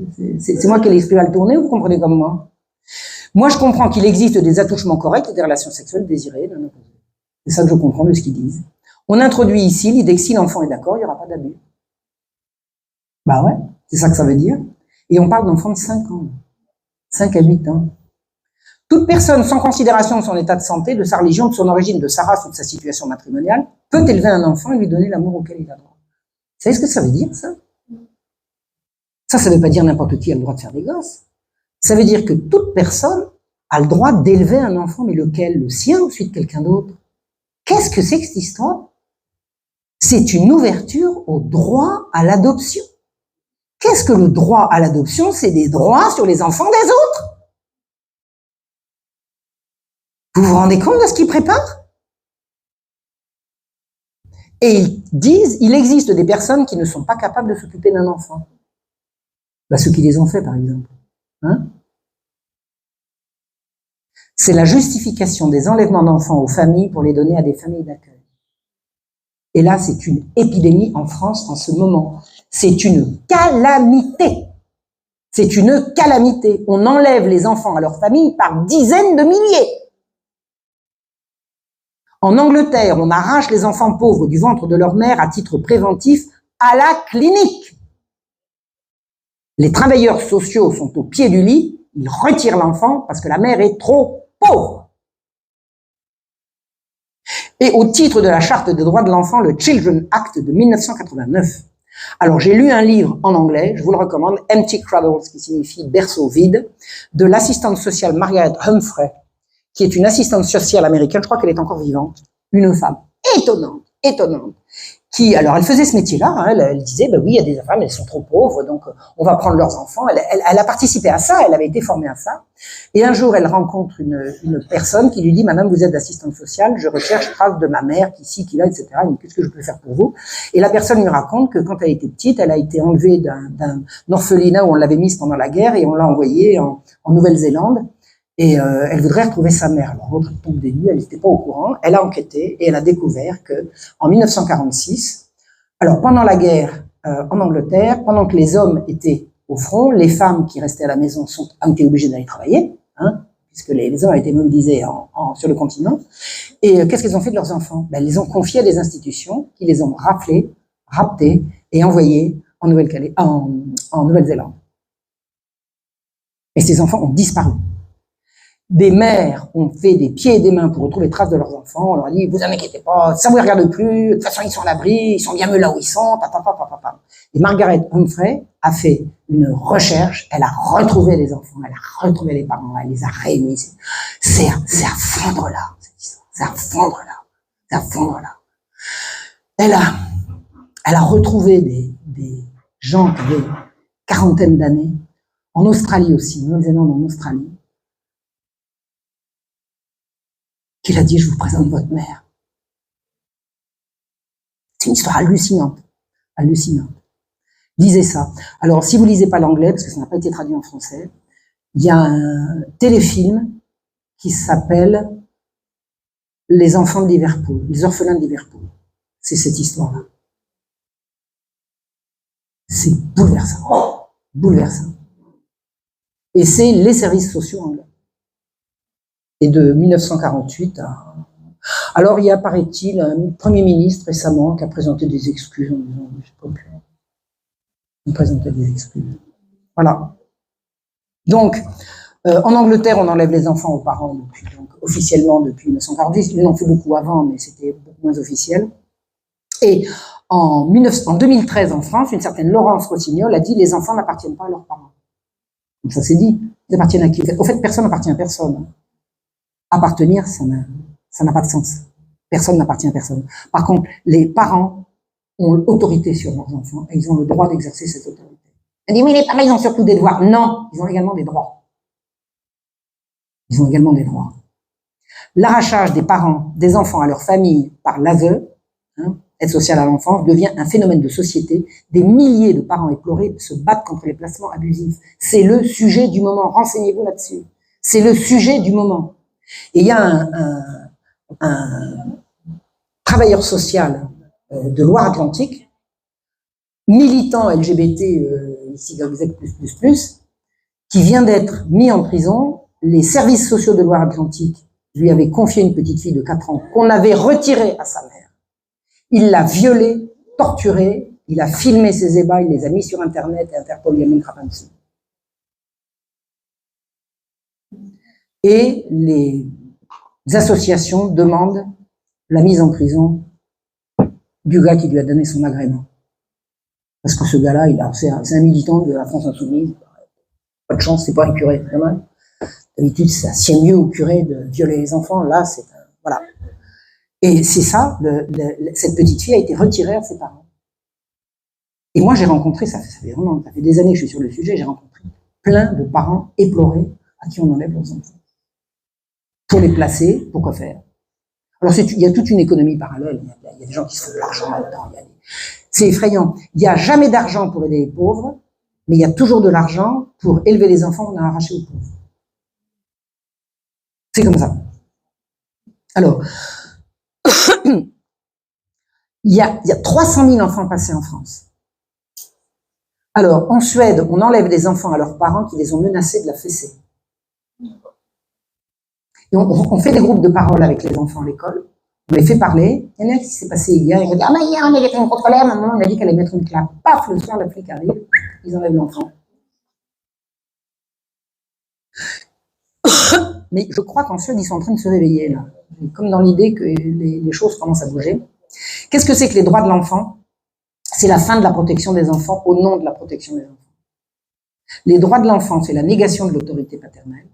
[SPEAKER 1] moi qui ai l'esprit mal tourné ou vous comprenez comme moi? Moi, je comprends qu'il existe des attouchements corrects et des relations sexuelles désirées et non imposées. C'est ça que je comprends de ce qu'ils disent. On introduit ici l'idée que si l'enfant est d'accord, il n'y aura pas d'abus. Bah ouais, c'est ça que ça veut dire. Et on parle d'enfants de 5 ans. 5 à 8 ans. Toute personne sans considération de son état de santé, de sa religion, de son origine, de sa race ou de sa situation matrimoniale, peut élever un enfant et lui donner l'amour auquel il a droit. Vous savez ce que ça veut dire, ça? Ça veut pas dire n'importe qui a le droit de faire des gosses. Ça veut dire que toute personne a le droit d'élever un enfant, mais lequel? Le sien ou celui de quelqu'un d'autre? Qu'est-ce que c'est que cette histoire? C'est une ouverture au droit à l'adoption. Qu'est-ce que le droit à l'adoption? C'est des droits sur les enfants des autres. Vous vous rendez compte de ce qu'ils préparent? Et ils disent, il existe des personnes qui ne sont pas capables de s'occuper d'un enfant. Bah, ceux qui les ont fait, par exemple. Hein? C'est la justification des enlèvements d'enfants aux familles pour les donner à des familles d'accueil. Et là, c'est une épidémie en France en ce moment. C'est une calamité. C'est une calamité. On enlève les enfants à leur famille par dizaines de milliers. En Angleterre, on arrache les enfants pauvres du ventre de leur mère à titre préventif à la clinique. Les travailleurs sociaux sont au pied du lit, ils retirent l'enfant parce que la mère est trop pauvre. Et au titre de la Charte des droits de l'enfant, le Children Act de 1989. Alors, j'ai lu un livre en anglais, je vous le recommande, Empty Cradles, qui signifie berceau vide, de l'assistante sociale Margaret Humphrey, qui est une assistante sociale américaine, je crois qu'elle est encore vivante, une femme étonnante, qui, alors elle faisait ce métier-là, hein, elle disait, ben oui, il y a des femmes, elles sont trop pauvres, donc on va prendre leurs enfants. Elle a participé à ça, elle avait été formée à ça. Et un jour, elle rencontre une personne qui lui dit, madame, vous êtes assistante sociale, je recherche trace de ma mère, qui ici, qui là, etc. Qu'est-ce que je peux faire pour vous? Et la personne lui raconte que quand elle était petite, elle a été enlevée d'un orphelinat où on l'avait mise pendant la guerre et on l'a envoyée en Nouvelle-Zélande. Et elle voudrait retrouver sa mère. Alors l'autre tombe des nues, elle n'était pas au courant. Elle a enquêté et elle a découvert que en 1946, alors pendant la guerre en Angleterre, pendant que les hommes étaient au front, les femmes qui restaient à la maison ont été obligées d'aller travailler, hein, puisque les hommes ont été mobilisés sur le continent. Et qu'est-ce qu'elles ont fait de leurs enfants? Ben, elles les ont confiés à des institutions qui les ont raflés, raptés et envoyés en Nouvelle-Zélande. Et ces enfants ont disparu. Des mères ont fait des pieds et des mains pour retrouver les traces de leurs enfants. On leur a dit, vous en inquiétez pas, ça vous regarde plus, de toute façon ils sont à l'abri, ils sont bien mieux là où ils sont, papa. Et Margaret Humphrey a fait une recherche, elle a retrouvé les enfants, elle a retrouvé les parents, elle les a réunis. C'est à fondre là, cette histoire. C'est à fondre là. Elle a retrouvé gens qui avaient quarantaine d'années, en Australie aussi, en Nouvelle-Zélande, en Australie, qu'il a dit, je vous présente votre mère. C'est une histoire hallucinante, hallucinante. Lisez ça. Alors, si vous lisez pas l'anglais, parce que ça n'a pas été traduit en français, il y a un téléfilm qui s'appelle Les enfants de Liverpool, les orphelins de Liverpool. C'est cette histoire-là. C'est bouleversant. Bouleversant. Et c'est les services sociaux anglais. Et de 1948 à... Alors, il y a, paraît-il, un Premier ministre récemment qui a présenté des excuses en disant « c'est pas pu ». Il présentait des excuses. Voilà. Donc, en Angleterre, on enlève les enfants aux parents depuis, donc, officiellement depuis 1948. Ils l'ont fait beaucoup avant, mais c'était beaucoup moins officiel. Et en 2013, en France, une certaine Laurence Rossignol a dit « les enfants n'appartiennent pas à leurs parents ». Donc ça s'est dit. Ils appartiennent à qui? Au fait, personne n'appartient à personne. Appartenir, ça n'a pas de sens. Personne n'appartient à personne. Par contre, les parents ont l'autorité sur leurs enfants et ils ont le droit d'exercer cette autorité. On dit, oui, les parents, ils ont surtout des devoirs. Non, ils ont également des droits. Ils ont également des droits. L'arrachage des parents, des enfants à leur famille par l'ASE, aide sociale à l'enfance, devient un phénomène de société. Des milliers de parents éplorés se battent contre les placements abusifs. C'est le sujet du moment. Renseignez-vous là-dessus. C'est le sujet du moment. Et il y a un travailleur social de Loire-Atlantique, militant LGBT, ici YZ++, qui vient d'être mis en prison. Les services sociaux de Loire-Atlantique lui avaient confié une petite fille de 4 ans qu'on avait retirée à sa mère. Il l'a violée, torturée, il a filmé ses ébats, il les a mis sur Internet et Interpol lui a mis une crapin dessus. Et les associations demandent la mise en prison du gars qui lui a donné son agrément. Parce que ce gars-là, c'est un militant de la France Insoumise. Pas de chance, c'est pas un curé, c'est dommage. D'habitude, ça sied mieux au curé de violer les enfants. Là, c'est voilà. Et c'est ça, cette petite fille a été retirée à ses parents. Et moi, j'ai rencontré, ça fait des années que je suis sur le sujet, j'ai rencontré plein de parents éplorés à qui on enlève leurs enfants. Pour les placer, pourquoi faire? Alors, il y a toute une économie parallèle. Il y a des gens qui se font de l'argent là-dedans. C'est effrayant. Il n'y a jamais d'argent pour aider les pauvres, mais il y a toujours de l'argent pour élever les enfants qu'on a arrachés aux pauvres. C'est comme ça. Alors, il y a 300 000 enfants passés en France. Alors, en Suède, on enlève des enfants à leurs parents qui les ont menacés de la fessée. Et on fait des groupes de parole avec les enfants à l'école. On les fait parler. Il y en a un qui s'est passé hier. Il a dit, ah, mais hier, on avait fait une contre-l'air. Maman, on a dit qu'elle allait mettre une claque. Paf, le soir, la flic arrive. Ils enlèvent l'enfant. Mais je crois qu'en Suède, ils sont en train de se réveiller, là. Comme dans l'idée que les choses commencent à bouger. Qu'est-ce que c'est que les droits de l'enfant? C'est la fin de la protection des enfants au nom de la protection des enfants. Les droits de l'enfant, c'est la négation de l'autorité paternelle.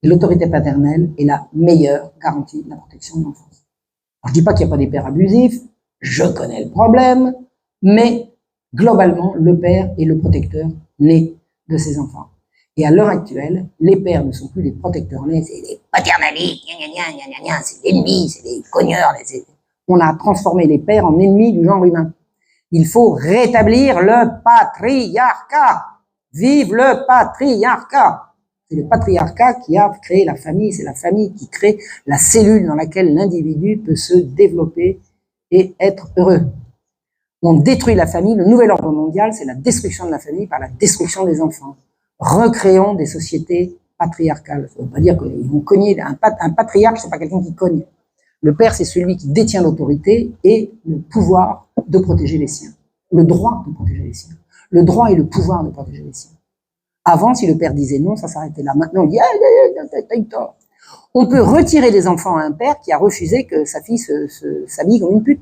[SPEAKER 1] Et l'autorité paternelle est la meilleure garantie de la protection de l'enfance. Alors, je dis pas qu'il n'y a pas des pères abusifs, je connais le problème, mais globalement, le père est le protecteur né de ses enfants. Et à l'heure actuelle, les pères ne sont plus les protecteurs nés, c'est des paternalistes, c'est des ennemis, c'est des cogneurs. On a transformé les pères en ennemis du genre humain. Il faut rétablir le patriarcat. Vive le patriarcat. C'est le patriarcat qui a créé la famille, c'est la famille qui crée la cellule dans laquelle l'individu peut se développer et être heureux. On détruit la famille, le nouvel ordre mondial, c'est la destruction de la famille par la destruction des enfants. Recréons des sociétés patriarcales. Ça ne veut pas dire qu'ils vont cogner. Un patriarche, c'est pas quelqu'un qui cogne. Le père, c'est celui qui détient l'autorité et le pouvoir de protéger les siens. Le droit de protéger les siens. Le droit et le pouvoir de protéger les siens. Avant, si le père disait non, ça s'arrêtait là. Maintenant, il dit t'as eu tort. On peut retirer des enfants à un père qui a refusé que sa fille s'habille comme une pute.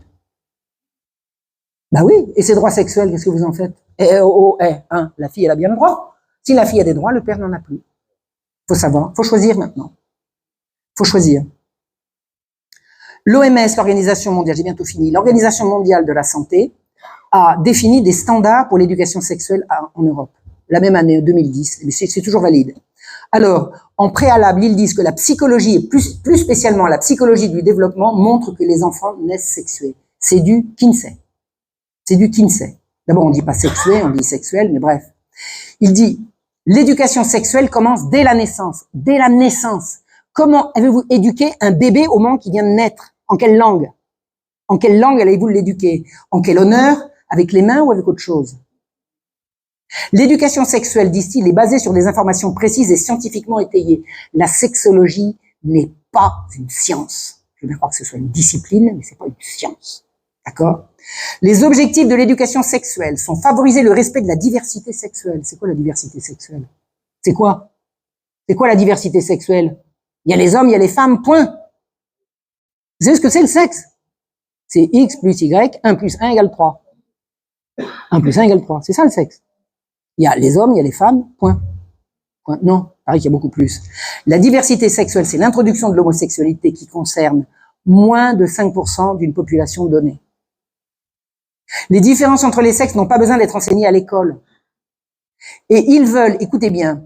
[SPEAKER 1] Bah oui, et ses droits sexuels, qu'est-ce que vous en faites? La fille, elle a bien le droit. Si la fille a des droits, le père n'en a plus. Faut savoir, faut choisir maintenant. Faut choisir. L'OMS, l'Organisation mondiale, j'ai bientôt fini, l'Organisation mondiale de la santé, a défini des standards pour l'éducation sexuelle en Europe. La même année, 2010, mais c'est toujours valide. Alors, en préalable, ils disent que la psychologie, et plus spécialement la psychologie du développement, montre que les enfants naissent sexués. C'est du Kinsey. C'est du Kinsey. D'abord, on dit pas sexué, on dit sexuel, mais bref. Il dit, l'éducation sexuelle commence dès la naissance. Dès la naissance. Comment avez-vous éduqué un bébé au moment qu'il vient de naître? En quelle langue? En quelle langue allez-vous l'éduquer? En quel honneur? Avec les mains ou avec autre chose? L'éducation sexuelle, disent-ils, est basée sur des informations précises et scientifiquement étayées. La sexologie n'est pas une science. Je veux bien croire que ce soit une discipline, mais c'est pas une science. D'accord? Les objectifs de l'éducation sexuelle sont favoriser le respect de la diversité sexuelle. C'est quoi la diversité sexuelle? C'est quoi? C'est quoi la diversité sexuelle? Il y a les hommes, il y a les femmes, point. Vous savez ce que c'est le sexe? C'est X plus Y, 1 plus 1 égale 3. 1 plus 1 égale 3. C'est ça le sexe. Il y a les hommes, il y a les femmes, point. Point. Non, pareil qu'il y a beaucoup plus. La diversité sexuelle, c'est l'introduction de l'homosexualité qui concerne moins de 5% d'une population donnée. Les différences entre les sexes n'ont pas besoin d'être enseignées à l'école. Et ils veulent, écoutez bien,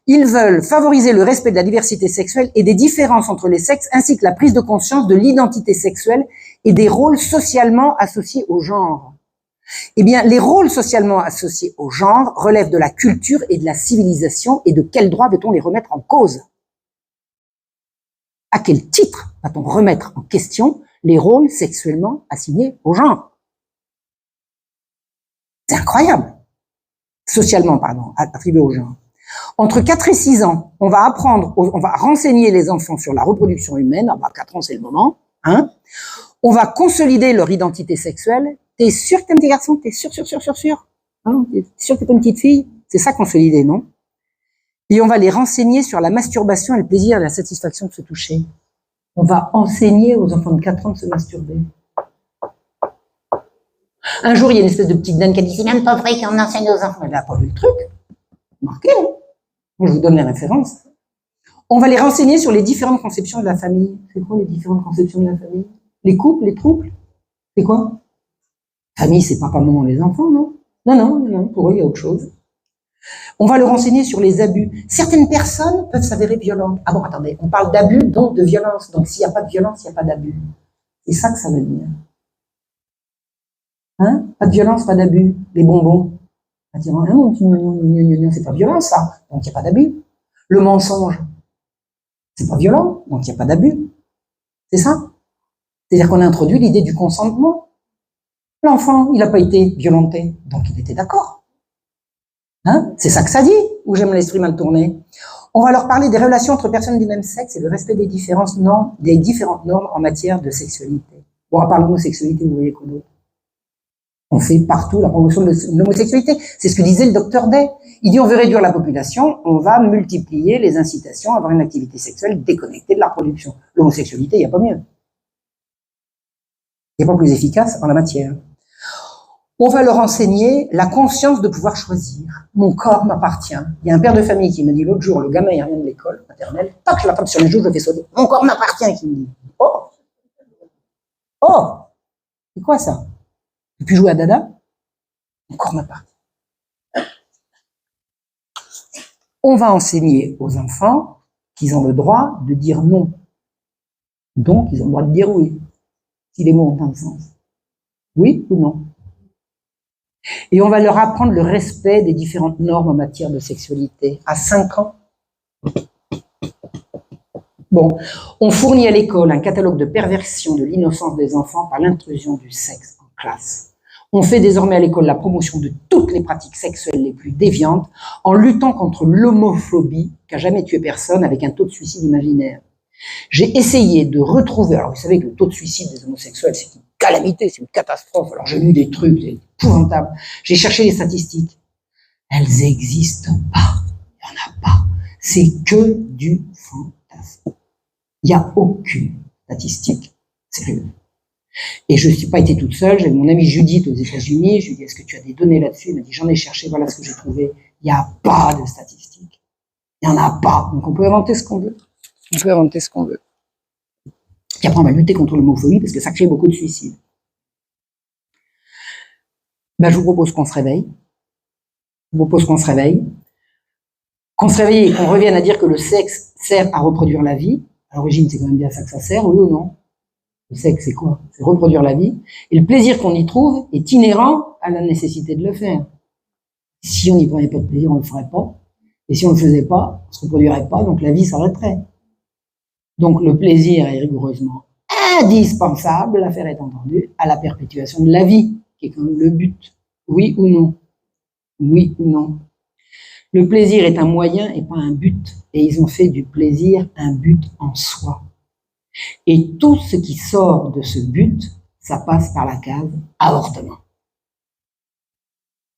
[SPEAKER 1] ils veulent favoriser le respect de la diversité sexuelle et des différences entre les sexes, ainsi que la prise de conscience de l'identité sexuelle et des rôles socialement associés au genre. Eh bien, les rôles socialement associés au genre relèvent de la culture et de la civilisation, et de quel droit veut-on les remettre en cause? À quel titre va-t-on remettre en question les rôles sexuellement assignés au genre? C'est incroyable. Socialement, pardon, attribué au genre. Entre 4 et 6 ans, on va renseigner les enfants sur la reproduction humaine. Ah bah, 4 ans, c'est le moment, hein. On va consolider leur identité sexuelle. T'es sûr que t'es un petit garçon? T'es sûr? Hein, t'es sûr que t'es pas une petite fille? C'est ça, consolider, non? Et on va les renseigner sur la masturbation et le plaisir et la satisfaction de se toucher. On va enseigner aux enfants de 4 ans de se masturber. Un jour, il y a une espèce de petite dame qui a dit, c'est même pas vrai qu'on enseigne aux enfants. Elle n'a pas vu le truc. Marqué, hein. Moi, je vous donne les références. On va les renseigner sur les différentes conceptions de la famille. C'est quoi les différentes conceptions de la famille? Les couples, les trouples? C'est quoi? Famille, c'est papa, maman, les enfants, non? Non, pour eux, il y a autre chose. On va le renseigner sur les abus. Certaines personnes peuvent s'avérer violentes. Ah bon, attendez, on parle d'abus, donc de violence. Donc, s'il n'y a pas de violence, il n'y a pas d'abus. C'est ça que ça veut dire. Hein? Pas de violence, pas d'abus. Les bonbons. On va dire, ah non, c'est pas violent, ça. Donc, il n'y a pas d'abus. Le mensonge. C'est pas violent, donc il n'y a pas d'abus. C'est ça. C'est-à-dire qu'on a introduit l'idée du consentement. L'enfant, il n'a pas été violenté, donc il était d'accord. Hein? C'est ça que ça dit, ou j'aime l'esprit mal tourné. On va leur parler des relations entre personnes du même sexe et le respect des différentes normes en matière de sexualité. Bon, à part l'homosexualité, vous voyez quoi d'autre? On fait partout la promotion de l'homosexualité. C'est ce que disait le docteur Day. Il dit, on veut réduire la population, on va multiplier les incitations à avoir une activité sexuelle déconnectée de la reproduction. L'homosexualité, il n'y a pas mieux. Il n'y a pas plus efficace en la matière. On va leur enseigner la conscience de pouvoir choisir. Mon corps m'appartient. Il y a un père de famille qui m'a dit l'autre jour, le gamin il revient de l'école maternelle, tac, je l'attrape sur les joues, je le fais sauter. Mon corps m'appartient, qui me dit. Oh, c'est quoi ça? Et puis jouer à dada? Mon corps m'appartient. On va enseigner aux enfants qu'ils ont le droit de dire non. Donc, ils ont le droit de dire oui. Si les mots ont un sens. Oui ou non? Et on va leur apprendre le respect des différentes normes en matière de sexualité. À 5 ans. Bon, on fournit à l'école un catalogue de perversion de l'innocence des enfants par l'intrusion du sexe en classe. On fait désormais à l'école la promotion de toutes les pratiques sexuelles les plus déviantes en luttant contre l'homophobie qui n'a jamais tué personne avec un taux de suicide imaginaire. J'ai essayé de retrouver, alors vous savez que le taux de suicide des homosexuels, c'est une calamité, c'est une catastrophe. Alors j'ai lu des trucs, c'est épouvantable. J'ai cherché les statistiques. Elles n'existent pas. Il n'y en a pas. C'est que du fantasme. Il n'y a aucune statistique sérieuse. Et je ne suis pas été toute seule. J'ai mon amie Judith aux États-Unis. Je lui ai dit, est-ce que tu as des données là-dessus? Elle m'a dit, j'en ai cherché, voilà ce que j'ai trouvé. Il n'y a pas de statistiques. Il n'y en a pas. Donc on peut inventer ce qu'on veut. On peut inventer ce qu'on veut. Puis après, on va lutter contre l'homophobie parce que ça crée beaucoup de suicides. Ben, je vous propose qu'on se réveille. Je vous propose qu'on se réveille. Qu'on se réveille et qu'on revienne à dire que le sexe sert à reproduire la vie. À l'origine, c'est quand même bien ça que ça sert, oui ou non? Le sexe, c'est quoi? C'est reproduire la vie. Et le plaisir qu'on y trouve est inhérent à la nécessité de le faire. Si on n'y prenait pas de plaisir, on ne le ferait pas. Et si on ne le faisait pas, on ne se reproduirait pas, donc la vie s'arrêterait. Donc le plaisir est rigoureusement indispensable, l'affaire est entendue, à la perpétuation de la vie, qui est quand même le but. Oui ou non? Oui ou non? Le plaisir est un moyen et pas un but. Et ils ont fait du plaisir un but en soi. Et tout ce qui sort de ce but, ça passe par la case avortement.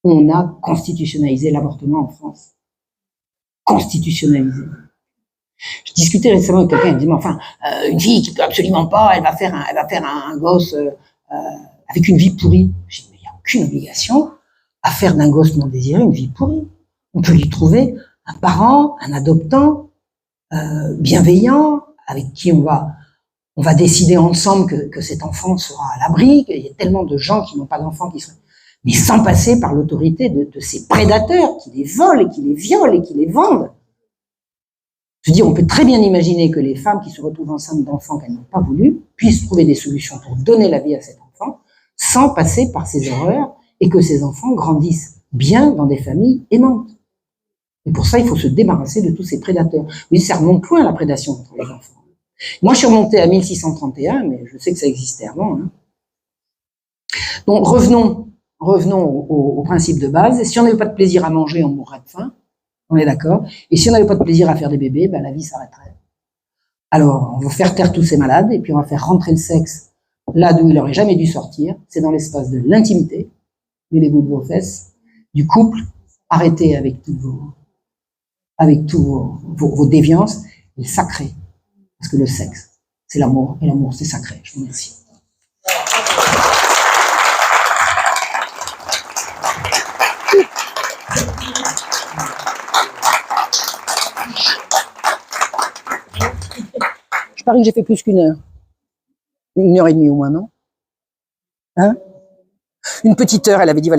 [SPEAKER 1] On a constitutionnalisé l'avortement en France. Constitutionnalisé. Je discutais récemment avec quelqu'un, il me dit, mais enfin, une fille qui peut absolument pas, elle va faire un gosse avec une vie pourrie. Je dis, mais il n'y a aucune obligation à faire d'un gosse non désiré une vie pourrie. On peut lui trouver un parent, un adoptant, bienveillant, avec qui on va décider ensemble que cet enfant sera à l'abri. Il y a tellement de gens qui n'ont pas d'enfants qui sont... Mais sans passer par l'autorité de ces prédateurs qui les volent et qui les violent et qui les vendent. Je veux dire, on peut très bien imaginer que les femmes qui se retrouvent enceintes d'enfants qu'elles n'ont pas voulu puissent trouver des solutions pour donner la vie à cet enfant sans passer par ces horreurs et que ces enfants grandissent bien dans des familles aimantes. Et pour ça, il faut se débarrasser de tous ces prédateurs. Oui, ça remonte loin la prédation contre les enfants. Moi, je suis remontée à 1631, mais je sais que ça existait avant. Hein. Donc, revenons au principe de base. Si on n'avait pas de plaisir à manger, on mourrait de faim. On est d'accord. Et si on n'avait pas de plaisir à faire des bébés, ben la vie s'arrêterait. Alors, on va faire taire tous ces malades et puis on va faire rentrer le sexe là d'où il n'aurait jamais dû sortir. C'est dans l'espace de l'intimité. Mêlez-vous de vos fesses, du couple. Arrêtez avec toutes vos déviances. Et sacré. Parce que le sexe, c'est l'amour. Et l'amour, c'est sacré. Je vous remercie. Je parie que j'ai fait plus qu'une heure. 1 heure et demie au moins, non? Hein? Une petite heure, elle avait dit...